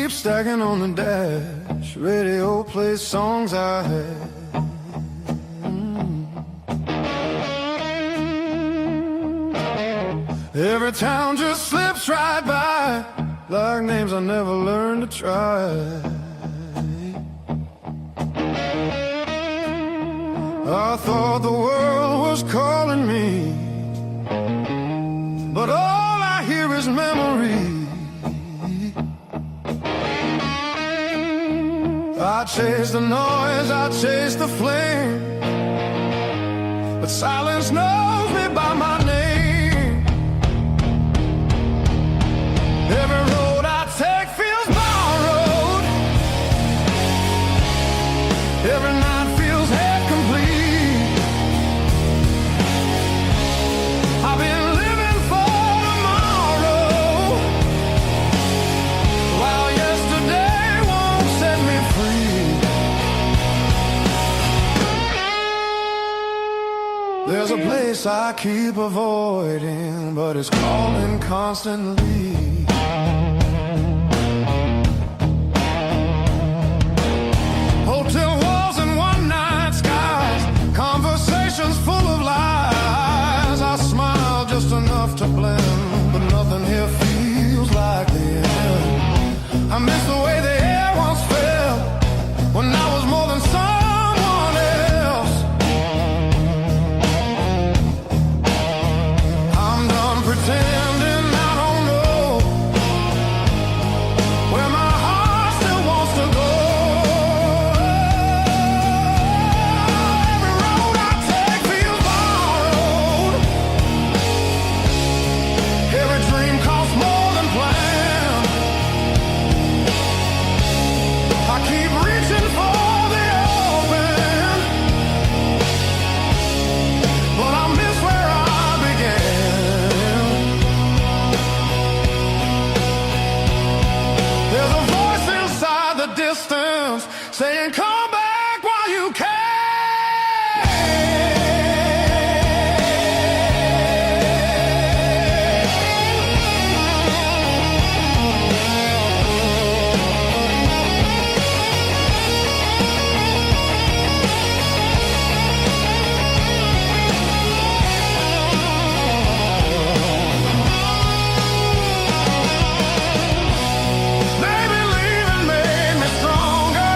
Stacking on the dash, radio plays songs I had. Every town just slips right by, like names I never learned to try. I thought the world was calling me, but all I hear is memory. I chase the noise, I chase the flame, but silence knows me by my name. Every road I take feels borrowed, every night feels half complete. I've been living for tomorrow, while yesterday won't set me free. There's a place I keep avoiding, but it's calling constantly. Hotel walls and one-night skies, conversations full of lies. I smile just enough to blend, but nothing here feels like the end. I miss the way the air once felt, when I was more than someone else. I'm done pretending I don't know where my heart still wants to go. Every road I take feels borrowed, every dream costs more than planned. I keep reaching for the open, but I miss where I began. There's a voice inside the distance saying, come back while you can. Maybe leaving made me stronger,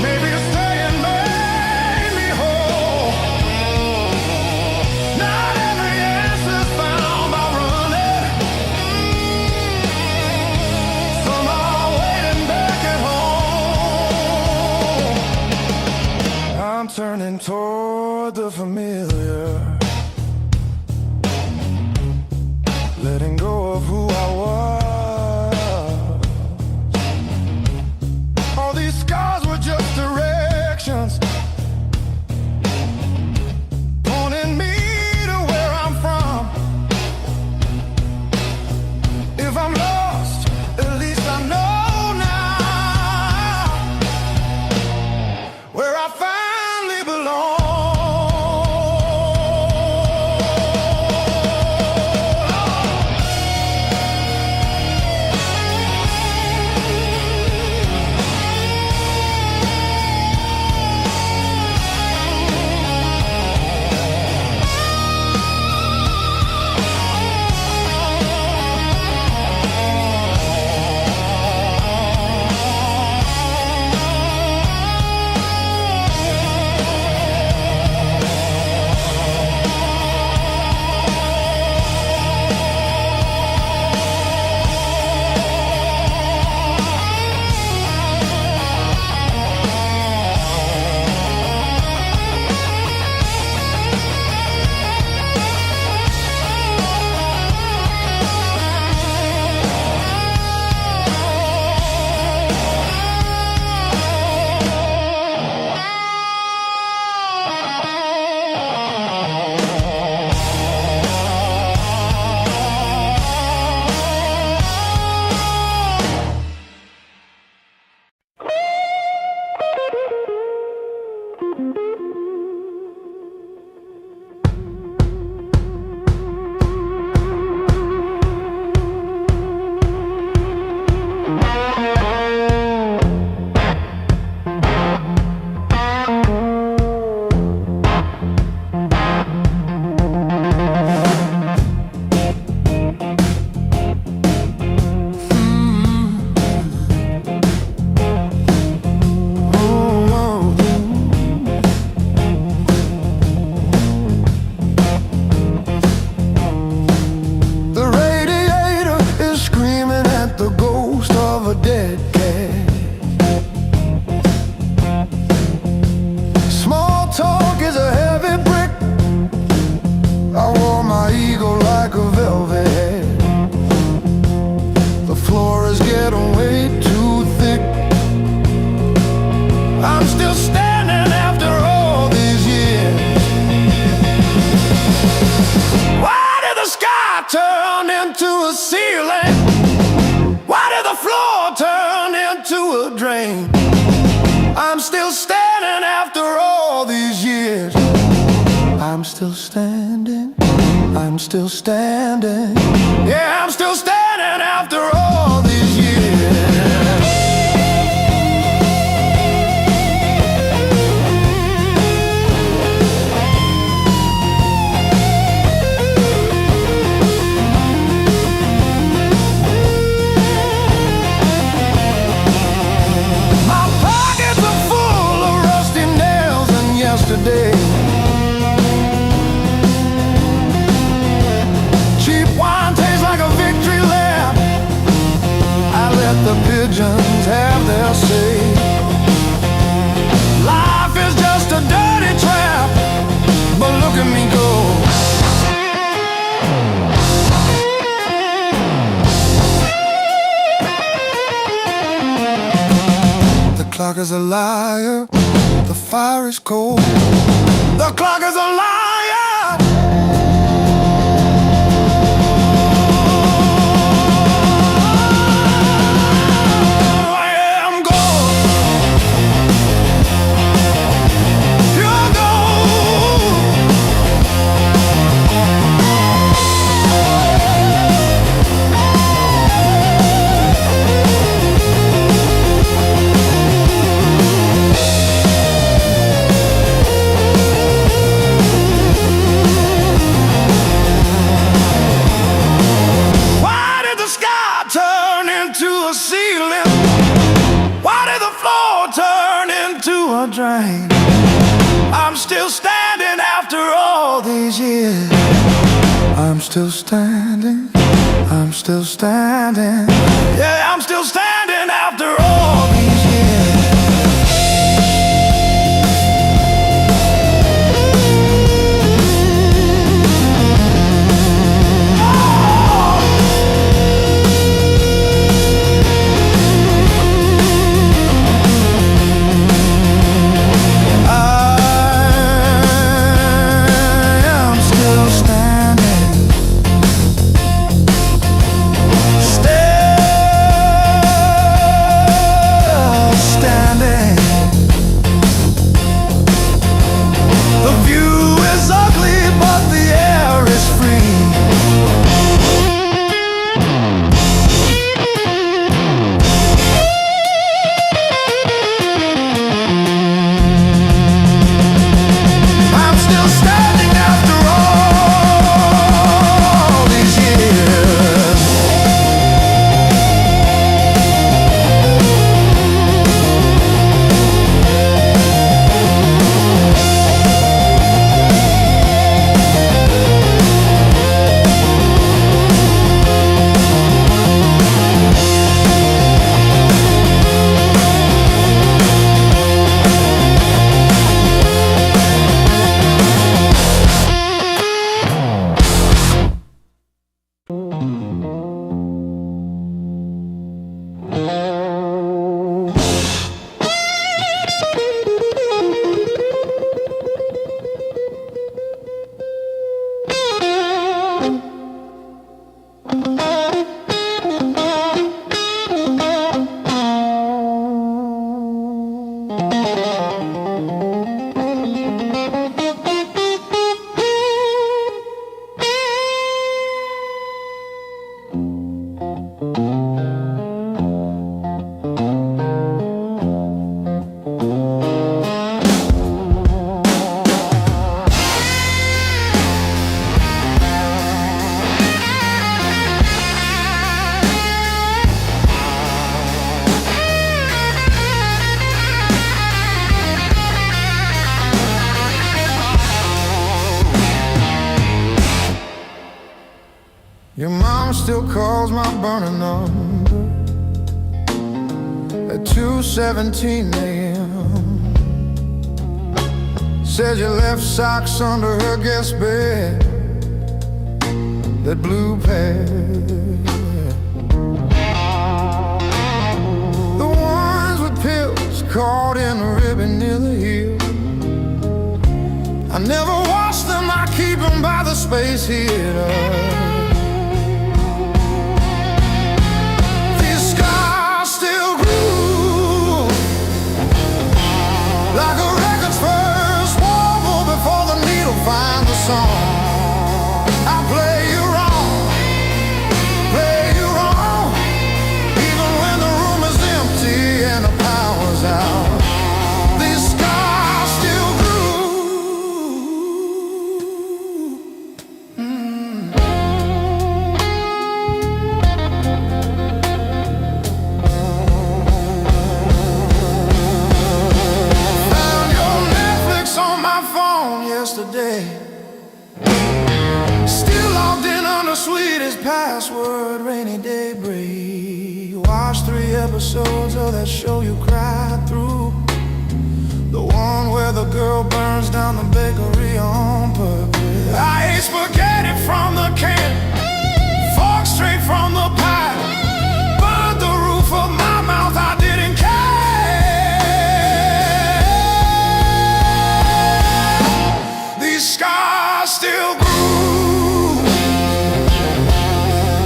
maybe staying made me whole. Not every answer's found by running, some are waiting back at home. I'm turning toward the familiar, letting go of who I was. still standing. Yeah, I'm still standing after all these years. My pockets are full of rusty nails and yesterday. The pigeons have their say. Life is just a dirty trap, but look at me go. The clock is a liar, the fire is cold. The clock is a liar. Drain. I'm still standing after all these years. I'm still standing. I'm still standing. Yeah, I'm still standing after all these years. Your mom still calls my burner number at 2:17 a.m. Said you left socks under her guest bed, that blue pair, the ones with pills caught in a ribbon near the heel. I never wash them, I keep them by the space heater. Like a record's first warble before the needle finds the song. I play Watched 3 episodes of that show you cried through. The one where the girl burns down the bakery on purpose. I ate spaghetti from the can, fork straight from the pie. Burned the roof of my mouth, I didn't care. These scars still grew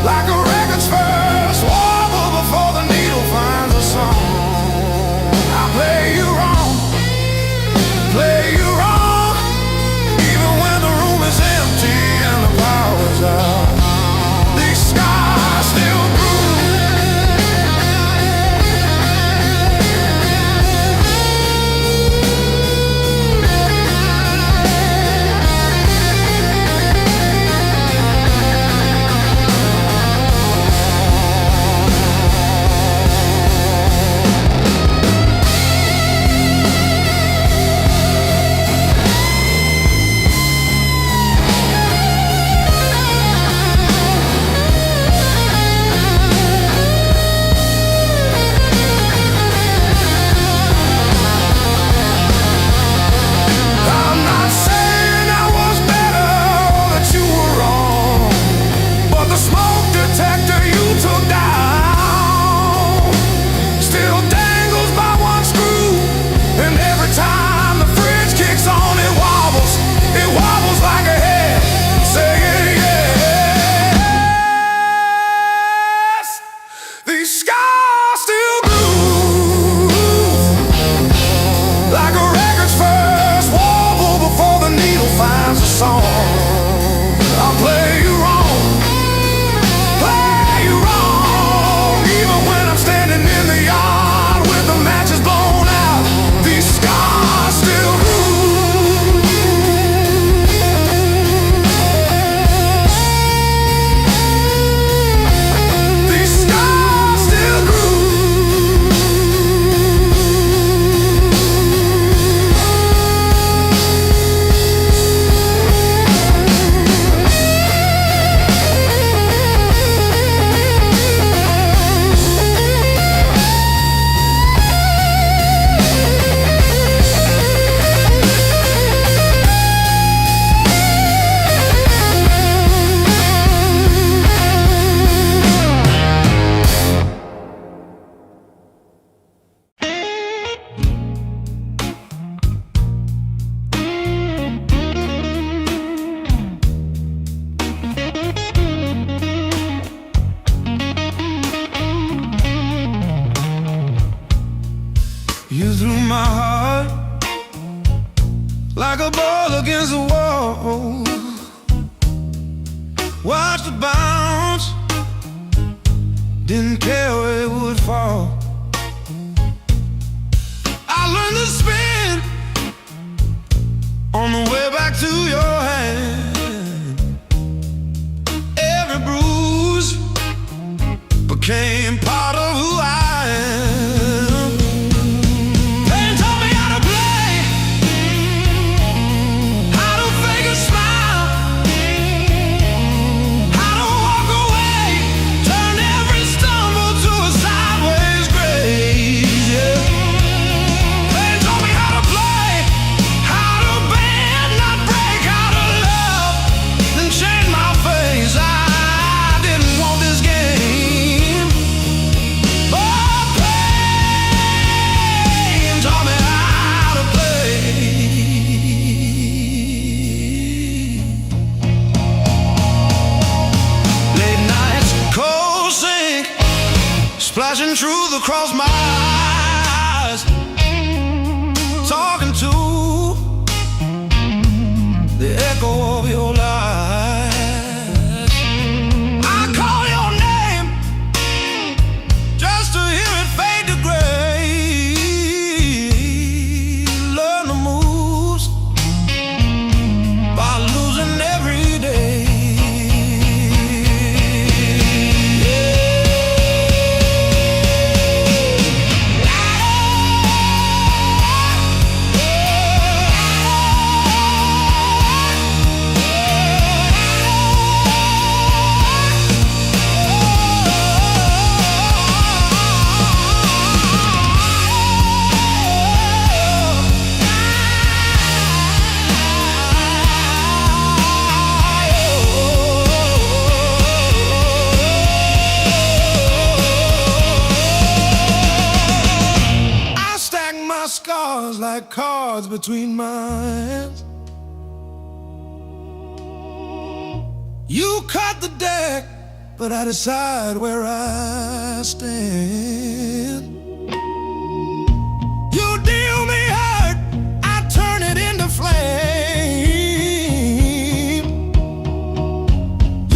like a record's first wobble before the needle finds a song. I play you wrong, play you wrong, even when the room is empty and the power's out. These scars still grew. You threw my heart like a ball against the wall. Watched it bounce, didn't care where it would fall. I learned to spin on the way back to your hand. Every bruise became part of who I am. Splashing truth across my eyes, talking to the echo of your lies. I call your name just to hear it fade to gray. Learn the moves by losing every day. like cards between my hands. You cut the deck, but I decide where I stand. You deal me hurt, I turn it into flame.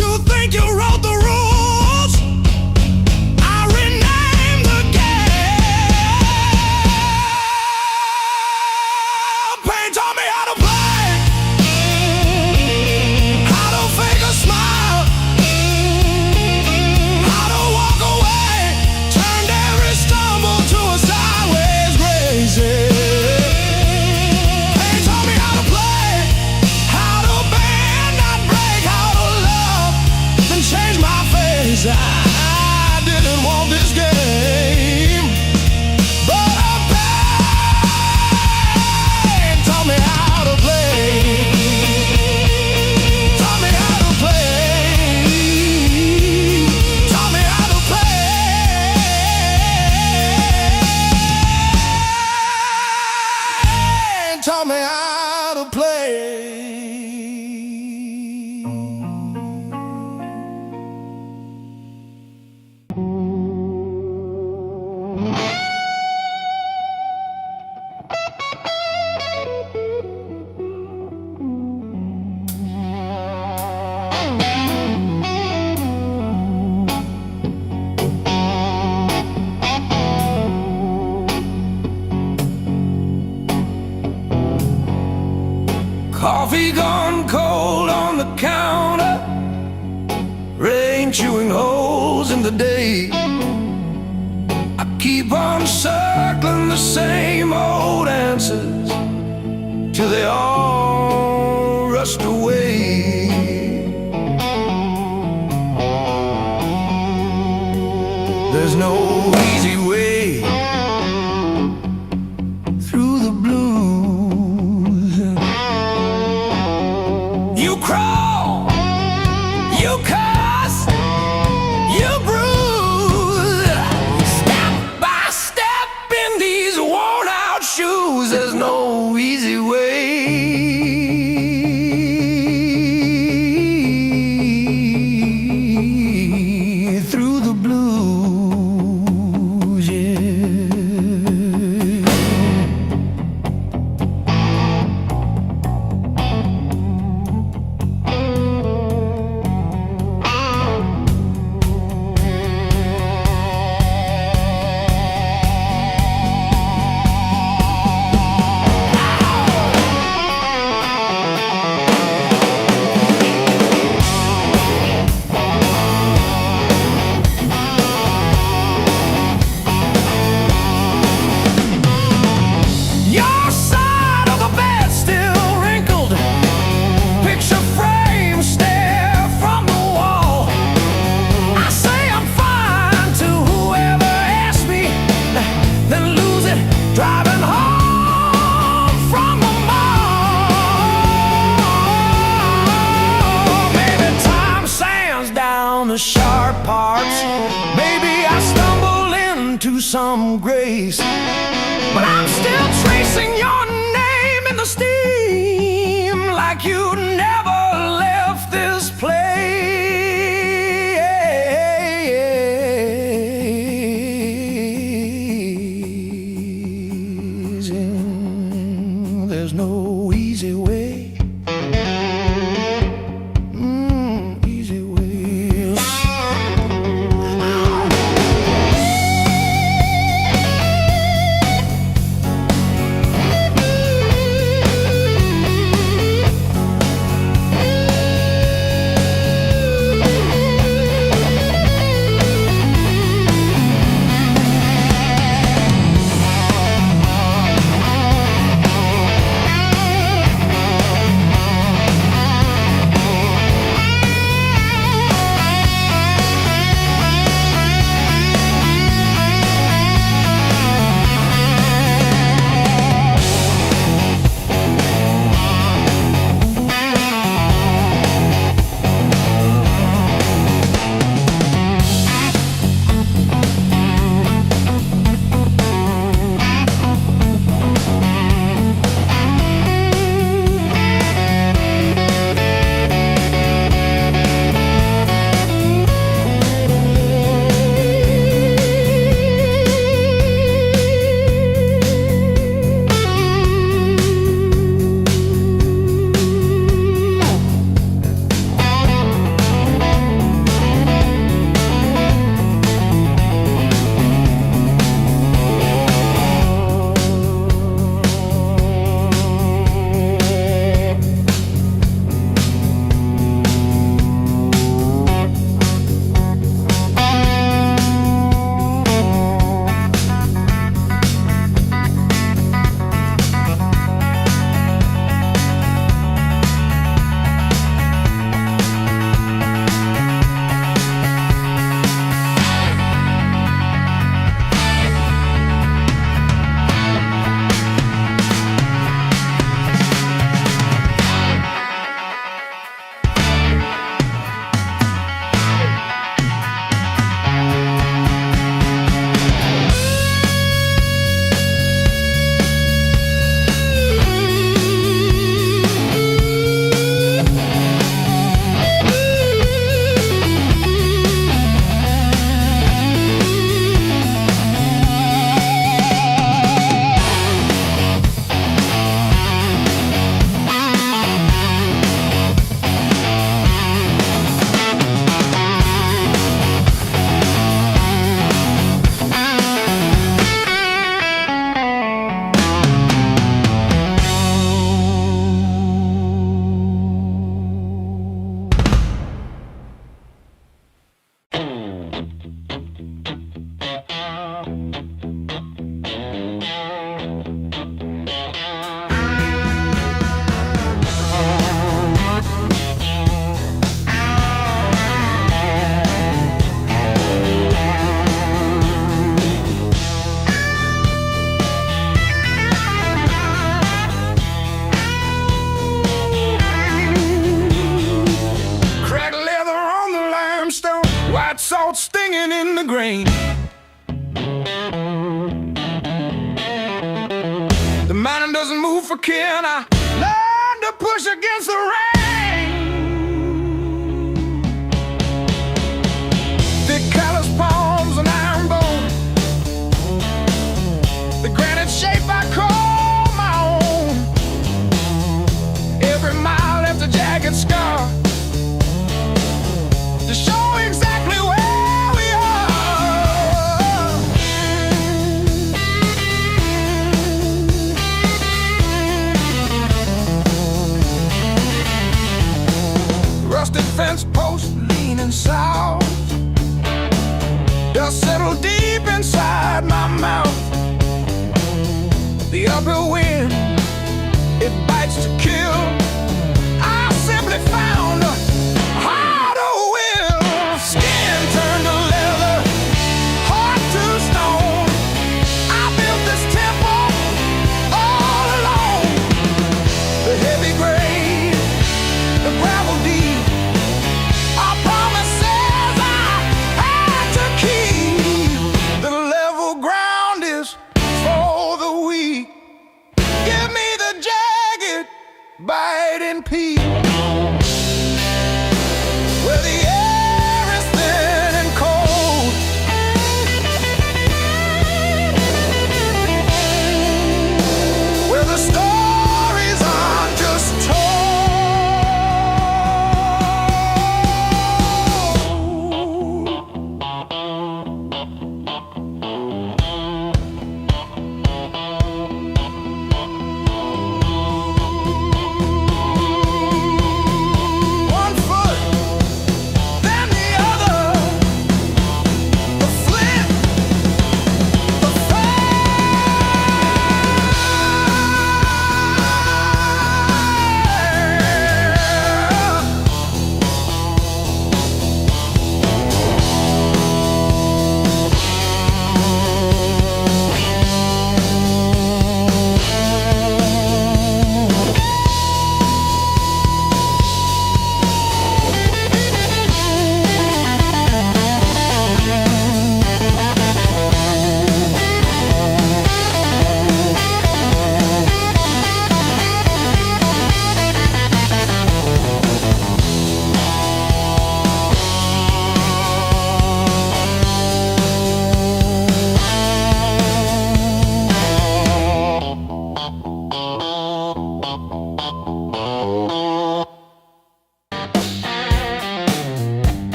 You think you wrote the rules, I rename the game. Pain taught me how to play, how to fake a smile, how to walk away, turned every stumble to a sideways grace. Pain taught me how to play, how to bend, not break, how to love, then change my face. I didn't want this game, but pain taught me how to play. Taught me how to play. Taught me how to play. Taught me how to play. Coffee gone cold on the counter, rain chewing holes in the day. I keep on circling the same old answers till they all rust away. There's no easy way through the blues. You crawl, you cuss, you bruise, step by step in these worn out shoes. There's no easy way through the blues, yeah. Your side of the bed still wrinkled, picture frame stare from the wall. I say I'm fine to whoever asks me, then lose it driving home from the mall. Maybe time sands down the sharp parts, maybe I stumble into some grace, but I'm still tracing your name in the steam like you never left this place. There's no easy way. Easy way. grain. The mountain doesn't move for kin. I learned to push against the rain. Thick callous palms and iron bone, the granite shape I call my own. Every mile left a jagged scar to show exactly where we are. Rusted fence post leaning south, dust settled deep inside my mouth. The uphill wind, it bites to kill. I simply found a harder will. Skin turned to leather, heart to stone. I built this temple all alone. The heavy grade, the gravel deep, our promises I had to keep. The level ground is for the weak. Give me the jagged, biting peak, where the air is thin and cold, where the stories aren't just told. One foot, then the other, the flip, the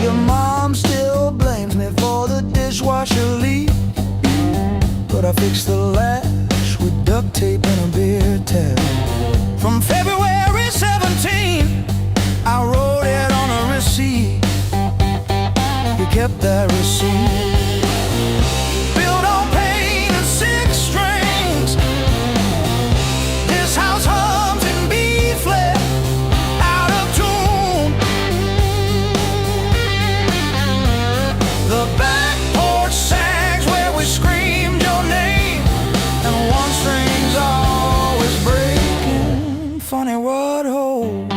Your mom still blames me for the dishwasher leak, but I fixed the latch with duct tape and a beer tap. From February 17, I wrote it on a receipt. You kept that receipt. Built on pain and six strings. This house hums in B flat, out of tune. The back porch sags where we screamed your name, and one string's always breaking. Funny what holds.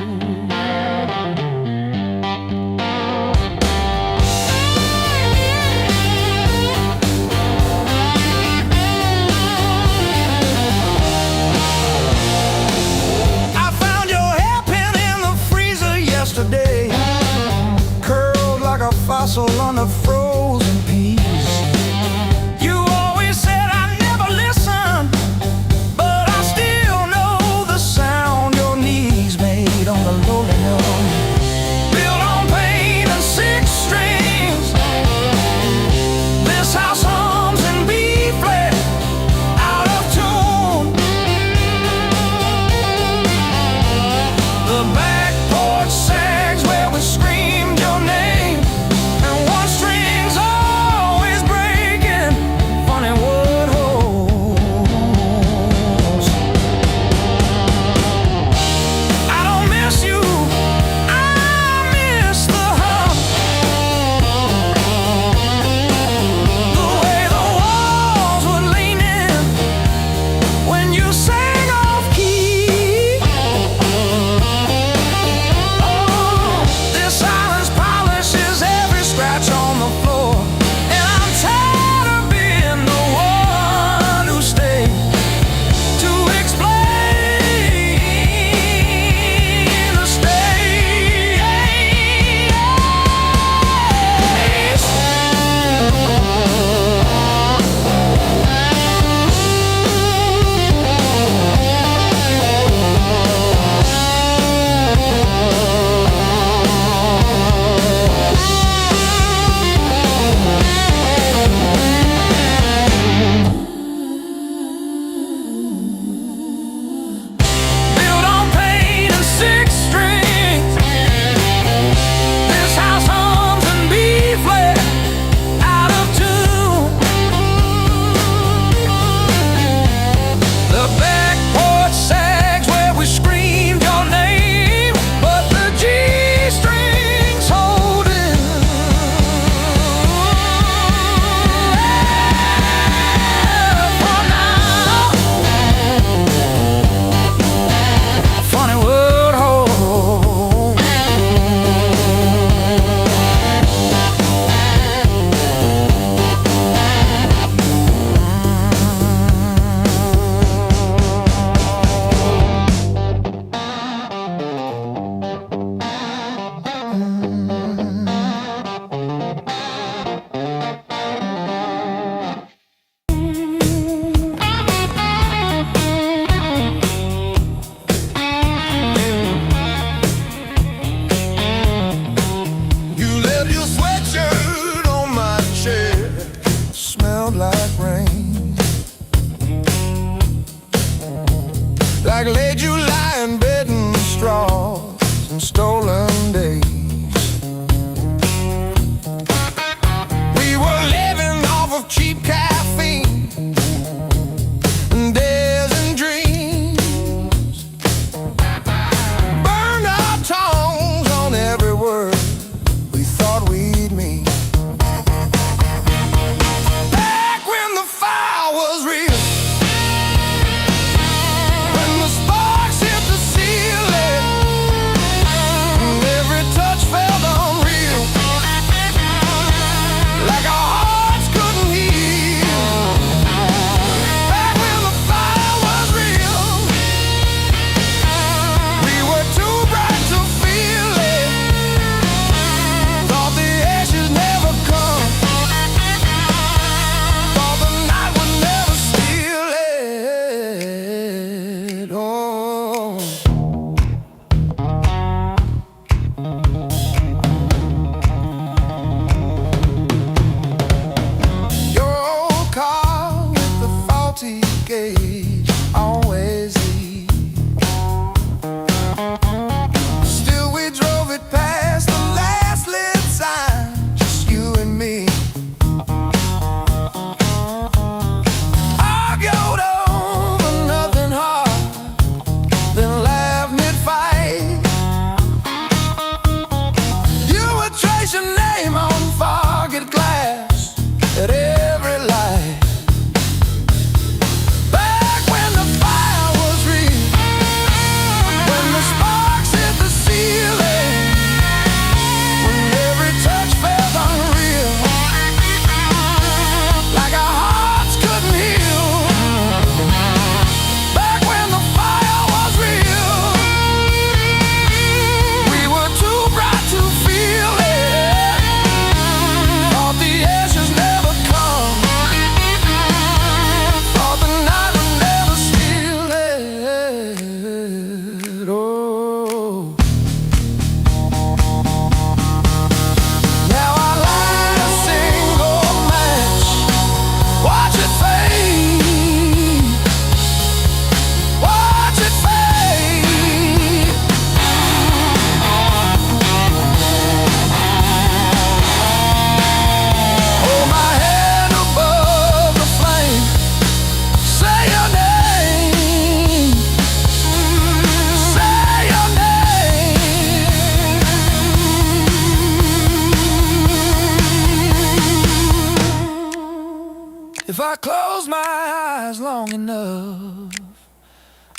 If I close my eyes long enough,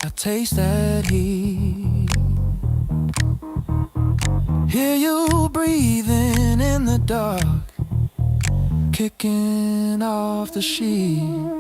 I taste that heat. Hear you breathing in the dark, kicking off the sheet.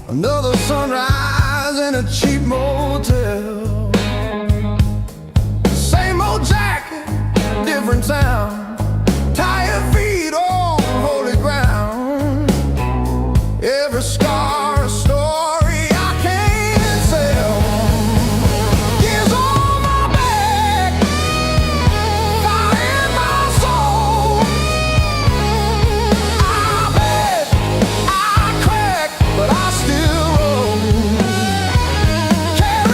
Another sunrise in a cheap motel. Same old jacket, different town. Tired feet on holy ground. Every scar a story I can't sell. Years on my back, fire in my soul. I bet I crack, but I still roll. Carry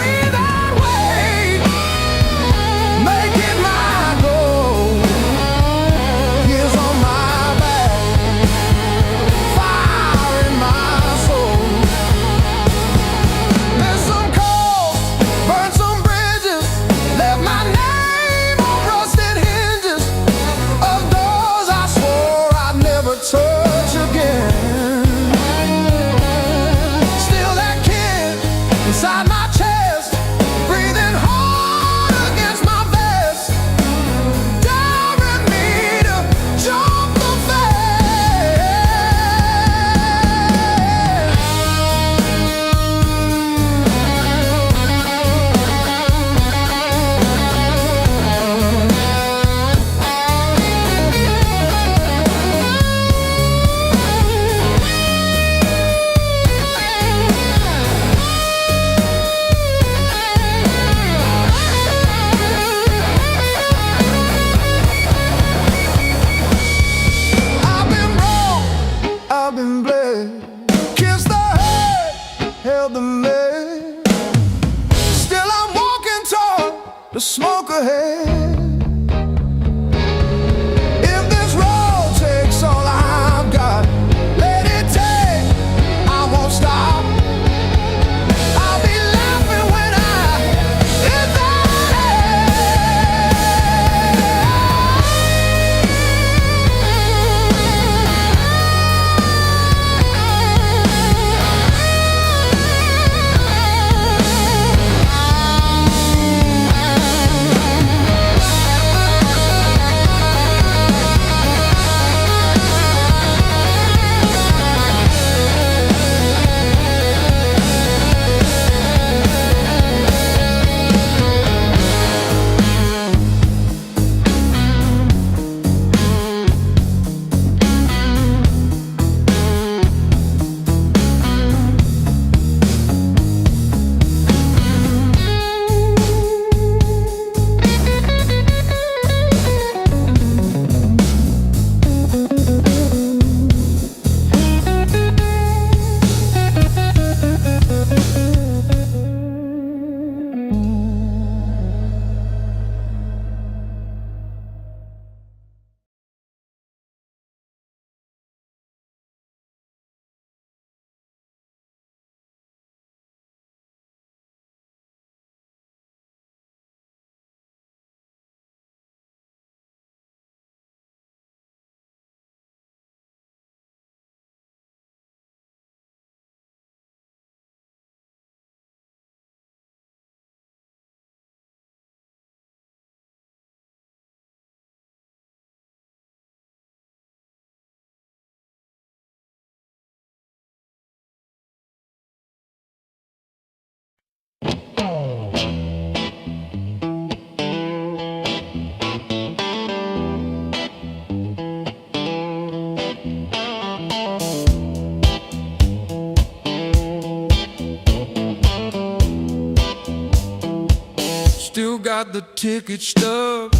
got the ticket stub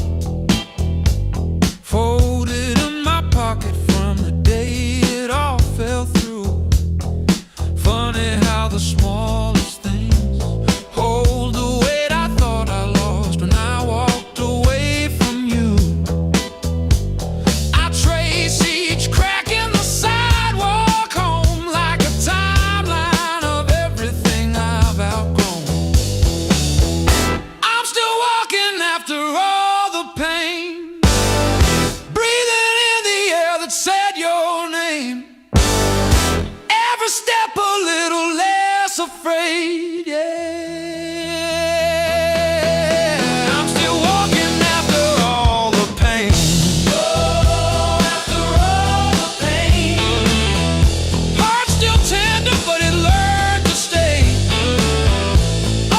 folded in my pocket from the day it all fell through. Funny how the smallest things hold the weight I thought I lost when I walked away from you. I trace each crack in the sidewalk home like a timeline of everything I've outgrown. I'm still walking after all the pain, breathing in the air that said your name. Every step a little less afraid, yeah. I'm still walking after all the pain. Oh, after all the pain. Heart still tender, but it learned to stay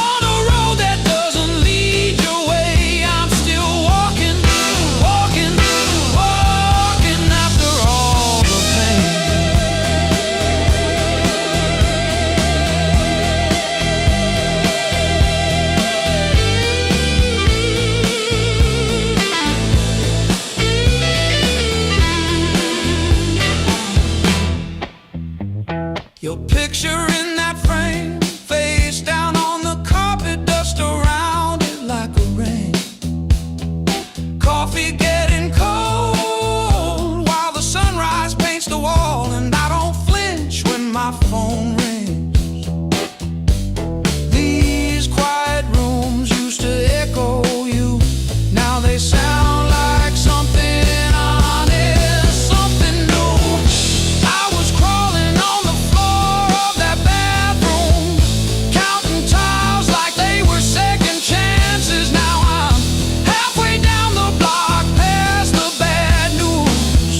on a road that doesn't lead your way. I'm still walking, walking, walking after all the pain. Your picture in that frame, face down on the carpet, dust around it like a rain. Coffee getting cold while the sunrise paints the wall, and I don't flinch when my phone rings. These quiet rooms used to echo you, now they sound like something honest, something new. I was crawling on the floor of that bathroom, counting tiles like they were second chances. Now I'm halfway down the block, past the bad news,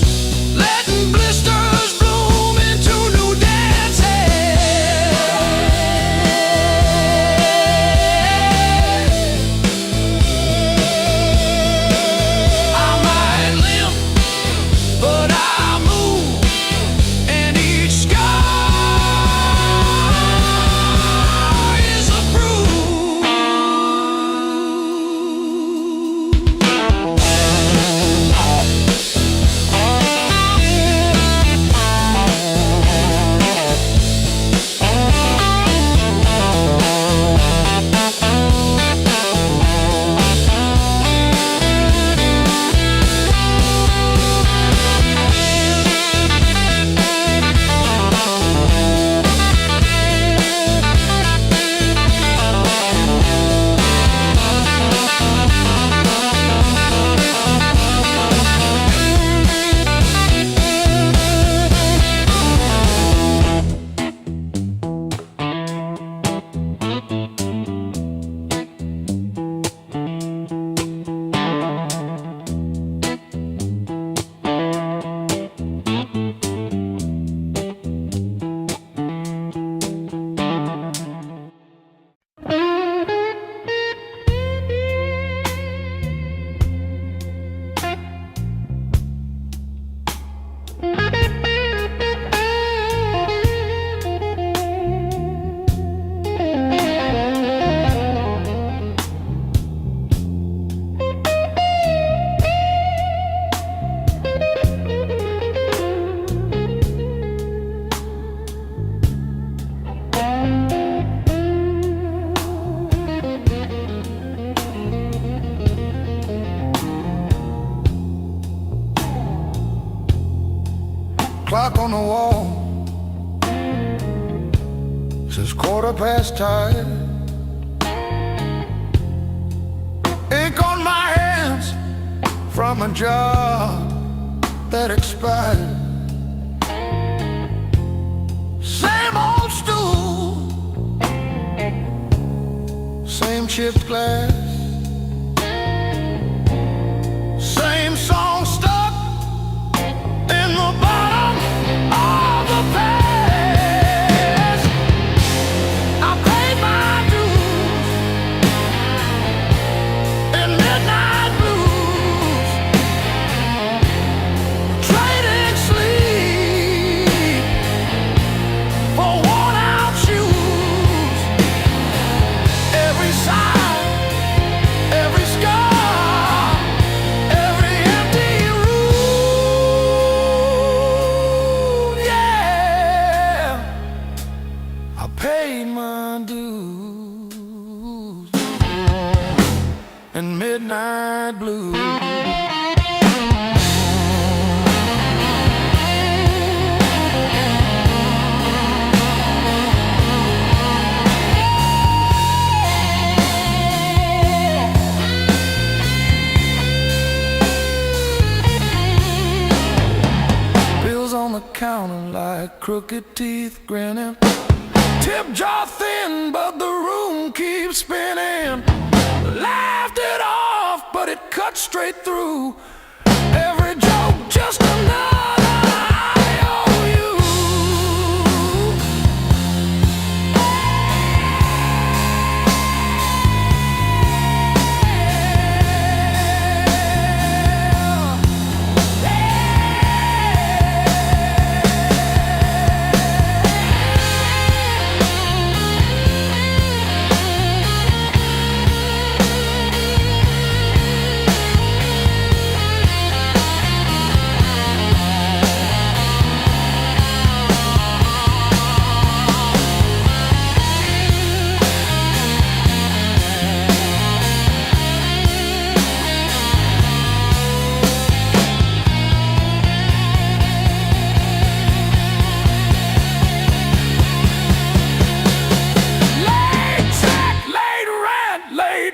letting blisters bloom into new dances. I might limp, but I move, and each scar is a bruise. Clock on the wall says 10:15. Ink on my hands from a job that expired. Same old stool, same chipped glass, same song stuck in the bottom of the past. I paid my dues in midnight blues, trading sleep for worn-out shoes. Every sigh, every counting like crooked teeth grinning. Tip jaw thin, but the room keeps spinning. Laughed it off, but it cut straight through. Every joke just another IOU.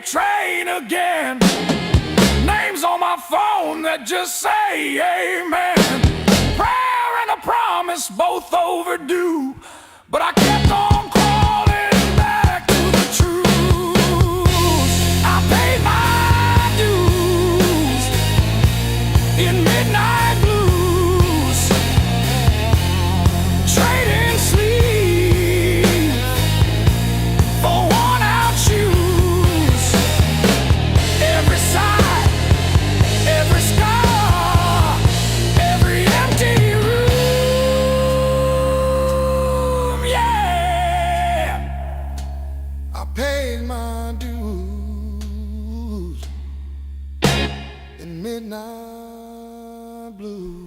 Train again. Names on my phone that just say amen. Prayer and a promise, both overdue, but I kept on crawling back to the truth. I paid my dues in midnight blues, trading sleep for worn-out shoes. Every sigh, every scar, every empty room, yeah. I paid my dues in midnight blue.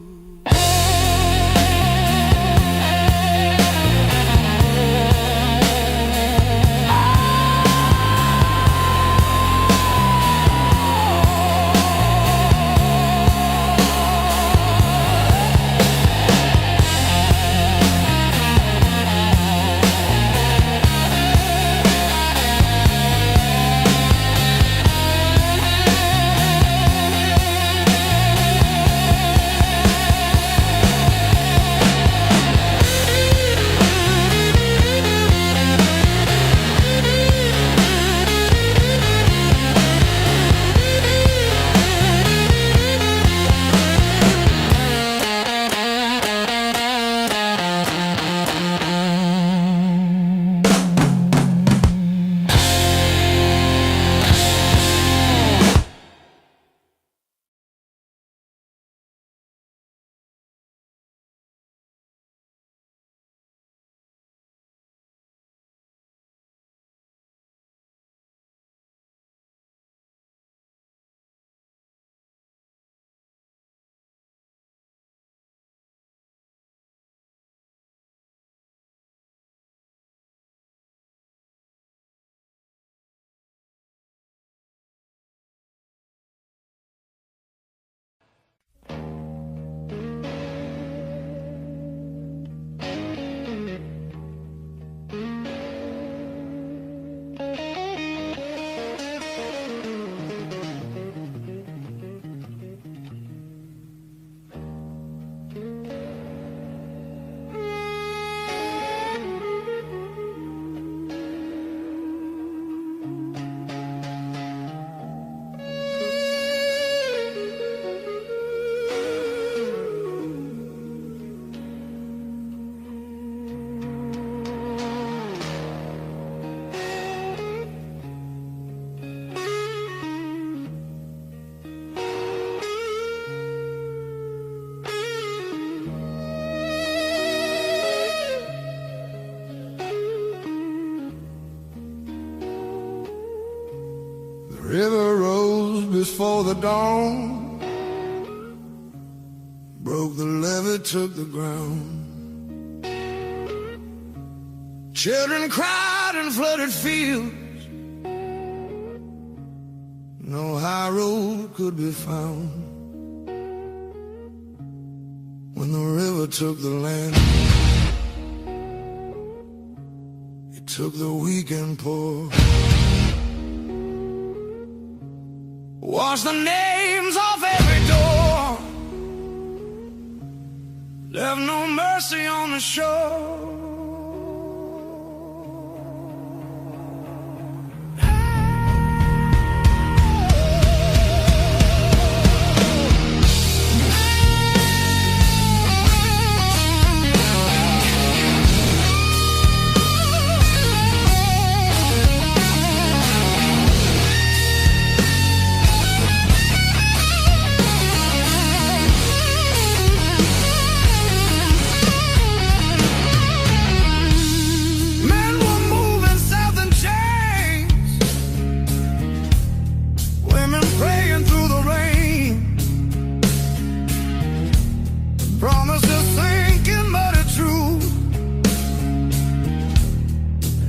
River rose before the dawn, broke the levee, took the ground. Children cried in flooded fields, no high road could be found. When the river took the land, it took the weak and poor. Wash the names off every door, left no mercy. mercy on the shore. Promises sinking, but it's true.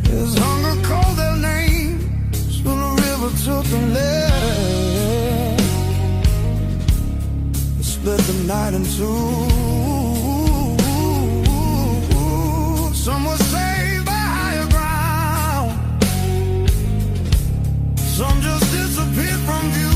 His hunger called their names, so the river took the land. It split the night in two. Some were saved by higher ground. Some just disappeared from view.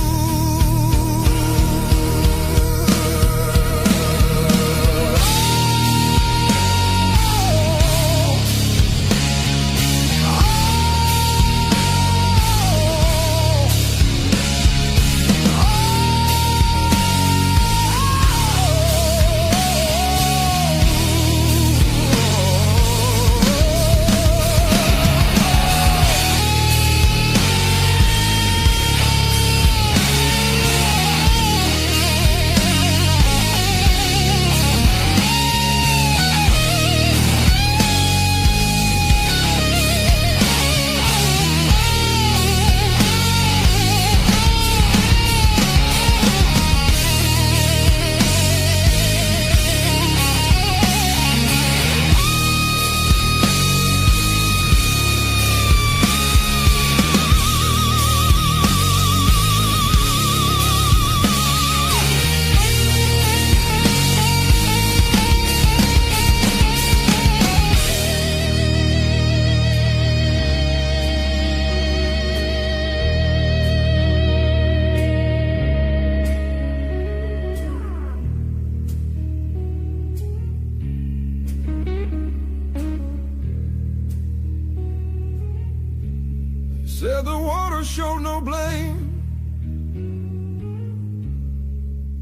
Said the water showed no blame,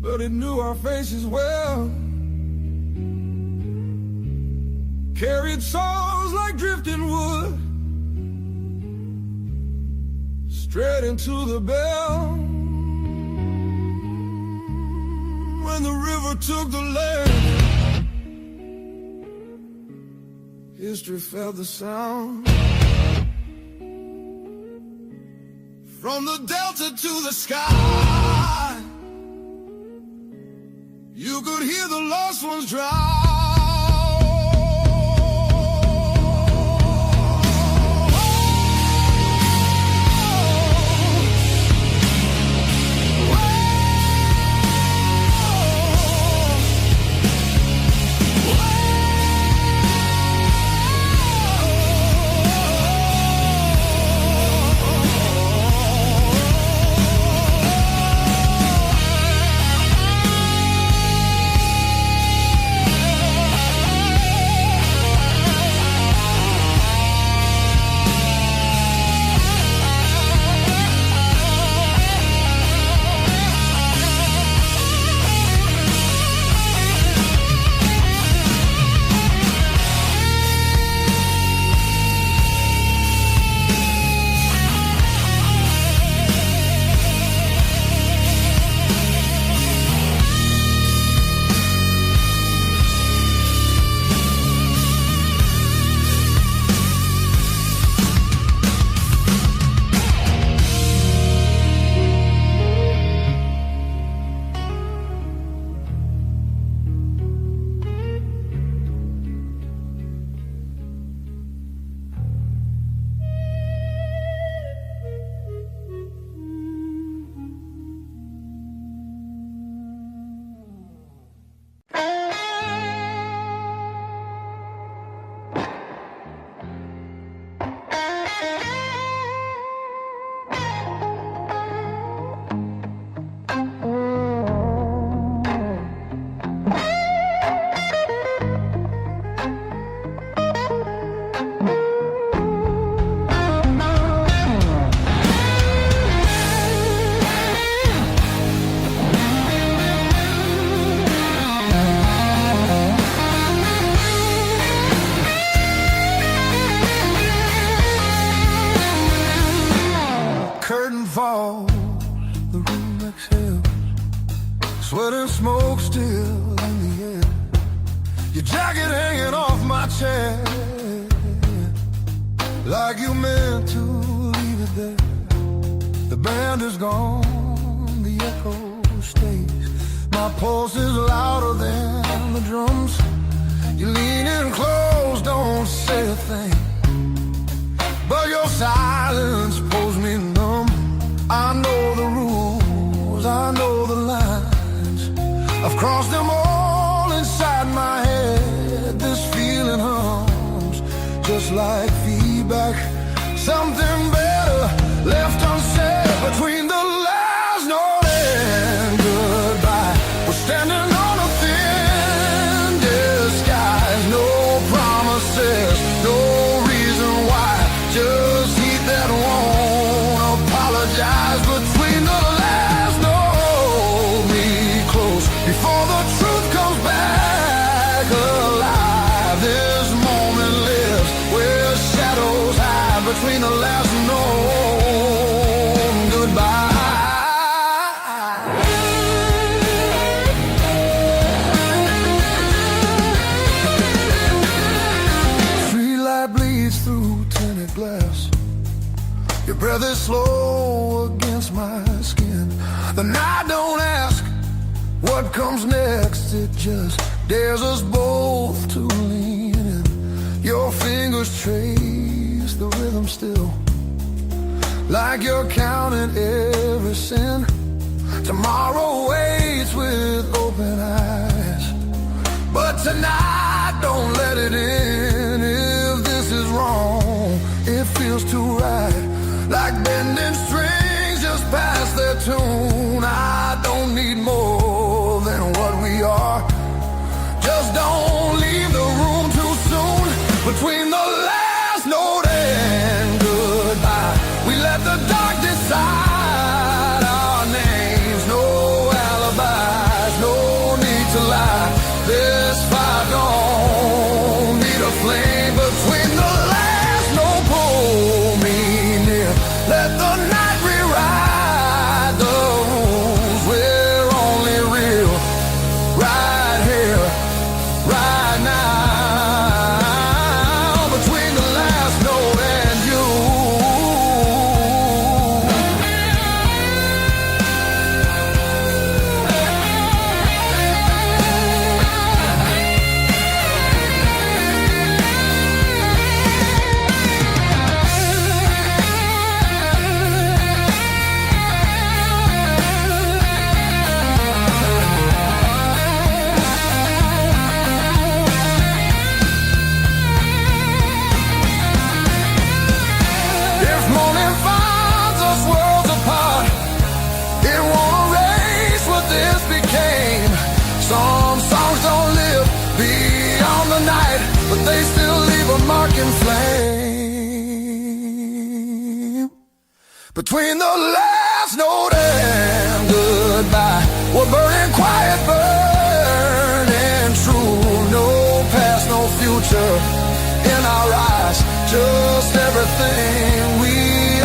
but it knew our faces well. Carried souls like drifting wood, straight into the bell. When the river took the land, history felt the sound. From the delta to the sky, you could hear the lost ones drown. Sweat and smoke still in the air. Your jacket hanging off my chair, like you meant to leave it there. The band is gone, the echo stays. My pulse is louder than the drums. You lean in close, don't say a thing, but your silence pulls me numb. I know the rules, I know the lines. I've crossed them all inside my head. This feeling hums just like feedback. Something better left unsaid between the last note and goodbye. We're standing on a thin disguise. No promises, no reason why. Just heat that won't apologize. Between the last note, hold me close before the truth comes back alive. This moment lives where shadows hide. Between the last note and goodbye. Street light bleeds through tinted glass. Your breath is slow against my skin. The night don't ask what comes next. It just dares us both to lean in. Your fingers trace the rhythm still, like you're counting every sin. Tomorrow waits with open eyes, but tonight don't let it in. If this is wrong, it feels too right, like bending strings just past their tune. I don't need more than what we are. Just don't leave the room too soon. Between the last note and goodbye, we let the dark decide our names. No alibis, no need to lie. This fire don't need a flame. Between the last note, pull me near. Let the night rewrite the rules. We're only real right here, right now. Between the last note and you. If morning finds us worlds apart, it won't erase what this became. Some songs don't live beyond the night, but they still leave a mark in flame. Between the last note and goodbye, we're burning quiet, burning true. No past, no future in our eyes, just everything we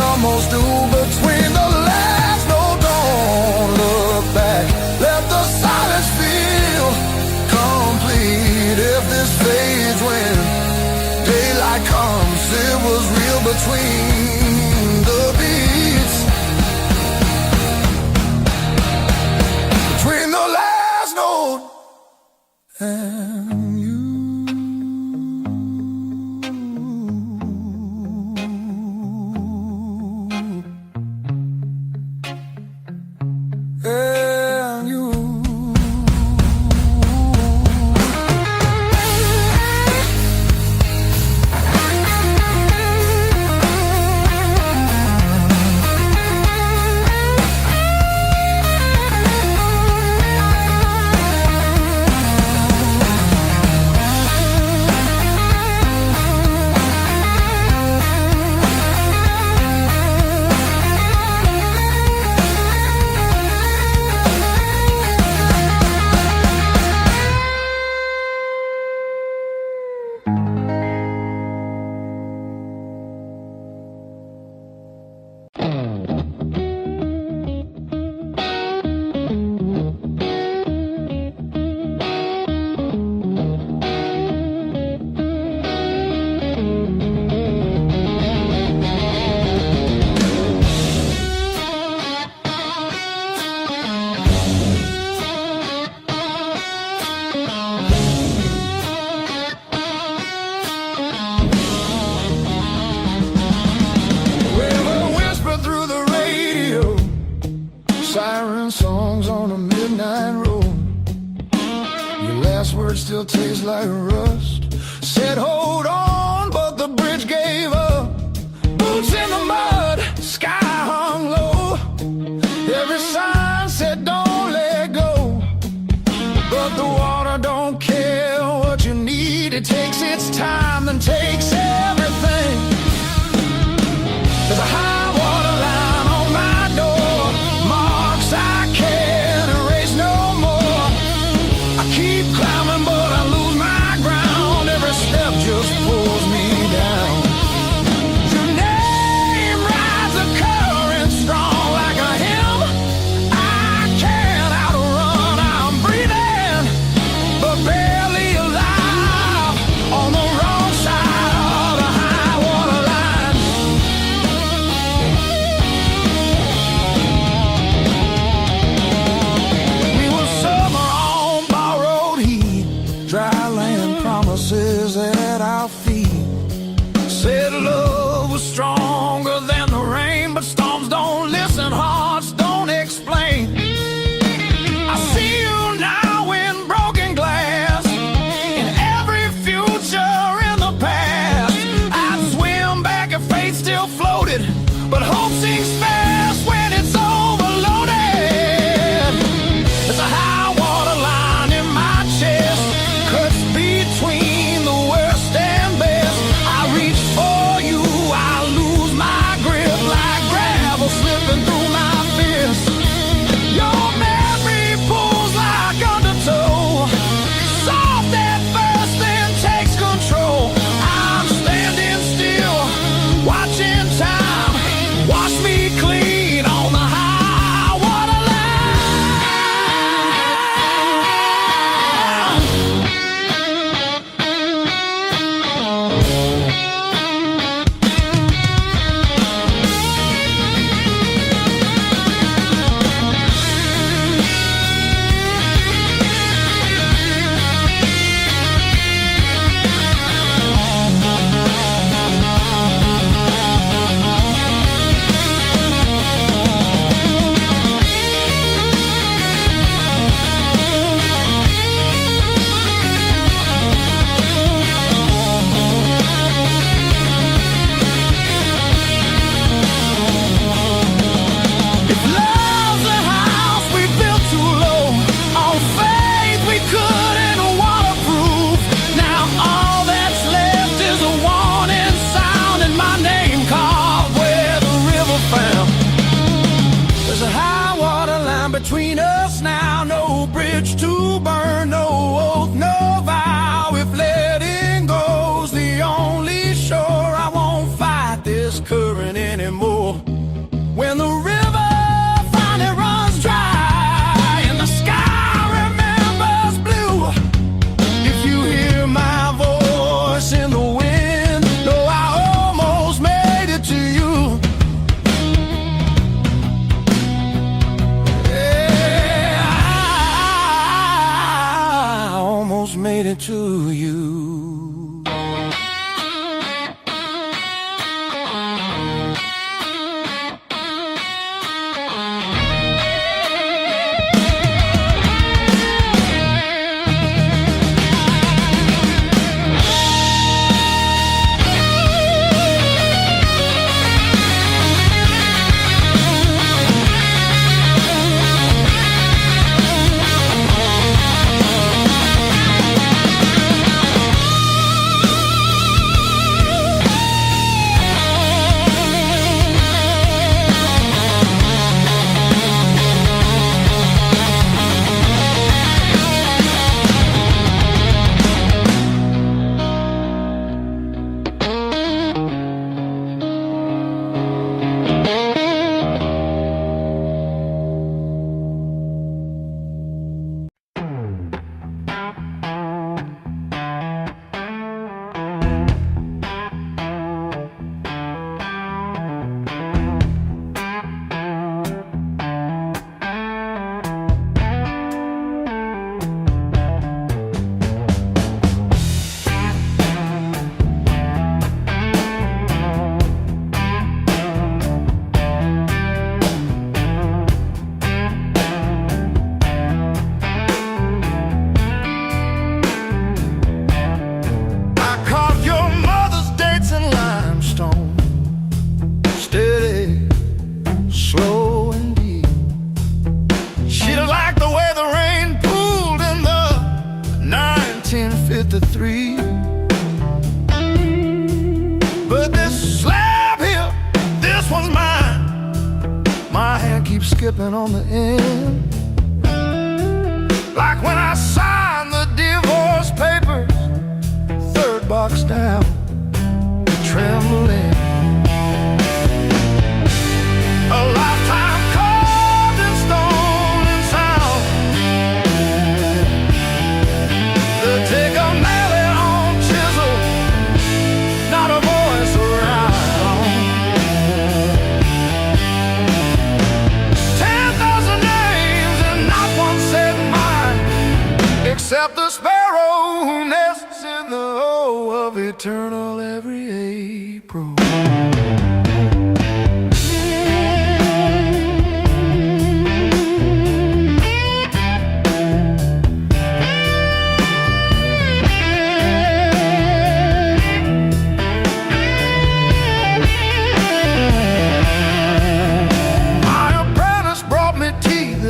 almost do. Between the last note, don't look back. Let the silence feel complete. If this fades when daylight comes, it was real between the beats. Between the last note and you. And you. last word still tastes like rust. Said hold on, but the bridge gave up. Boots in the mud, sky hung low. Every sign said don't let go, but the water don't care what you need. It takes its time, then takes everything. There's a high water line on my door, marks I can't erase no more. I keep climbing, but I lose my ground. Every step just pulls me down. Your name rides a current strong like a hymn. I can't outrun, I'm breathing, but barely alive on the wrong side of the high water line. We were summer on borrowed heat, dry land promises at our feet. Said love was stronger than the rain, but storms don't listen, hearts don't explain. I see you now in broken glass, in every future in the past. I'd swim back if faith still floated, but hope sinks fast when it's overloaded. There's a high water line in my chest, cuts between the worst and best. I reach for you, I lose my grip like gravel slipping through my fist. Your memory pulls like undertow, soft at first then takes control. I'm standing still, watching time wash me clean on the high water If love's a house we built too low, on faith we couldn't waterproof. Now all that's left is a warning sound and my name carved where the river found. There's a high water line between us now, no bridge to burn, no oath, no vow. If letting go's the only shore, I won't fight this current anymore. When the river finally runs dry and the sky remembers blue, if you hear my voice in the wind, know I almost made it to you. Yeah, I almost made it to you. hit the 3. But this slab here, this one's mine. My hand keeps skipping on the end, like when I signed the divorce papers, 3rd box down, trembling. A lifetime carved in stone and sound. They take a nail and on chisel, not a voice around. 10,000 names and not one said mine, except the sparrow who nests in the O of eternal every April.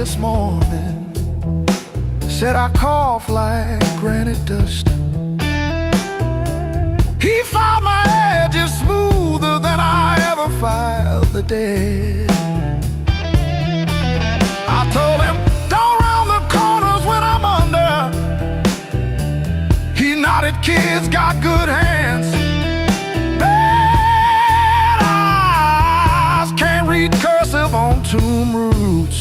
This morning said I cough like granite dust. He filed my edges smoother than I ever filed the dead. I told him, don't round the corners when I'm under. He nodded, kids got good hands. Bad eyes can't read cursive on tomb roots.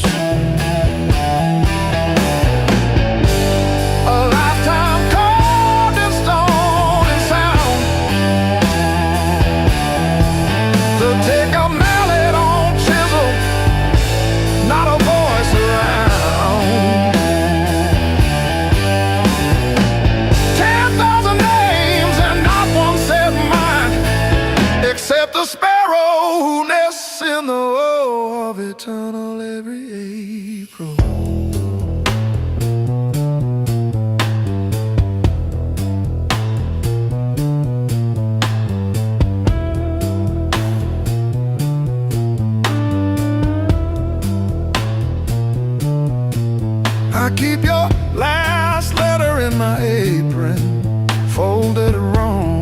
The sparrow who nests in the O of eternal every April. I keep your last letter in my apron, folded wrong.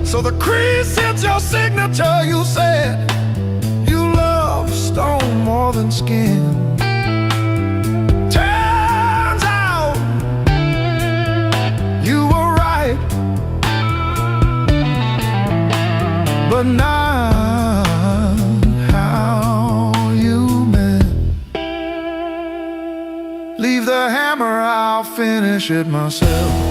So the crease hits your signature. You said you love stone more than skin. Turns out you were right, but not how you meant. Leave the hammer, I'll finish it myself.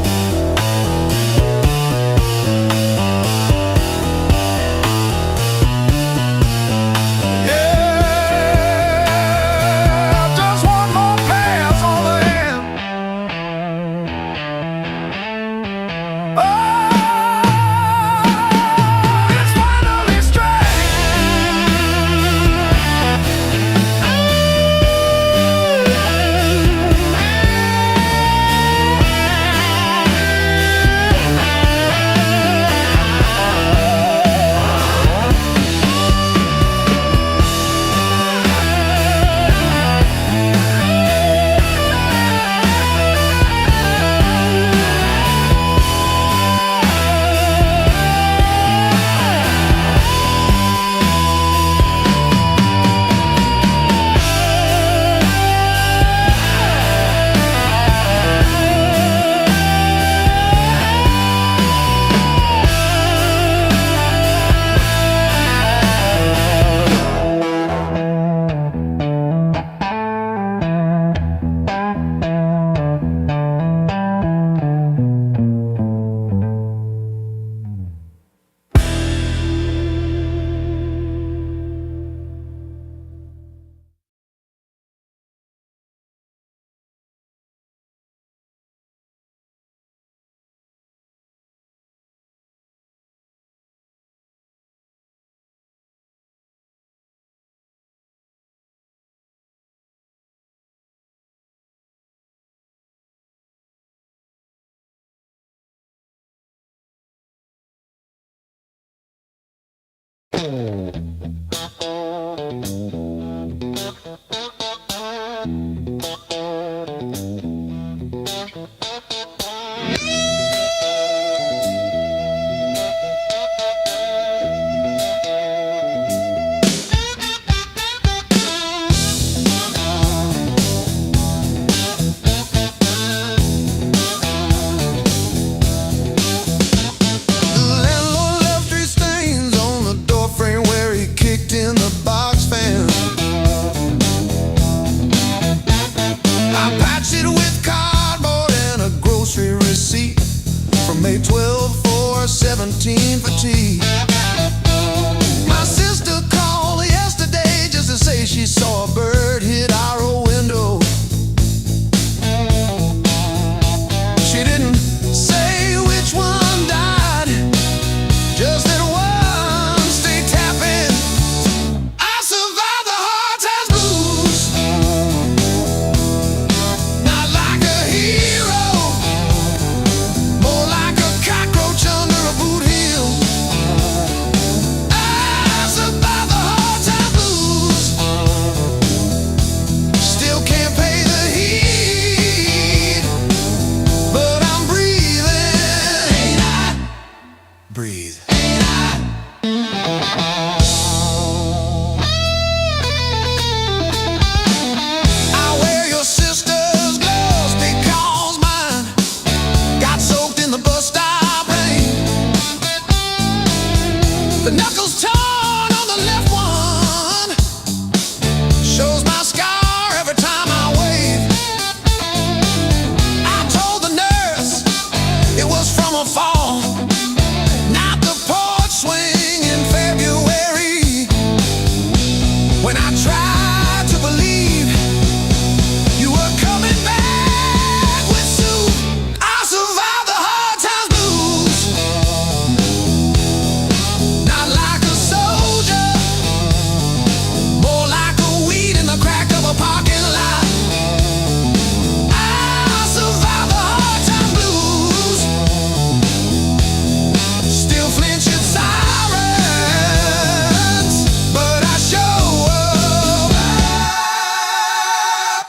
I patched it with cardboard and a grocery receipt from May 12 for 17 for tea. My sister called yesterday just to say she saw a bird hit our old window. She didn't say which one died, just that one stayed tapping. I survived the hard times blues, not like a hero, more like a cockroach under a boot heel. I survived the hard times blues, still can't pay the heat, but I'm breathing. Ain't I? Breathe. I wear your sister's gloves because mine got soaked in the bus stop rain. The knuckles torn on the left one shows my scar every time I wave. I told the nurse it was from a fall, not the porch swing in February. When I tried to believe you were coming back with soup, I survived the hard times blues, not like a soldier, more like a weed in the crack of a parking lot. I survived the hard times blues, still flinch at sirens, but I show up,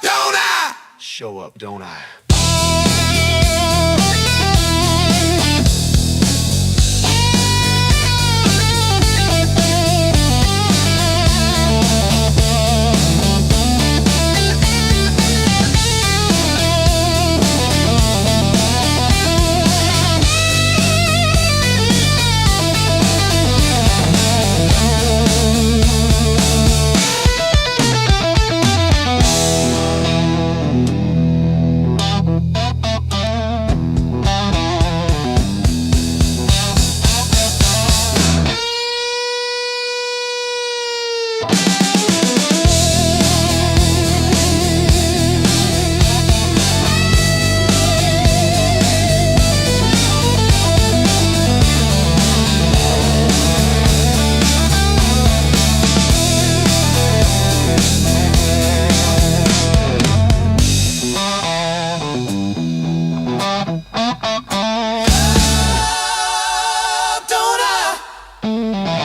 don't I? Show up, don't I? Don't I?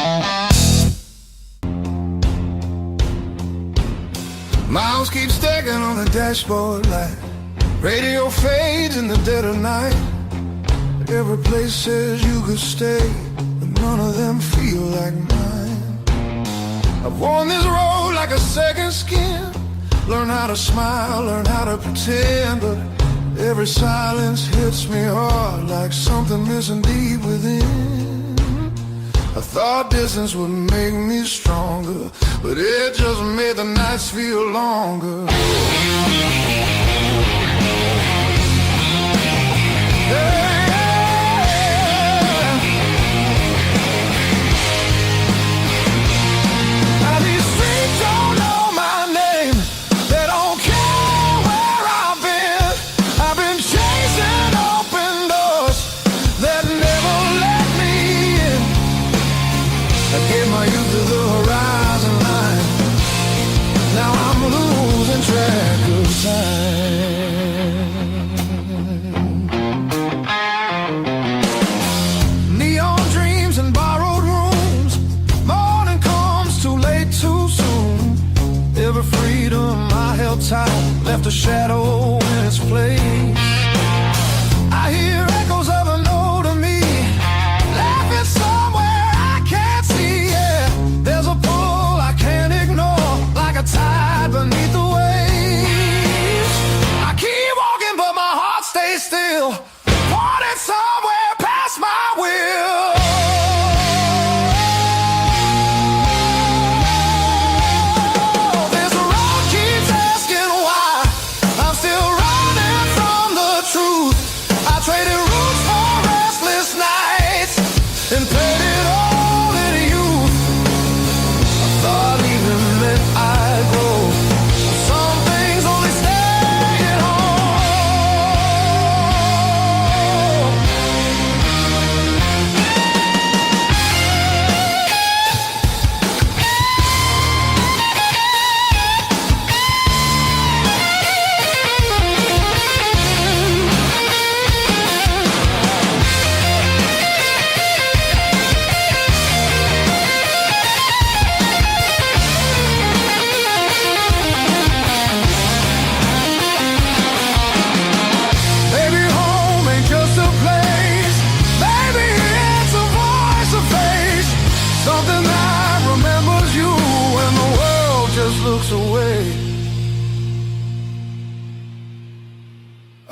Miles keep stacking on the dashboard light. Radio fades in the dead of night. Every place says you could stay, but none of them feel like mine. I've worn this road like a second skin. Learn how to smile, learn how to pretend, but every silence hits me hard like something missing deep within. I thought distance would make me stronger, but it just made the nights feel longer. Now these streets don't know my name, they don't care where I've been. I've been chasing open doors that never let me in. I gave my youth to the horizon line, now I'm losing track of time. Neon dreams and borrowed rooms, morning comes too late too soon. Every freedom I held tight left a shadow in its place. I hear echoes of an older me laughing somewhere I can't see. Yeah, there's a pull I can't ignore, like a tide beneath the waves. I keep walking, but my heart stays still, pointing somewhere past my will. This road keeps asking why I'm still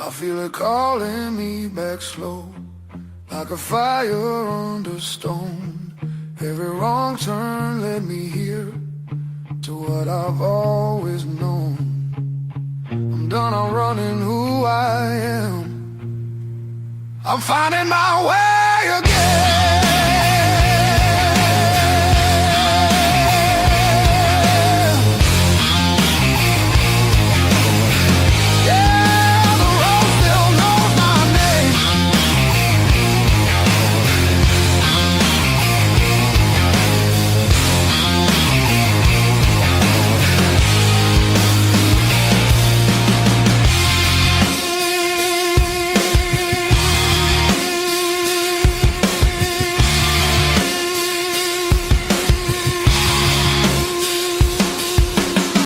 I feel it calling me back slow, like a fire under stone. Every wrong turn led me here to what I've always known. I'm done, I'm running who I am. I'm finding my way again.